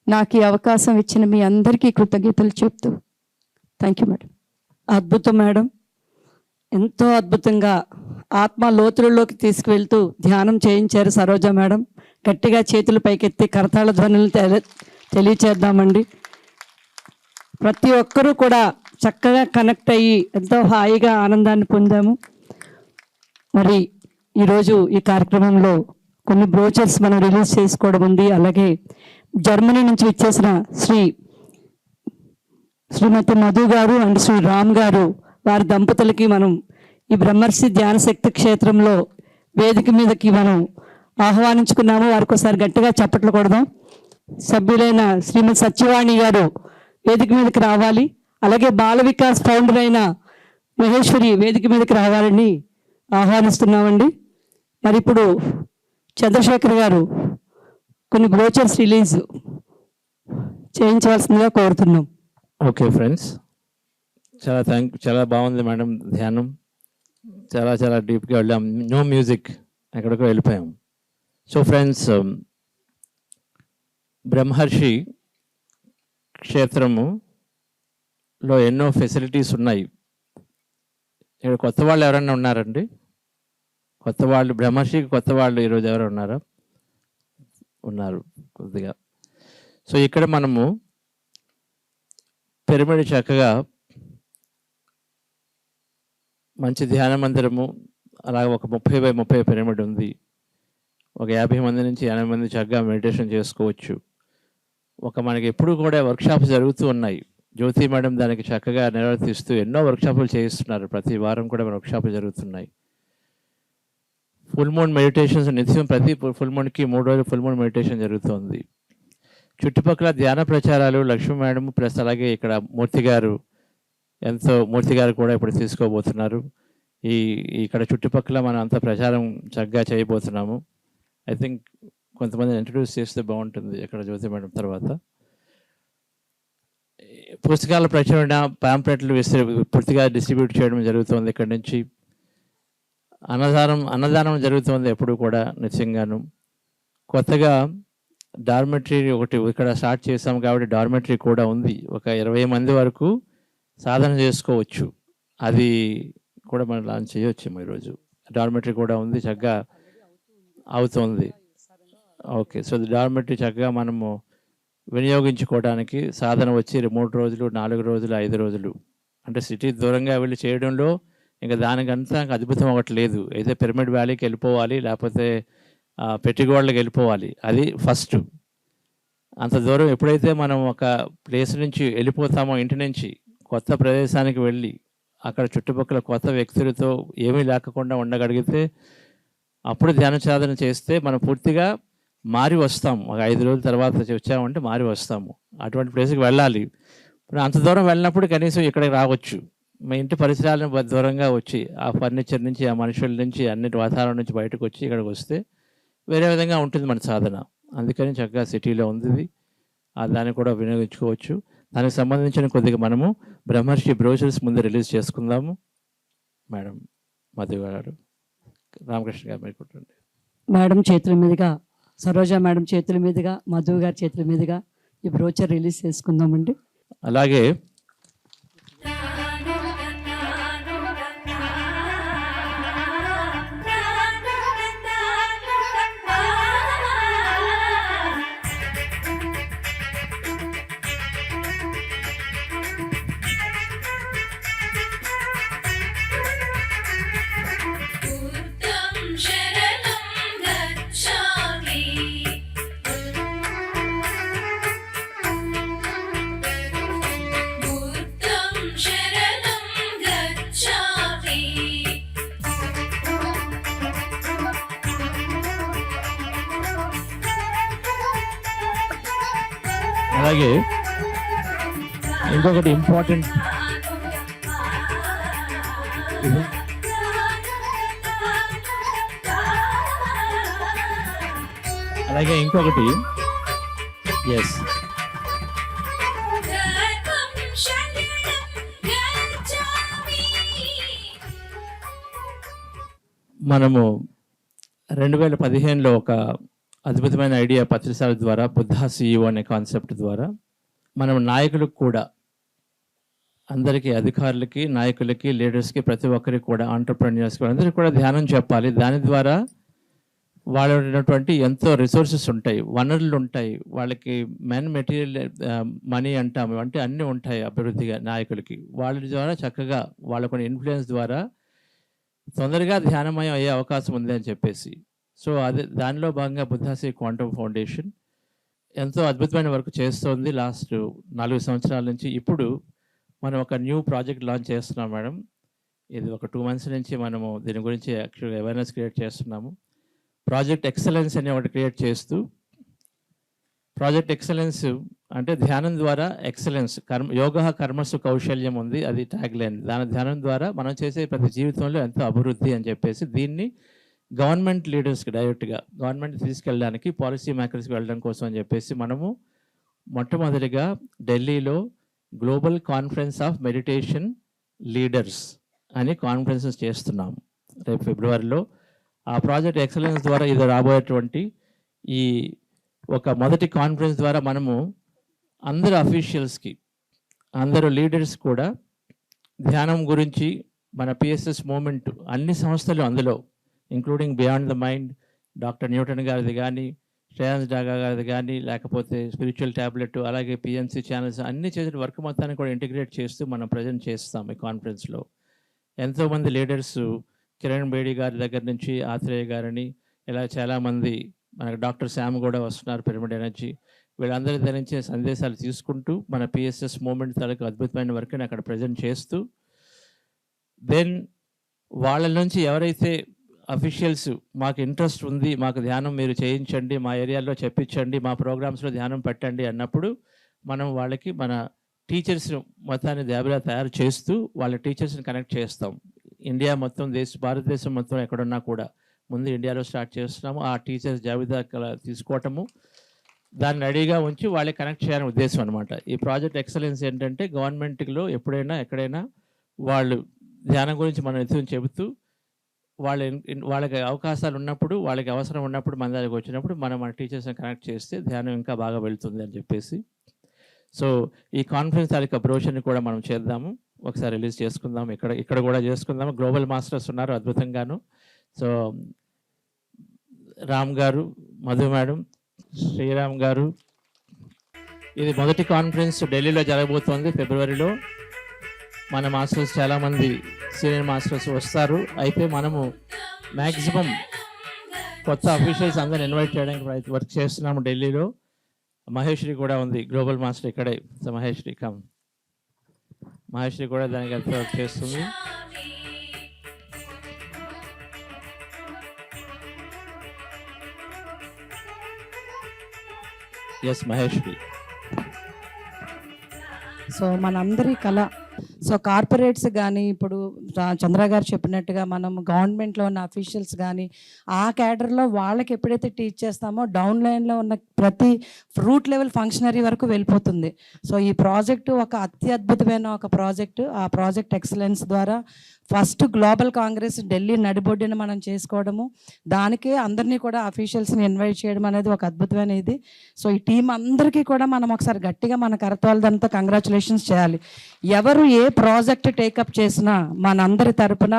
నాకు ఈ అవకాశం ఇచ్చిన మీ అందరికీ కృతజ్ఞతలు చెప్తూ థ్యాంక్ యూ మేడం. అద్భుతం మేడం. ఎంతో అద్భుతంగా ఆత్మ లోతులలోకి తీసుకువెళ్తూ ధ్యానం చేయించారు సరోజ మేడం. గట్టిగా చేతులు పైకెత్తి కరతాళ ధ్వనులు తెలియచేద్దామండి. ప్రతి ఒక్కరూ కూడా చక్కగా కనెక్ట్ అయ్యి ఎంతో హాయిగా ఆనందాన్ని పొందాము. మరి ఈరోజు ఈ కార్యక్రమంలో కొన్ని బ్రోచర్స్ మనం రిలీజ్ చేసుకోవడం ఉంది. అలాగే జర్మనీ నుంచి వచ్చేసిన శ్రీమతి మధు గారు అండ్ శ్రీ రామ్ గారు, వారి దంపతులకి మనం ఈ బ్రహ్మర్షి ధ్యాన శక్తి క్షేత్రంలో వేదిక మీదకి మనం ఆహ్వానించుకున్నాము. వారికి ఒకసారి గట్టిగా చప్పట్లు కొడదాం. సభ్యులైన శ్రీమతి సత్యవాణి గారు వేదిక మీదకి రావాలి. అలాగే బాల వికాస్ ఫౌండర్ అయిన మహేశ్వరి వేదిక మీదకి రావాలని ఆహ్వానిస్తున్నామండి. మరి ఇప్పుడు చంద్రశేఖర్ గారు కొన్ని బ్రోచర్స్ రిలీజ్ చేయించవలసిందిగా కోరుతున్నాం. ఓకే ఫ్రెండ్స్, చాలా బాగుంది మేడం ధ్యానం. చాలా డీప్గా వెళ్ళాం. నో మ్యూజిక్, ఎక్కడికో వెళ్ళిపోయాం. సో ఫ్రెండ్స్, బ్రహ్మర్షి క్షేత్రములో ఎన్నో ఫెసిలిటీస్ ఉన్నాయి. ఇక్కడ కొత్త వాళ్ళు ఎవరైనా ఉన్నారండి? కొత్త వాళ్ళు, బ్రహ్మర్షికి కొత్త వాళ్ళు ఈరోజు ఎవరు ఉన్నారా? ఉన్నారు కొద్దిగా. సో ఇక్కడ మనము పిరమిడ్ చక్కగా మంచి ధ్యాన మందిరము, అలాగే ఒక 30x30 పిరమిడ్ ఉంది. ఒక 50 మంది నుంచి 80 మంది చక్కగా మెడిటేషన్ చేసుకోవచ్చు. మనకి ఎప్పుడు కూడా వర్క్షాప్స్ జరుగుతూ ఉన్నాయి. జ్యోతి మేడం దానికి చక్కగా నిర్వర్తిస్తూ ఎన్నో వర్క్షాపులు చేయిస్తున్నారు. ప్రతి వారం కూడా మన వర్క్షాపులు జరుగుతున్నాయి. ఫుల్ మూన్ మెడిటేషన్స్ నిత్యం, ప్రతి ఫుల్ మూన్కి 3 రోజులు ఫుల్ మూన్ మెడిటేషన్ జరుగుతుంది. చుట్టుపక్కల ధ్యాన ప్రచారాలు లక్ష్మీ మేడం ప్లస్ అలాగే ఇక్కడ మూర్తి గారు కూడా ఇప్పుడు తీసుకోబోతున్నారు. ఇక్కడ చుట్టుపక్కల మనం అంత ప్రచారం చక్కగా చేయబోతున్నాము. ఐ థింక్ కొంతమంది ఇంట్రడ్యూస్ చేస్తే బాగుంటుంది ఇక్కడ జ్యోతి మేడం తర్వాత. పుస్తకాల ప్రచురణ, పాంప్లెట్లు పూర్తిగా డిస్ట్రిబ్యూట్ చేయడం జరుగుతుంది. ఇక్కడి నుంచి అన్నదానం జరుగుతుంది ఎప్పుడు కూడా నిత్యంగాను. కొత్తగా డార్మెటరీ ఒకటి ఇక్కడ స్టార్ట్ చేసాం కాబట్టి డార్మెటరీ కూడా ఉంది. ఒక 20 మంది వరకు సాధన చేసుకోవచ్చు. అది కూడా మనం లాంచ్ చేయవచ్చు ఈరోజు. డార్మెటరీ కూడా ఉంది, చక్కగా అవుతుంది. ఓకే, సో డార్మెటరీ చక్కగా మనము వినియోగించుకోవడానికి సాధన వచ్చి 3 రోజులు, 4 రోజులు, 5 రోజులు, అంటే సిటీ దూరంగా వెళ్ళి చేయడంలో ఇంకా దానికంతా అద్భుతం ఒకటి లేదు. అయితే పిరమిడ్ వ్యాలీకి వెళ్ళిపోవాలి, లేకపోతే పెట్టిగోళ్ళకి వెళ్ళిపోవాలి. అది ఫస్ట్. అంత దూరం ఎప్పుడైతే మనం ఒక ప్లేస్ నుంచి వెళ్ళిపోతామో, ఇంటి నుంచి కొత్త ప్రదేశానికి వెళ్ళి అక్కడ చుట్టుపక్కల కొత్త వ్యక్తులతో ఏమీ లేకుండా ఉండగలిగితే అప్పుడు ధ్యాన సాధన చేస్తే మనం పూర్తిగా మారి వస్తాము. ఒక 5 రోజుల తర్వాత వచ్చామంటే మారి వస్తాము. అటువంటి ప్లేస్కి వెళ్ళాలి. అంత దూరం వెళ్ళినప్పుడు కనీసం ఇక్కడికి రావచ్చు. మా ఇంటి పరిసరాలను దూరంగా వచ్చి ఆ ఫర్నిచర్ నుంచి, ఆ మనుషుల నుంచి, అన్నిటి వాతావరణం నుంచి బయటకు వచ్చి ఇక్కడికి వస్తే వేరే విధంగా ఉంటుంది మన సాధన. అందుకని చక్కగా సిటీలో ఉంది, దాన్ని కూడా వినియోగించుకోవచ్చు. దానికి సంబంధించిన కొద్దిగా మనము బ్రహ్మర్షి బ్రోషర్స్ ముందు రిలీజ్ చేసుకుందాము. మేడం మధు గారు, రామకృష్ణ గారు మీరు కొట్టండి. మేడం చేతుల మీదుగా, సరోజా మేడం చేతుల మీదుగా, మధు గారి చేతుల మీదుగా ఈ బ్రోచర్ రిలీజ్ చేసుకుందామండి. అలాగే అలాగే ఇంకొకటి ఇంపార్టెంట్, అలాగే ఇంకొకటి ఎస్ మనము 2015లో ఒక అద్భుతమైన ఐడియా పత్రిసాల ద్వారా, బుద్ధ CEO అనే కాన్సెప్ట్ ద్వారా మనం నాయకులకు కూడా, అందరికీ, అధికారులకి, నాయకులకి, లీడర్స్కి, ప్రతి ఒక్కరికి కూడా, ఆంటర్ప్రెన్యూర్స్కి అందరికీ కూడా ధ్యానం చెప్పాలి. దాని ద్వారా వాళ్ళటువంటి ఎంతో రిసోర్సెస్ ఉంటాయి, వనరులు ఉంటాయి. వాళ్ళకి మెటీరియల్, మనీ అంటాము, అంటే అన్నీ ఉంటాయి అభివృద్ధిగా నాయకులకి. వాళ్ళ ద్వారా చక్కగా వాళ్ళకున్న ఇన్ఫ్లుయెన్స్ ద్వారా తొందరగా ధ్యానమయం అయ్యే అవకాశం ఉంది అని చెప్పేసి. సో దానిలో భాగంగా బుద్ధాశ్రీ క్వాంటమ్ ఫౌండేషన్ ఎంతో అద్భుతమైన వర్క్ చేస్తోంది లాస్ట్ 4 సంవత్సరాల నుంచి. ఇప్పుడు మనం ఒక న్యూ ప్రాజెక్ట్ లాంచ్ చేస్తున్నాం మేడం. ఇది ఒక 2 months నుంచి మనము దీని గురించి యాక్చువల్గా అవేర్నెస్ క్రియేట్ చేస్తున్నాము. ప్రాజెక్ట్ ఎక్సలెన్స్ అనే ఒకటి క్రియేట్ చేస్తూ, ప్రాజెక్ట్ ఎక్సలెన్స్ అంటే ధ్యానం ద్వారా ఎక్సలెన్స్, యోగ కర్మసు కౌశల్యం ఉంది, అది ట్యాగ్ లైన్. దాని ధ్యానం ద్వారా మనం చేసే ప్రతి జీవితంలో ఎంతో అభివృద్ధి అని చెప్పేసి దీన్ని గవర్నమెంట్ లీడర్స్కి డైరెక్ట్గా గవర్నమెంట్ తీసుకెళ్ళడానికి, పాలసీ మేకర్స్కి వెళ్ళడం కోసం అని చెప్పేసి మనము మొట్టమొదటిగా ఢిల్లీలో global conference of meditation leaders అని కాన్ఫరెన్సెస్ చేస్తున్నాము రేపు ఫిబ్రవరిలో. ఆ ప్రాజెక్ట్ ఎక్సలెన్స్ ద్వారా ఇది రాబోయేటువంటి ఈ ఒక మొదటి కాన్ఫరెన్స్ ద్వారా మనము అందరు అఫీషియల్స్కి, అందరు లీడర్స్ కూడా ధ్యానం గురించి మన పిఎస్ఎస్ మూమెంట్ అన్ని సంస్థలు అందులో including beyond the mind, doctor Newton గారిది కానీ, శ్రేయాన్స్ డాగా గారిది కానీ, లేకపోతే స్పిరిచువల్ ట్యాబ్లెట్, అలాగే పిఎంసి ఛానల్స్ అన్ని చేసిన వర్క్ మొత్తాన్ని కూడా ఇంటిగ్రేట్ చేస్తూ మనం ప్రజెంట్ చేస్తాం ఈ కాన్ఫరెన్స్లో. ఎంతోమంది లీడర్స్, కిరణ్ బేడి గారి దగ్గర నుంచి ఆత్రేయ గారిని, ఇలా చాలామంది, మనకు డాక్టర్ శ్యామ్ కూడా వస్తున్నారు, పిరమిడ్ ఎనర్జీ, వీళ్ళందరి దగ్గర నుంచి సందేశాలు తీసుకుంటూ మన పిఎస్ఎస్ మూమెంట్ తాలూకు అద్భుతమైన వర్క్ని అక్కడ ప్రజెంట్ చేస్తూ, దెన్ వాళ్ళ నుంచి ఎవరైతే అఫీషియల్స్ మాకు ఇంట్రెస్ట్ ఉంది, మాకు ధ్యానం మీరు చేయించండి, మా ఏరియాలో చెప్పించండి, మా ప్రోగ్రామ్స్లో ధ్యానం పెట్టండి అన్నప్పుడు మనం వాళ్ళకి మన టీచర్స్ మొత్తాన్ని తయారు చేస్తూ వాళ్ళ టీచర్స్ని కనెక్ట్ చేస్తాం. ఇండియా మొత్తం భారతదేశం మొత్తం ఎక్కడున్నా కూడా ముందు ఇండియాలో స్టార్ట్ చేస్తున్నాము. ఆ టీచర్స్ జాబితా తీసుకోవటము, దాన్ని రెడీగా ఉంచి వాళ్ళకి కనెక్ట్ చేయాలని ఉద్దేశం అనమాట. ఈ ప్రాజెక్ట్ ఎక్సలెన్స్ ఏంటంటే గవర్నమెంట్లో ఎప్పుడైనా ఎక్కడైనా వాళ్ళు ధ్యానం గురించి మనం ఎత్తుని చెబుతూ వాళ్ళకి అవకాశాలు ఉన్నప్పుడు, వాళ్ళకి అవసరం ఉన్నప్పుడు, మన దగ్గరికి వచ్చినప్పుడు మనం మన టీచర్స్ని కనెక్ట్ చేస్తే ధ్యానం ఇంకా బాగా వెళ్తుంది అని చెప్పేసి. సో ఈ కాన్ఫరెన్స్ తాలూకా బ్రోషర్ని కూడా మనం చేద్దాము, ఒకసారి రిలీజ్ చేసుకుందాం. ఇక్కడ కూడా చేసుకుందాము. గ్లోబల్ మాస్టర్స్ ఉన్నారు అద్భుతంగాను. సో రామ్ గారు, మధు మేడం, శ్రీరామ్ గారు. ఇది మొదటి కాన్ఫరెన్స్ ఢిల్లీలో జరగబోతోంది ఫిబ్రవరిలో. మన మాస్టర్స్ చాలామంది సీనియర్ మాస్టర్స్ వస్తారు. అయితే మనము మ్యాక్సిమం కొత్త అఫీషియల్స్ అందరిని ఇన్వైట్ చేయడానికి వర్క్ చేస్తున్నాము ఢిల్లీలో. మహేశ్వరి కూడా ఉంది, గ్లోబల్ మాస్టర్ ఇక్కడే. So Maheshwari come. మహేశ్వరి కూడా దానికి ఎంత వర్క్ చేస్తుంది. ఎస్ మహేశ్వరి. సో మనందరి కళ. సో కార్పొరేట్స్ కానీ, ఇప్పుడు చంద్ర గారు చెప్పినట్టుగా మనం గవర్నమెంట్లో ఉన్న అఫీషియల్స్ కానీ, ఆ క్యాడర్లో వాళ్ళకి ఎప్పుడైతే టీచ్ చేస్తామో డౌన్ లైన్లో ఉన్న ప్రతి రూట్ లెవెల్ ఫంక్షనరీ వరకు వెళ్ళిపోతుంది. సో ఈ ప్రాజెక్టు ఒక అత్యద్భుతమైన ఒక ప్రాజెక్టు. ఆ ప్రాజెక్ట్ ఎక్సలెన్స్ ద్వారా ఫస్ట్ గ్లోబల్ కాంగ్రెస్ ఢిల్లీ నడిబొడ్డుని మనం చేసుకోవడము, దానికే అందరినీ కూడా అఫీషియల్స్ని ఇన్వైట్ చేయడం అనేది ఒక అద్భుతమైన ఇది. సో ఈ టీం అందరికీ కూడా మనం ఒకసారి గట్టిగా మన కరతాళదంతో కంగ్రాచులేషన్స్ చేయాలి. ఎవరు ఏ ప్రాజెక్ట్ టేకప్ చేసినా మనందరి తరపున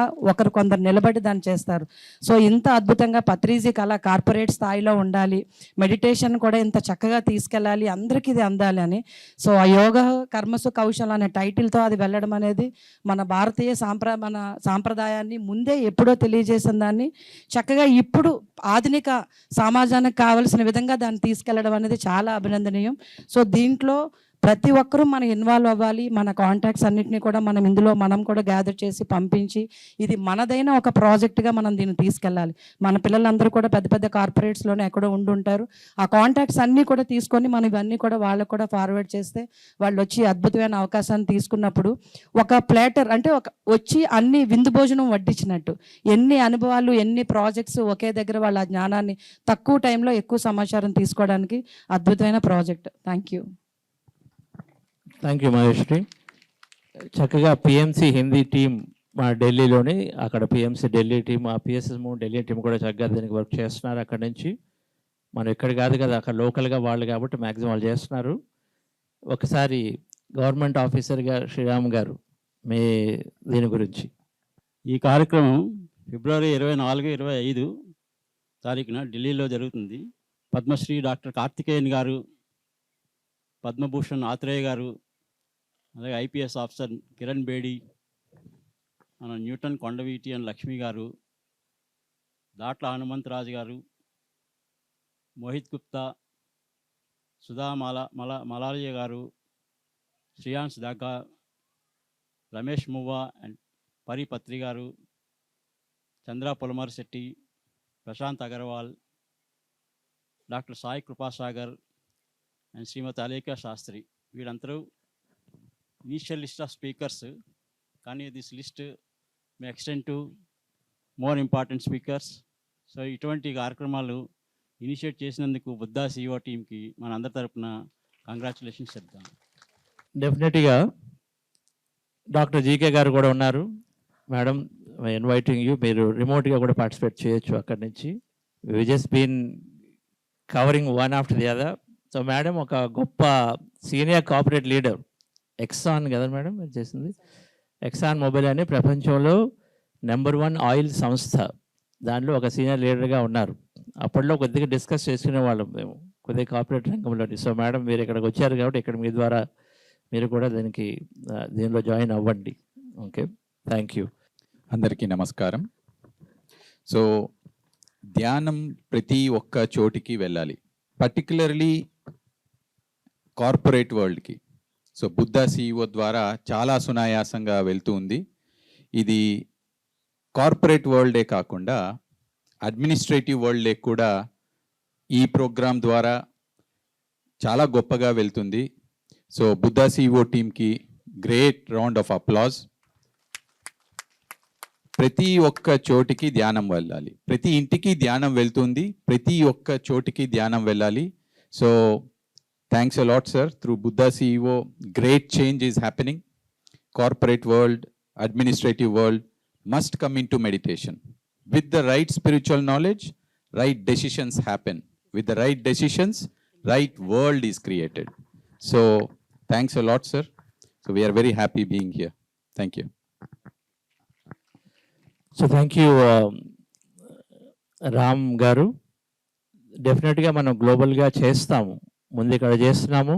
కొందరు నిలబడి దాన్ని చేస్తారు. సో ఇంత అద్భుతంగా పత్రిజీ కళ కార్పొరేట్ స్థాయిలో ఉండాలి, మెడిటేషన్ కూడా ఇంత చక్కగా తీసుకెళ్ళాలి, అందరికీ ఇది అందాలి అని. సో ఆ యోగ కర్మసు కౌశల్ అనే టైటిల్తో అది వెళ్ళడం అనేది మన భారతీయ మన సాంప్రదాయాన్ని ముందే ఎప్పుడో తెలియజేసిన దాన్ని చక్కగా ఇప్పుడు ఆధునిక సమాజానికి కావలసిన విధంగా దాన్ని తీసుకెళ్లడం అనేది చాలా అభినందనీయం. సో దీంట్లో ప్రతి ఒక్కరూ మనం ఇన్వాల్వ్ అవ్వాలి. మన కాంటాక్ట్స్ అన్నింటినీ కూడా మనం కూడా గ్యాదర్ చేసి పంపించి ఇది మనదైన ఒక ప్రాజెక్ట్గా మనం దీన్ని తీసుకెళ్ళాలి. మన పిల్లలందరూ కూడా పెద్ద పెద్ద కార్పొరేట్స్లోనే ఎక్కడో ఉండుంటారు. ఆ కాంటాక్ట్స్ అన్నీ కూడా తీసుకొని మనం ఇవన్నీ కూడా వాళ్ళకు కూడా ఫార్వర్డ్ చేస్తే వాళ్ళు వచ్చి అద్భుతమైన అవకాశాన్ని తీసుకున్నప్పుడు ఒక ప్లేటర్ అంటే వచ్చి అన్ని విందు భోజనం వడ్డించినట్టు, ఎన్ని అనుభవాలు, ఎన్ని ప్రాజెక్ట్స్ ఒకే దగ్గర వాళ్ళ జ్ఞానాన్ని తక్కువ టైంలో ఎక్కువ సమాచారం తీసుకోవడానికి అద్భుతమైన project. Thank you. Thank you Maheshwari. చక్కగా పిఎంసి హిందీ టీం మా ఢిల్లీలోని, అక్కడ పిఎంసి ఢిల్లీ టీం, ఆ పిఎస్ఎస్ ఢిల్లీ టీం కూడా చక్కగా దీనికి వర్క్ చేస్తున్నారు. అక్కడ నుంచి మనం ఇక్కడ కాదు కదా, అక్కడ లోకల్గా వాళ్ళు కాబట్టి మ్యాక్సిమం వాళ్ళు చేస్తున్నారు. ఒకసారి గవర్నమెంట్ ఆఫీసర్గా శ్రీరామ్ గారు మీ దీని గురించి. ఈ కార్యక్రమం ఫిబ్రవరి 24, 25 తారీఖున ఢిల్లీలో జరుగుతుంది. పద్మశ్రీ డాక్టర్ కార్తికేయన్ గారు, పద్మభూషణ్ ఆత్రేయ గారు, అలాగే ఐపీఎస్ ఆఫీసర్ కిరణ్ బేడి, మన న్యూటన్ కొండవీటి అండ్ లక్ష్మి గారు, దాట్ల హనుమంతరాజు గారు, మోహిత్ గుప్తా, సుధా మలాలియ గారు, శ్రీయాన్స్ దాకా, రమేష్ మువ్వా అండ్ పత్రి గారు, చంద్ర పొలమర్ శెట్టి, ప్రశాంత్ అగర్వాల్, డాక్టర్ సాయి కృపాసాగర్ అండ్ శ్రీమతి అలేఖ శాస్త్రి. వీళ్ళందరూ ఇనీషియల్ లిస్ట్ ఆఫ్ స్పీకర్స్, కానీ this list May extend to more important speakers. So ఇటువంటి కార్యక్రమాలు ఇనిషియేట్ చేసినందుకు బుద్ధా సిఇఓ టీంకి మన అందరి తరపున కంగ్రాచులేషన్స్ చెప్తాం. డెఫినెట్గా డాక్టర్ జీకే గారు కూడా ఉన్నారు. మేడం, ఇన్వైటింగ్ యూ, మీరు రిమోట్గా కూడా పార్టిసిపేట్ చేయొచ్చు అక్కడి నుంచి. We just been covering one after the other. So madam ఒక గొప్ప సీనియర్ కార్పొరేట్ లీడర్, ఎక్సాన్ కదా మేడం మీరు చేసింది, ఎక్సాన్ మొబైల్ అనే ప్రపంచంలో నెంబర్ 1 ఆయిల్ సంస్థ, దానిలో ఒక సీనియర్ లీడర్గా ఉన్నారు. అప్పట్లో కొద్దిగా డిస్కస్ చేసుకునే వాళ్ళం మేము కొద్దిగా కార్పొరేట్ రంగంలోని. సో మేడం మీరు ఇక్కడికి వచ్చారు కాబట్టి ఇక్కడ మీ ద్వారా మీరు కూడా దీనిలో జాయిన్ అవ్వండి. Okay, thank you. అందరికీ నమస్కారం. సో ధ్యానం ప్రతి ఒక్క చోటికి వెళ్ళాలి, పర్టికులర్లీ కార్పొరేట్ వరల్డ్కి. సో బుద్ధ CEO ద్వారా చాలా సునాయాసంగా వెళ్తూ ఉంది. ఇది కార్పొరేట్ వరల్డే కాకుండా అడ్మినిస్ట్రేటివ్ వరల్డే కూడా ఈ ప్రోగ్రాం ద్వారా చాలా గొప్పగా వెళ్తుంది. సో బుద్ధ CEO టీమ్కి గ్రేట్ రౌండ్ ఆఫ్ అప్లాజ్. ప్రతి ఒక్క చోటికి ధ్యానం వెళ్ళాలి, ప్రతి ఇంటికి ధ్యానం వెళ్తుంది, ప్రతి ఒక్క చోటికి ధ్యానం వెళ్ళాలి. So thanks a lot sir. Through Buddha CEO great change is happening. Corporate world, administrative world must come into meditation. With the right spiritual knowledge, right decisions happen. With the right decisions, right world is created. So thanks a lot sir. So we are very happy being here. Thank you. So thank you Ram గారు. డెఫినెట్గా మనం గ్లోబల్గా చేస్తాము, ముందు ఇక్కడ చేస్తున్నాము.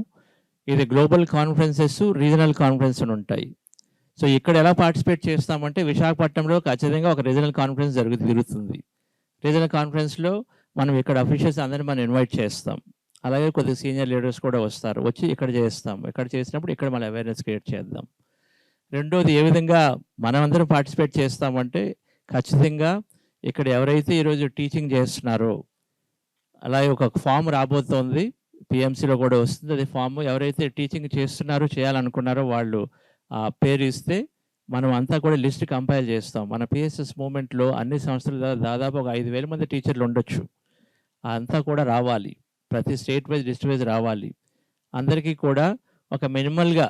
ఇది global conferences, regional conference ఉంటాయి. So ఇక్కడ ఎలా పార్టిసిపేట్ చేస్తామంటే విశాఖపట్నంలో ఖచ్చితంగా ఒక రీజనల్ కాన్ఫరెన్స్ జరుగుతుంది. రీజనల్ కాన్ఫరెన్స్లో మనం ఇక్కడ అఫీషియల్స్ అందరినీ మనం ఇన్వైట్ చేస్తాం. అలాగే కొద్దిగా సీనియర్ లీడర్స్ కూడా వస్తారు, వచ్చి ఇక్కడ చేస్తాం. ఇక్కడ చేసినప్పుడు ఇక్కడ మన అవేర్నెస్ క్రియేట్ చేద్దాం. రెండోది ఏ విధంగా మనం అందరం పార్టిసిపేట్ చేస్తామంటే ఖచ్చితంగా ఇక్కడ ఎవరైతే ఈరోజు టీచింగ్ చేస్తున్నారో, అలాగే ఒక ఫామ్ రాబోతోంది, PMCలో కూడా వస్తుంది. అది ఫామ్ ఎవరైతే టీచింగ్ చేస్తున్నారో, చేయాలనుకున్నారో వాళ్ళు ఆ పేరు ఇస్తే మనం అంతా కూడా లిస్ట్ కంపైల్ చేస్తాం. మన PSS మూమెంట్లో అన్ని సంస్థలు దాదాపు ఒక 5,000 మంది టీచర్లు ఉండొచ్చు. అంతా కూడా రావాలి, ప్రతి స్టేట్ వైజ్ డిస్ట్రిక్ట్ వైజ్ రావాలి. అందరికీ కూడా ఒక మినిమల్గా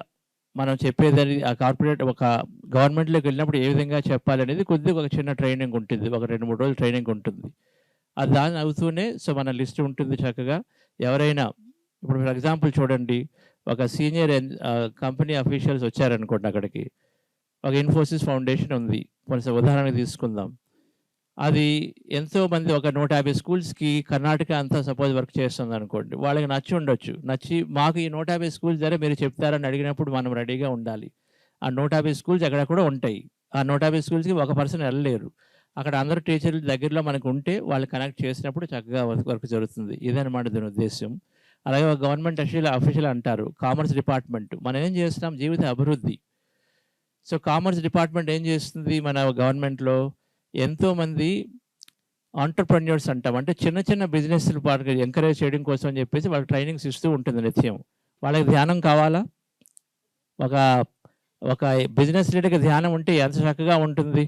మనం చెప్పేది ఆ కార్పొరేట్ ఒక గవర్నమెంట్లోకి వెళ్ళినప్పుడు ఏ విధంగా చెప్పాలి అనేది కొద్దిగా ఒక చిన్న ట్రైనింగ్ ఉంటుంది, ఒక 2-3 రోజులు ట్రైనింగ్ ఉంటుంది. అది దాన్ని అవుతూనే సో మన లిస్ట్ ఉంటుంది చక్కగా. ఎవరైనా ఇప్పుడు ఫర్ ఎగ్జాంపుల్ చూడండి, ఒక సీనియర్ కంపెనీ అఫీషియల్స్ వచ్చారనుకోండి, అక్కడికి ఒక ఇన్ఫోసిస్ ఫౌండేషన్ ఉంది, కొంచెం ఉదాహరణకు తీసుకుందాం. అది ఎంతోమంది ఒక 150 స్కూల్స్కి కర్ణాటక అంతా సపోజ్ వర్క్ చేస్తుంది అనుకోండి. వాళ్ళకి నచ్చి ఉండొచ్చు, నచ్చి మాకు ఈ 150 స్కూల్స్ దగ్గర మీరు చెప్తారని అడిగినప్పుడు మనం రెడీగా ఉండాలి. ఆ 150 స్కూల్స్ ఎక్కడ కూడా ఉంటాయి. ఆ 150 స్కూల్స్కి ఒక పర్సన్ వెళ్ళలేరు. అక్కడ అందరూ టీచర్ల దగ్గరలో మనకు ఉంటే వాళ్ళు కనెక్ట్ చేసినప్పుడు చక్కగా వర్క్ జరుగుతుంది. ఇదన్నమాట దీని ఉద్దేశం. అలాగే ఒక గవర్నమెంట్ అఫీషియల్ అంటారు, కామర్స్ డిపార్ట్మెంట్. మనం ఏం చేస్తున్నాం, జీవిత అభివృద్ధి. సో కామర్స్ డిపార్ట్మెంట్ ఏం చేస్తుంది మన గవర్నమెంట్లో, ఎంతోమంది ఆంటర్ప్రెన్యూర్స్ అంటాం, అంటే చిన్న చిన్న బిజినెస్లు వాళ్ళకి ఎంకరేజ్ చేయడం కోసం అని చెప్పేసి వాళ్ళకి ట్రైనింగ్స్ ఇస్తూ ఉంటుంది నిత్యం. వాళ్ళకి ధ్యానం కావాలా? ఒక బిజినెస్ లీడర్కి ధ్యానం ఉంటే ఎంత చక్కగా ఉంటుంది.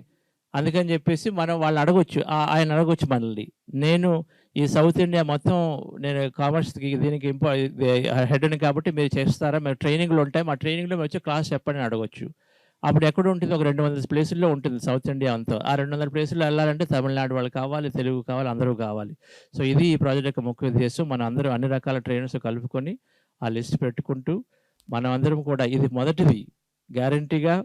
అందుకని చెప్పేసి మనం వాళ్ళని అడగొచ్చు, ఆయన అడగొచ్చు మనల్ని, నేను ఈ సౌత్ ఇండియా మొత్తం నేను కామర్స్కి దీనికి హెడ్ని కాబట్టి మీరు చేస్తారా, మీరు ట్రైనింగ్లు ఉంటాయి, మా ట్రైనింగ్లో మీరు వచ్చి క్లాస్ చెప్పండి అని అడగొచ్చు. అప్పుడు ఎక్కడ ఉంటుంది, ఒక 200 ప్లేసుల్లో ఉంటుంది సౌత్ ఇండియా అంతా. ఆ 200 ప్లేసుల్లో వెళ్ళాలంటే తమిళనాడు వాళ్ళు కావాలి, తెలుగు కావాలి, అందరూ కావాలి. సో ఇది ఈ ప్రాజెక్ట్ యొక్క ముఖ్య ఉద్దేశం. మనం అందరూ అన్ని రకాల ట్రైనర్స్ కలుపుకొని ఆ లిస్ట్ పెట్టుకుంటూ మనం అందరం కూడా, ఇది మొదటిది, గ్యారంటీగా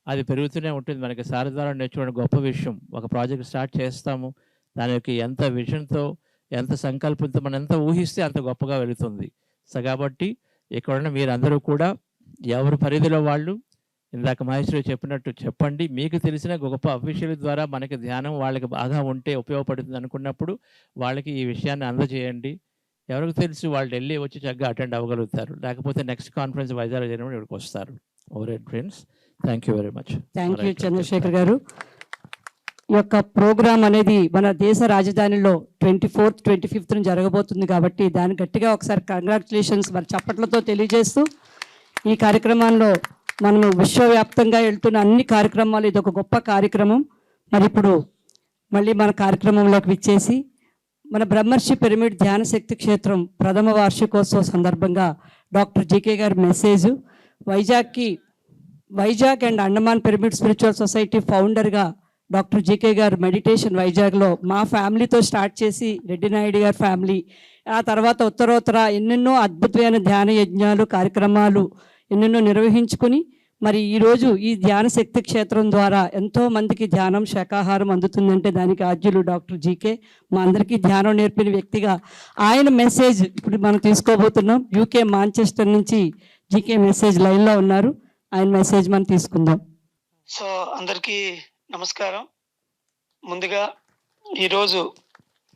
అది పెరుగుతూనే ఉంటుంది. మనకి సార్ ద్వారా నేర్చుకోవడం గొప్ప విషయం. ఒక ప్రాజెక్ట్ స్టార్ట్ చేస్తాము, దానికి ఎంత విజన్తో, ఎంత సంకల్పంతో మనం ఎంత ఊహిస్తే అంత గొప్పగా వెళుతుంది. సో కాబట్టి ఇక్కడ మీరందరూ కూడా ఎవరి పరిధిలో వాళ్ళు, ఇందాక మహేశ్వరి చెప్పినట్టు చెప్పండి. మీకు తెలిసిన గొప్ప అఫీషియల్ ద్వారా మనకి ధ్యానం వాళ్ళకి బాగా ఉంటే ఉపయోగపడుతుంది అనుకున్నప్పుడు వాళ్ళకి ఈ విషయాన్ని అందజేయండి. ఎవరికి తెలుసు, వాళ్ళు ఢిల్లీ వచ్చి చక్కగా అటెండ్ అవ్వగలుగుతారు. లేకపోతే నెక్స్ట్ కాన్ఫరెన్స్ వైజాగ్ జరిగినప్పుడు ఇక్కడికి వస్తారు. Over friends, thank you very much. Thank you Chandrashekar garu. ఈ యొక్క ప్రోగ్రామ్ అనేది మన దేశ రాజధానిలో 24th, 25th జరగబోతుంది కాబట్టి దాన్ని గట్టిగా ఒకసారి కంగ్రాచులేషన్స్ మరి చప్పట్లతో తెలియజేస్తూ, ఈ కార్యక్రమాల్లో మనము విశ్వవ్యాప్తంగా వెళ్తున్న అన్ని కార్యక్రమాలు ఇది ఒక గొప్ప కార్యక్రమం. మరి ఇప్పుడు మళ్ళీ మన కార్యక్రమంలోకి విచ్చేసి మన బ్రహ్మర్షి పిరమిడ్ ధ్యాన శక్తి క్షేత్రం ప్రథమ వార్షికోత్సవ సందర్భంగా డాక్టర్ జీకే గారి message, Vizag and Andaman pyramid spiritual society ఫౌండర్గా డాక్టర్ జీకే గారు మెడిటేషన్ వైజాగ్లో మా ఫ్యామిలీతో స్టార్ట్ చేసి రెడ్డి నాయుడు గారి ఫ్యామిలీ, ఆ తర్వాత ఉత్తరోత్తర ఎన్నెన్నో అద్భుతమైన ధ్యాన యజ్ఞాలు కార్యక్రమాలు ఎన్నెన్నో నిర్వహించుకుని మరి ఈరోజు ఈ ధ్యాన శక్తి క్షేత్రం ద్వారా ఎంతో మందికి ధ్యానం శాకాహారం అందుతుందంటే దానికి ఆద్యులు డాక్టర్ జీకే. మా అందరికీ ధ్యానం నేర్పిన వ్యక్తిగా ఆయన మెసేజ్ ఇప్పుడు మనం తీసుకోబోతున్నాం. యూకే మాంచెస్టర్ నుంచి జీకే మెసేజ్ లైన్లో ఉన్నారు, ఆయన మెసేజ్ మనం తీసుకుందాం. సో అందరికీ నమస్కారం. ముందుగా ఈరోజు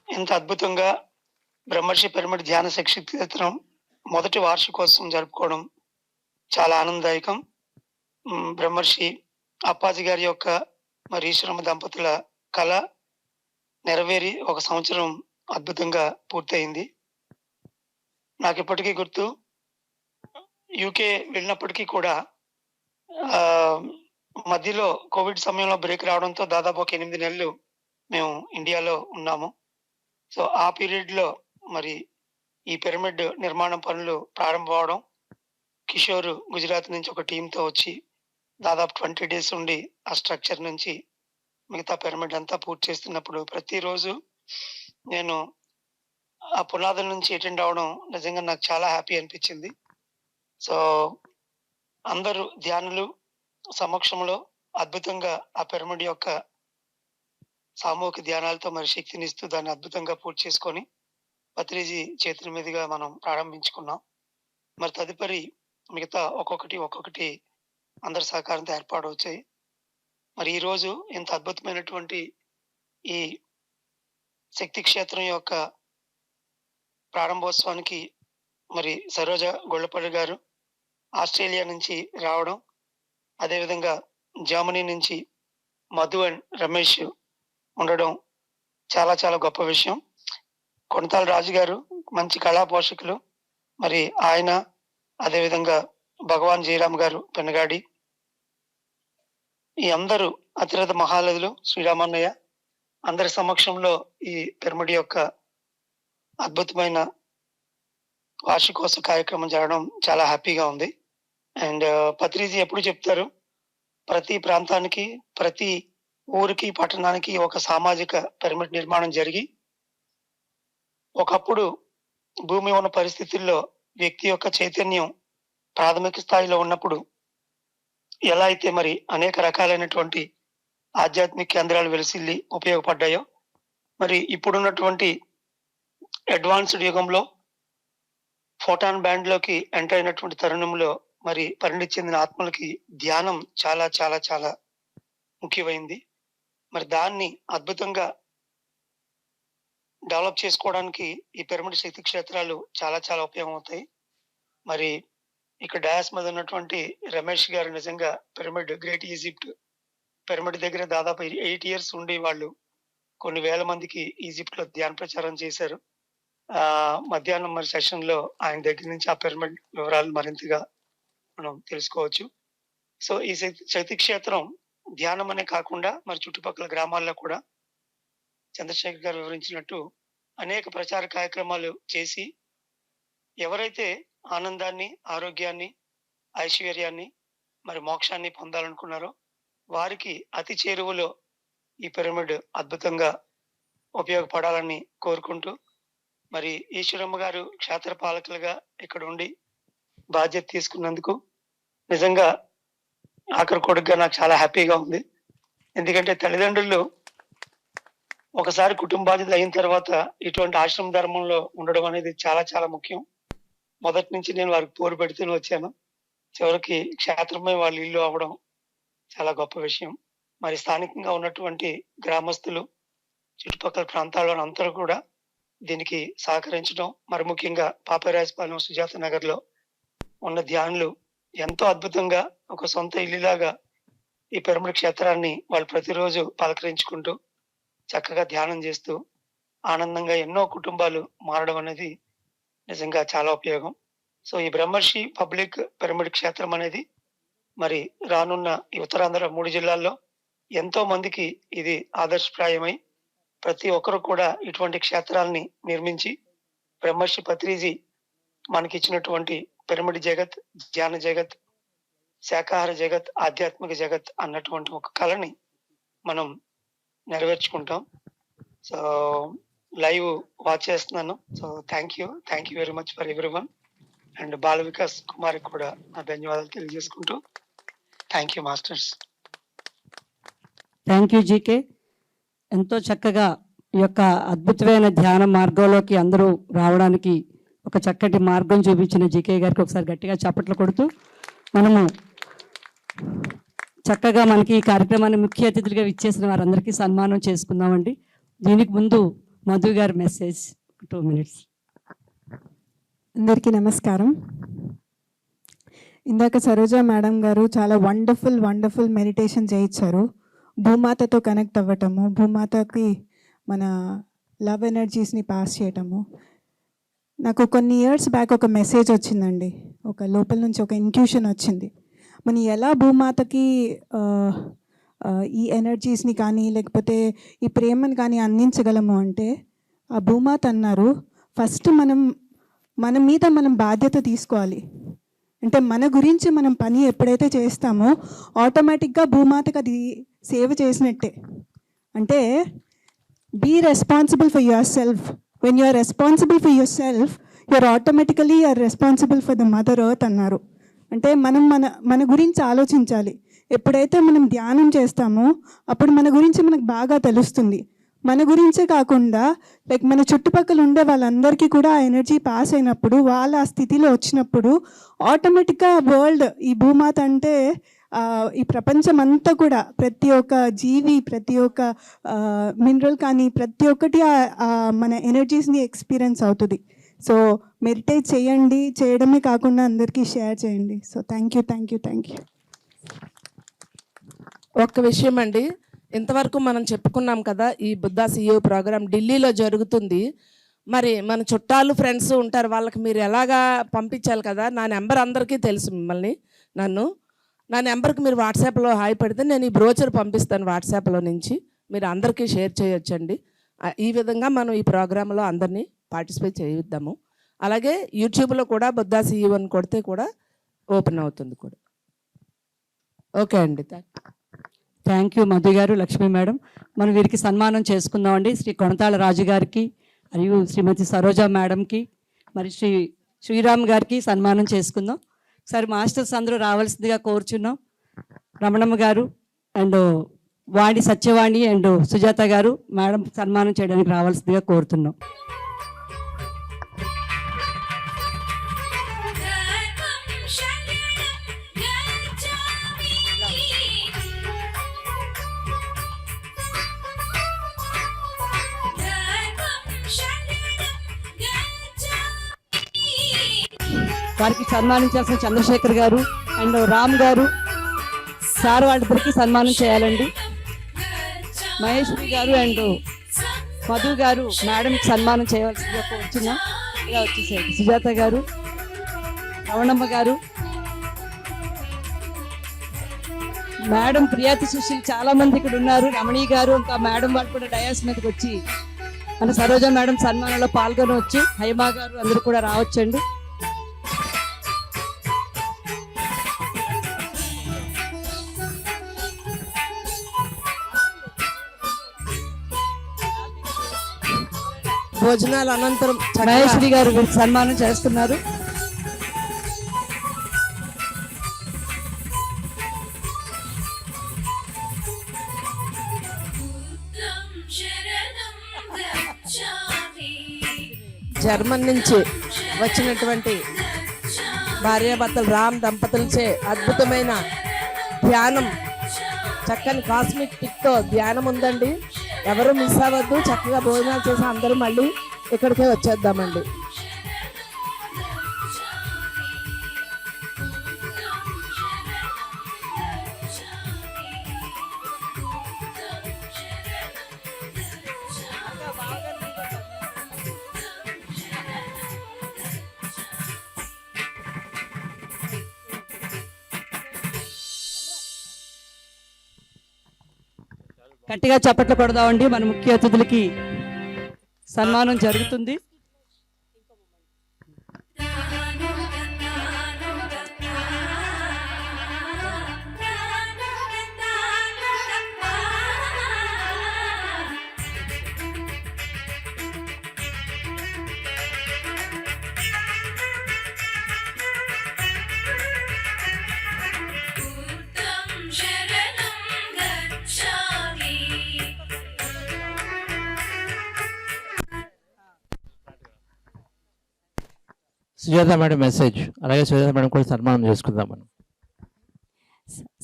ఎంత అద్భుతంగా బ్రహ్మర్షి పిరమిడ్ ధ్యాన శక్తి క్షేత్రం మొదటి వార్షికోత్సవం జరుపుకోవడం చాలా ఆనందదాయకం. బ్రహ్మర్షి అప్పాజీ గారి యొక్క మరి ఈశ్వరమ్మ దంపతుల కళ నెరవేరి 1 సంవత్సరం అద్భుతంగా పూర్తయింది. నాకు ఇప్పటికీ గుర్తు, యూకే వెళ్ళినప్పటికీ కూడా మధ్యలో కోవిడ్ సమయంలో బ్రేక్ రావడంతో దాదాపు ఒక 8 నెలలు మేము ఇండియాలో ఉన్నాము. సో ఆ పీరియడ్లో మరి ఈ పిరమిడ్ నిర్మాణం పనులు ప్రారంభం అవడం, కిషోర్ గుజరాత్ నుంచి ఒక టీంతో వచ్చి దాదాపు 20 డేస్ ఉండి ఆ స్ట్రక్చర్ నుంచి మిగతా పిరమిడ్ అంతా పూర్తి చేస్తున్నప్పుడు ప్రతిరోజు నేను ఆ పునాదుల నుంచి అటెండ్ అవడం నిజంగా నాకు చాలా హ్యాపీ అనిపించింది. సో అందరూ ధ్యానులు సమక్షంలో అద్భుతంగా ఆ పిరమిడ్ యొక్క సామూహిక ధ్యానాలతో మరి శక్తినిస్తూ దాన్ని అద్భుతంగా పూర్తి చేసుకొని పత్రిజీ చేతుల మీదుగా మనం ప్రారంభించుకున్నాం. మరి తదుపరి మిగతా ఒక్కొక్కటి అందరి సహకారంతో ఏర్పాటు వచ్చాయి. మరి ఈరోజు ఇంత అద్భుతమైనటువంటి ఈ శక్తి క్షేత్రం యొక్క ప్రారంభోత్సవానికి మరి సరోజ గొల్లపల్లి గారు ఆస్ట్రేలియా నుంచి రావడం, అదేవిధంగా జర్మనీ నుంచి మధు అండ్ రమేష్ ఉండడం చాలా చాలా గొప్ప విషయం. కొనతాల రాజు గారు మంచి కళా పోషకులు, మరి ఆయన అదేవిధంగా భగవాన్ జయరామ్ గారు పెనగాడి, ఈ అందరూ అతిరథ మహారథులు శ్రీరామన్నయ్య అందరి సమక్షంలో ఈ పిరమిడ్ యొక్క అద్భుతమైన వార్షికోత్సవ కార్యక్రమం జరగడం చాలా హ్యాపీగా ఉంది. అండ్ పత్రిజీ ఎప్పుడు చెప్తారు, ప్రతి ప్రాంతానికి ప్రతి ఊరికి పట్టణానికి ఒక సామాజిక పిరమిడ్ నిర్మాణం జరిగి ఒకప్పుడు భూమి ఉన్న పరిస్థితుల్లో వ్యక్తి యొక్క చైతన్యం ప్రాథమిక స్థాయిలో ఉన్నప్పుడు ఎలా అయితే మరి అనేక రకాలైనటువంటి ఆధ్యాత్మిక కేంద్రాలు వెలిసిల్లి ఉపయోగపడ్డాయో, మరి ఇప్పుడున్నటువంటి అడ్వాన్స్డ్ యుగంలో ఫోటాన్ బ్యాండ్ లోకి ఎంటర్ అయినటువంటి తరుణంలో మరి పరిణితి చెందిన ఆత్మలకి ధ్యానం చాలా చాలా చాలా ముఖ్యమైంది. మరి దాన్ని అద్భుతంగా డెవలప్ చేసుకోవడానికి ఈ పిరమిడ్ శక్తి క్షేత్రాలు చాలా చాలా ఉపయోగం అవుతాయి. మరి ఇక్కడ డయాస్ మీద ఉన్నటువంటి రమేష్ గారు నిజంగా పిరమిడ్ గ్రేట్ ఈజిప్ట్ పిరమిడ్ దగ్గర దాదాపు 8 years ఉండి వాళ్ళు కొన్ని వేల మందికి ఈజిప్ట్ లో ధ్యాన ప్రచారం చేశారు. మధ్యాహ్నం మరి సెషన్ లో ఆయన దగ్గర నుంచి ఆ పిరమిడ్ వివరాలు మరింతగా మనం తెలుసుకోవచ్చు. సో ఈ శక్తి క్షేత్రం ధ్యానం అనే కాకుండా మరి చుట్టుపక్కల గ్రామాల్లో కూడా చంద్రశేఖర్ గారు వివరించినట్టు అనేక ప్రచార కార్యక్రమాలు చేసి ఎవరైతే ఆనందాన్ని, ఆరోగ్యాన్ని, ఐశ్వర్యాన్ని, మరి మోక్షాన్ని పొందాలనుకున్నారో వారికి అతి చేరువలో ఈ పిరమిడ్ అద్భుతంగా ఉపయోగపడాలని కోరుకుంటూ, మరి ఈశ్వరమ్మ గారు క్షేత్ర పాలకులుగా ఇక్కడ ఉండి బాధ్యత తీసుకున్నందుకు నిజంగా ఆఖరి కొడుకుగా నాకు చాలా హ్యాపీగా ఉంది. ఎందుకంటే తల్లిదండ్రులు ఒకసారి కుటుంబాధితులు అయిన తర్వాత ఇటువంటి ఆశ్రమ ధర్మంలో ఉండడం అనేది చాలా చాలా ముఖ్యం. మొదటి నుంచి నేను వారికి పోరు పెడుతూనే వచ్చాను. చివరికి క్షేత్రమే వాళ్ళ ఇల్లు అవ్వడం చాలా గొప్ప విషయం. మరి స్థానికంగా ఉన్నటువంటి గ్రామస్తులు, చుట్టుపక్కల ప్రాంతాల్లో అందరూ కూడా దీనికి సహకరించడం, మరి ముఖ్యంగా పాపరాజపాలెం సుజాత నగర్ లో ఉన్న ధ్యానులు ఎంతో అద్భుతంగా ఒక సొంత ఇల్లులాగా ఈ పిరమిడ్ క్షేత్రాన్ని వాళ్ళు ప్రతిరోజు పలకరించుకుంటూ చక్కగా ధ్యానం చేస్తూ ఆనందంగా ఎన్నో కుటుంబాలు మారడం అనేది నిజంగా చాలా ఉపయోగం. సో ఈ బ్రహ్మర్షి పబ్లిక్ పిరమిడ్ క్షేత్రం అనేది మరి రానున్న ఈ ఉత్తరాంధ్ర 3 జిల్లాల్లో ఎంతో మందికి ఇది ఆదర్శప్రాయమై ప్రతి ఒక్కరు కూడా ఇటువంటి క్షేత్రాలని నిర్మించి బ్రహ్మర్షి పత్రిజీ మనకిచ్చినటువంటి పిరమిడ్ జగత్, ధ్యాన జగత్, శాకాహార జగత్, ఆధ్యాత్మిక జగత్ అన్నటువంటి ఒక కళని మనం నెరవేర్చుకుంటాం. సో లైవ్ వాచ్ చేస్తున్నాను. So thank you very much for everyone. And Bala Vikas కుమార్కి కూడా నా ధన్యవాదాలు తెలియజేసుకుంటూ thank you masters. Thank you GK. ఎంతో చక్కగా ఈ యొక్క అద్భుతమైన ధ్యాన మార్గంలోకి అందరూ రావడానికి ఒక చక్కటి మార్గం చూపించిన జీకే గారికి ఒకసారి గట్టిగా చప్పట్లు కొడుతూ మనము చక్కగా మనకి ఈ కార్యక్రమాన్ని ముఖ్య అతిథులుగా ఇచ్చేసిన వారందరికీ సన్మానం చేసుకుందామండి. దీనికి ముందు మధు గారి మెసేజ్ 2 minutes. అందరికీ నమస్కారం. ఇందాక సరోజా మేడం గారు చాలా వండర్ఫుల్ మెడిటేషన్ చేయించారు. భూమాతతో కనెక్ట్ అవ్వటము, భూమాతకి మన లవ్ ఎనర్జీస్ని పాస్ చేయటము. నాకు కొన్ని ఇయర్స్ బ్యాక్ ఒక మెసేజ్ వచ్చిందండి, ఒక లోపల నుంచి ఒక ఇంట్యూషన్ వచ్చింది. మనం ఎలా భూమాతకి ఈ ఎనర్జీస్ని కానీ లేకపోతే ఈ ప్రేమను కానీ అందించగలము అంటే, ఆ భూమాత అన్నారు ఫస్ట్ మన మీద మనం బాధ్యత తీసుకోవాలి. అంటే మన గురించి మనం పని ఎప్పుడైతే చేస్తామో ఆటోమేటిక్గా భూమాతకు అది సేవ చేసినట్టే. అంటే be responsible for yourself. When you are responsible for yourself, you are automatically you are responsible for the mother earth అన్నారు. అంటే మనం మన గురించి ఆలోచించాలి. ఎప్పుడైతే మనం ధ్యానం చేస్తామో అప్పుడు మన గురించి మనకు బాగా తెలుస్తుంది. మన గురించే కాకుండా లైక్ మన చుట్టుపక్కల ఉండే వాళ్ళందరికీ కూడా ఆ ఎనర్జీ పాస్ అయినప్పుడు, వాళ్ళ ఆ స్థితిలో వచ్చినప్పుడు ఆటోమేటిక్గా వరల్డ్, ఈ భూమాత అంటే ఈ ప్రపంచం అంతా కూడా ప్రతి ఒక్క జీవి, ప్రతి ఒక్క మినరల్ కానీ ప్రతి ఒక్కటి మన ఎనర్జీస్ని ఎక్స్పీరియన్స్ అవుతుంది. సో మెడిటేట్ చేయండి, చేయడమే కాకుండా అందరికీ షేర్ చేయండి. So thank you. ఒక్క విషయం అండి, ఇంతవరకు మనం చెప్పుకున్నాం కదా, ఈ బుద్ధా CEO ప్రోగ్రాం ఢిల్లీలో జరుగుతుంది. మరి మన చుట్టాలు ఫ్రెండ్స్ ఉంటారు, వాళ్ళకి మీరు ఎలాగా పంపించాలి కదా. నా నెంబర్ అందరికీ తెలుసు, నా నెంబర్కి మీరు వాట్సాప్లో హాయ్ పెడితే నేను ఈ బ్రోచర్ పంపిస్తాను వాట్సాప్లో నుంచి, మీరు అందరికీ షేర్ చేయొచ్చండి. ఈ విధంగా మనం ఈ ప్రోగ్రాంలో అందరినీ పార్టిసిపేట్ చేయిద్దాము. అలాగే యూట్యూబ్లో కూడా బుద్ధా CEO అని కొడితే కూడా ఓపెన్ అవుతుంది కూడా. ఓకే అండి, థ్యాంక్ యూ మధు గారు, లక్ష్మీ మేడం. మనం వీరికి సన్మానం చేసుకుందామండి. శ్రీ కొణతాళ రాజు గారికి మరియు శ్రీమతి సరోజా మేడంకి మరి శ్రీరామ్ గారికి సన్మానం చేసుకుందాం. ఒకసారి మాస్టర్స్ అందరూ రావాల్సిందిగా కోరుచున్నాం. రమణమ్మ గారు and Vani Satyavani and Sujatha గారు మేడం సన్మానం చేయడానికి రావాల్సిందిగా కోరుతున్నాం. వారికి సన్మానించాల్సిన చంద్రశేఖర్ గారు అండ్ రామ్ గారు సార్ వాళ్ళిద్దరికి సన్మానం చేయాలండి. మహేశ్వరి గారు అండ్ మధు గారు మేడంకి సన్మానం చేయవలసిందిగా కోరుచున్నాం. ఇలా వచ్చేసేది సుజాత గారు, రవణమ్మ గారు, మేడం ప్రియాతి సుశీల్ చాలా మంది ఇక్కడ ఉన్నారు. రమణి గారు ఇంకా మేడం వాళ్ళు కూడా డయాస్ మీదకి వచ్చి మన సరోజా మేడం సన్మానంలో పాల్గొనవచ్చు. హైమా గారు అందరూ కూడా రావచ్చండి. భోజనాల అనంతరం మహేశ్వరి గారు సన్మానం చేస్తున్నారు. జర్మన్ నుంచి వచ్చినటువంటి భార్యాభర్తలు రామ్ దంపతులచే అద్భుతమైన ధ్యానం, చక్కని కాస్మిక్ టిక్తో ధ్యానం ఉందండి. ఎవరు మిస్ అవ్వద్దు. చక్కగా భోజనాలు చేసి అందరూ మళ్ళీ ఇక్కడికే వచ్చేద్దామండి. గట్టిగా చప్పట్లు కొడదామండి. మన ముఖ్య అతిథులకి సన్మానం జరుగుతుంది. సుజాత మేడం మెసేజ్, అలాగే సుజాత మేడం కూడా సన్మానం చేసుకుందాం మనం.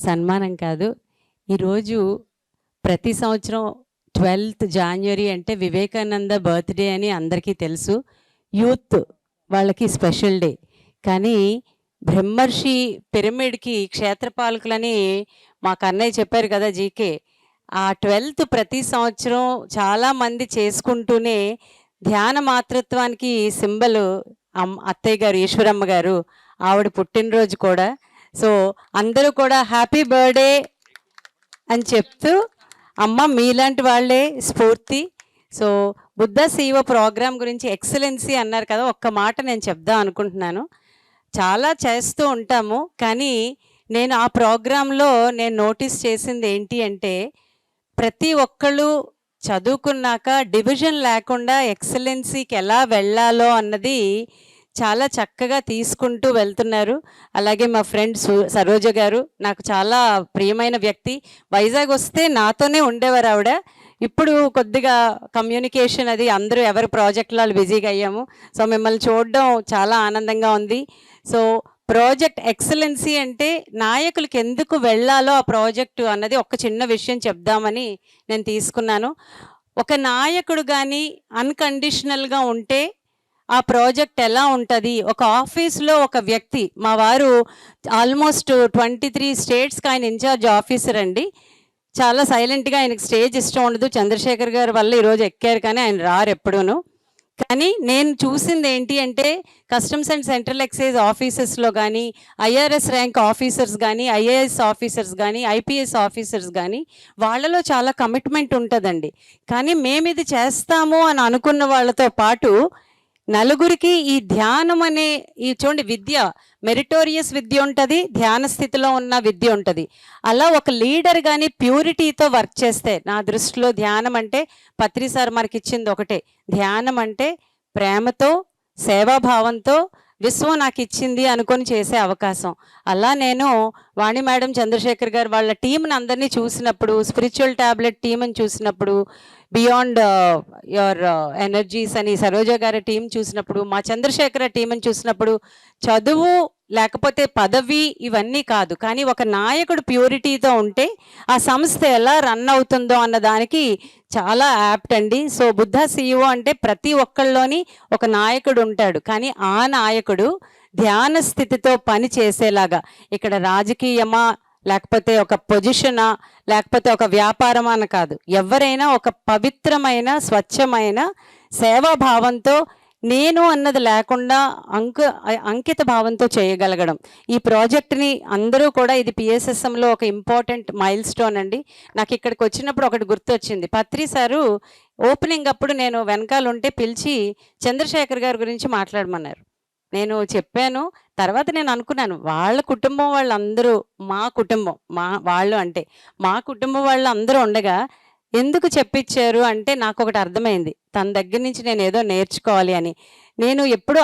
సన్మానం కాదు, ఈరోజు ప్రతి సంవత్సరం 12th January అంటే వివేకానంద బర్త్డే అని అందరికీ తెలుసు, యూత్ వాళ్ళకి స్పెషల్ డే. కానీ బ్రహ్మర్షి పిరమిడ్కి క్షేత్రపాలకులని మా కన్నయ్య చెప్పారు కదా జీకే, ఆ 12th ప్రతి సంవత్సరం చాలామంది చేసుకుంటూనే ధ్యాన మాతృత్వానికి సింబల్ అత్తయ్య గారు ఈశ్వరమ్మ గారు, ఆవిడ పుట్టినరోజు కూడా. సో అందరూ కూడా హ్యాపీ బర్త్డే అని చెప్తూ, అమ్మ మీలాంటి వాళ్ళే స్ఫూర్తి. సో బుద్ధ సీఓ ప్రోగ్రామ్ గురించి ఎక్సలెన్సీ అన్నారు కదా, ఒక్క మాట నేను చెప్దాం అనుకుంటున్నాను. చాలా చేస్తూ ఉంటాము, కానీ నేను ఆ ప్రోగ్రాంలో నేను నోటీస్ చేసింది ఏంటి అంటే, ప్రతి ఒక్కళ్ళు చదువుకున్నాక డివిజన్ లేకుండా ఎక్సలెన్సీకి ఎలా వెళ్ళాలో అన్నది చాలా చక్కగా తీసుకుంటూ వెళ్తున్నారు. అలాగే మా ఫ్రెండ్ సరోజ గారు నాకు చాలా ప్రియమైన వ్యక్తి. వైజాగ్ వస్తే నాతోనే ఉండేవారు ఆవిడ. ఇప్పుడు కొద్దిగా కమ్యూనికేషన్ అది అందరూ ఎవరి ప్రాజెక్టులో బిజీగా అయ్యాము. సో మిమ్మల్ని చూడడం చాలా ఆనందంగా ఉంది. సో ప్రాజెక్ట్ ఎక్సలెన్సీ అంటే నాయకులకి ఎందుకు వెళ్ళాలో ఆ ప్రాజెక్టు అన్నది ఒక చిన్న విషయం చెప్దామని నేను తీసుకున్నాను. ఒక నాయకుడు కానీ అన్కండిషనల్గా ఉంటే ఆ ప్రాజెక్ట్ ఎలా ఉంటుంది? ఒక ఆఫీస్లో ఒక వ్యక్తి, మా వారు ఆల్మోస్ట్ 23 స్టేట్స్కి ఆయన ఇన్ఛార్జ్ ఆఫీసర్ అండి. చాలా సైలెంట్గా, ఆయనకి స్టేజ్ ఇష్టం ఉండదు. చంద్రశేఖర్ గారి వల్ల ఈరోజు ఎక్కారు, కానీ ఆయన రారు ఎప్పుడూను. కానీ నేను చూసింది ఏంటి అంటే, కస్టమ్స్ అండ్ సెంట్రల్ ఎక్సైజ్ ఆఫీసర్స్లో కానీ, ఐఆర్ఎస్ ర్యాంక్ ఆఫీసర్స్ కానీ, ఐఏఎస్ ఆఫీసర్స్ కానీ, ఐపీఎస్ ఆఫీసర్స్ కానీ, వాళ్ళలో చాలా కమిట్మెంట్ ఉంటుందండి. కానీ మేము ఇది చేస్తాము అని అనుకున్న వాళ్ళతో పాటు నలుగురికి ఈ ధ్యానం అనే ఈ చూడండి, విద్య మెరిటోరియస్ విద్య ఉంటుంది, ధ్యాన స్థితిలో ఉన్న విద్య ఉంటుంది. అలా ఒక లీడర్ కానీ ప్యూరిటీతో వర్క్ చేస్తే, నా దృష్టిలో ధ్యానం అంటే పత్రి సార్ మనకి ఇచ్చింది ఒకటే, ధ్యానం అంటే ప్రేమతో సేవాభావంతో విశ్వం నాకు ఇచ్చింది అనుకొని చేసే అవకాశం. అలా నేను వాణి మేడం, చంద్రశేఖర్ గారు వాళ్ళ టీంని అందరినీ చూసినప్పుడు, స్పిరిచువల్ ట్యాబ్లెట్ టీంని చూసినప్పుడు, బియాండ్ యువర్ ఎనర్జీస్ అని సరోజ గారి టీం చూసినప్పుడు, మా చంద్రశేఖర టీంని చూసినప్పుడు, చదువు లేకపోతే పదవి ఇవన్నీ కాదు, కానీ ఒక నాయకుడు ప్యూరిటీతో ఉంటే ఆ సంస్థ ఎలా రన్ అవుతుందో అన్న దానికి చాలా యాప్ట్ అండి. సో బుద్ధ సీఈఓ అంటే ప్రతి ఒక్కళ్ళలోని ఒక నాయకుడు ఉంటాడు, కానీ ఆ నాయకుడు ధ్యాన స్థితితో పని చేసేలాగా, ఇక్కడ రాజకీయమా లేకపోతే ఒక పొజిషనా లేకపోతే ఒక వ్యాపారమా అని కాదు, ఎవరైనా ఒక పవిత్రమైన స్వచ్ఛమైన సేవాభావంతో, నేను అన్నది లేకుండా అంకిత భావంతో చేయగలగడం. ఈ ప్రాజెక్ట్ని అందరూ కూడా, ఇది పిఎస్ఎస్ఎంలో ఒక ఇంపార్టెంట్ మైల్ స్టోన్ అండి. నాకు ఇక్కడికి వచ్చినప్పుడు ఒకటి గుర్తొచ్చింది. పత్రి సారు ఓపెనింగ్ అప్పుడు నేను వెనకాల ఉంటే పిలిచి చంద్రశేఖర్ గారి గురించి మాట్లాడమన్నారు. నేను చెప్పాను. తర్వాత నేను అనుకున్నాను, వాళ్ళ కుటుంబం వాళ్ళందరూ మా కుటుంబం, వాళ్ళు అంటే మా కుటుంబం వాళ్ళు అందరూ ఉండగా ఎందుకు చెప్పించారు అంటే, నాకు ఒకటి అర్థమైంది, తన దగ్గర నుంచి నేను ఏదో నేర్చుకోవాలి అని. నేను ఎప్పుడు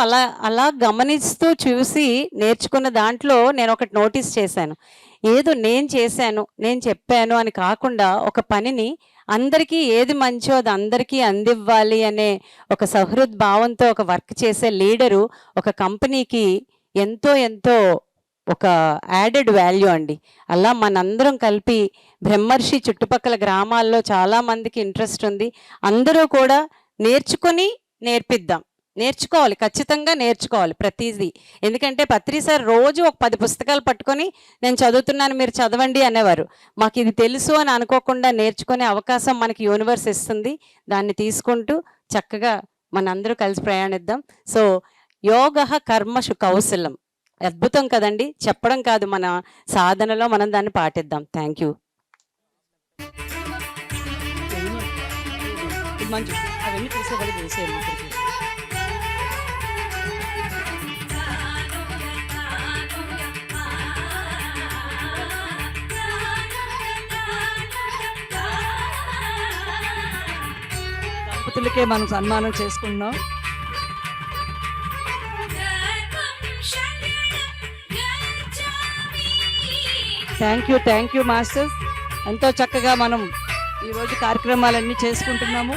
అలా గమనిస్తూ చూసి నేర్చుకున్న దాంట్లో నేను ఒకటి నోటీస్ చేశాను. ఏదో నేను చేశాను, నేను చెప్పాను అని కాకుండా, ఒక పనిని అందరికీ ఏది మంచో అది అందరికీ అందివ్వాలి అనే ఒక సహృద్ భావంతో ఒక వర్క్ చేసే లీడరు ఒక కంపెనీకి ఎంతో ఎంతో ఒక యాడెడ్ వాల్యూ అండి. అలా మనందరం కలిపి బ్రహ్మర్షి చుట్టుపక్కల గ్రామాల్లో చాలామందికి ఇంట్రెస్ట్ ఉంది, అందరూ కూడా నేర్చుకొని నేర్పిద్దాం. నేర్చుకోవాలి, ఖచ్చితంగా నేర్చుకోవాలి ప్రతిదీ. ఎందుకంటే పత్రి సార్ రోజు ఒక 10 పుస్తకాలు పట్టుకొని నేను చదువుతున్నాను మీరు చదవండి అనేవారు. మాకు ఇది తెలుసు అని అనుకోకుండా నేర్చుకునే అవకాశం మనకి యూనివర్స్ ఇస్తుంది. దాన్ని తీసుకుంటూ చక్కగా మనందరూ కలిసి ప్రయాణిద్దాం. సో యోగః కర్మషు కౌశలం, అద్భుతం కదండి, చెప్పడం కాదు, మన సాధనలో మనం దాన్ని పాటిద్దాం. Thank you. అవన్నీ చూసేవాళ్ళు చూసేది. దంపతులకే మనం సన్మానం చేసుకున్నాం. Thank you masters. ఎంతో చక్కగా మనం ఈరోజు కార్యక్రమాలన్నీ చేసుకుంటున్నాము.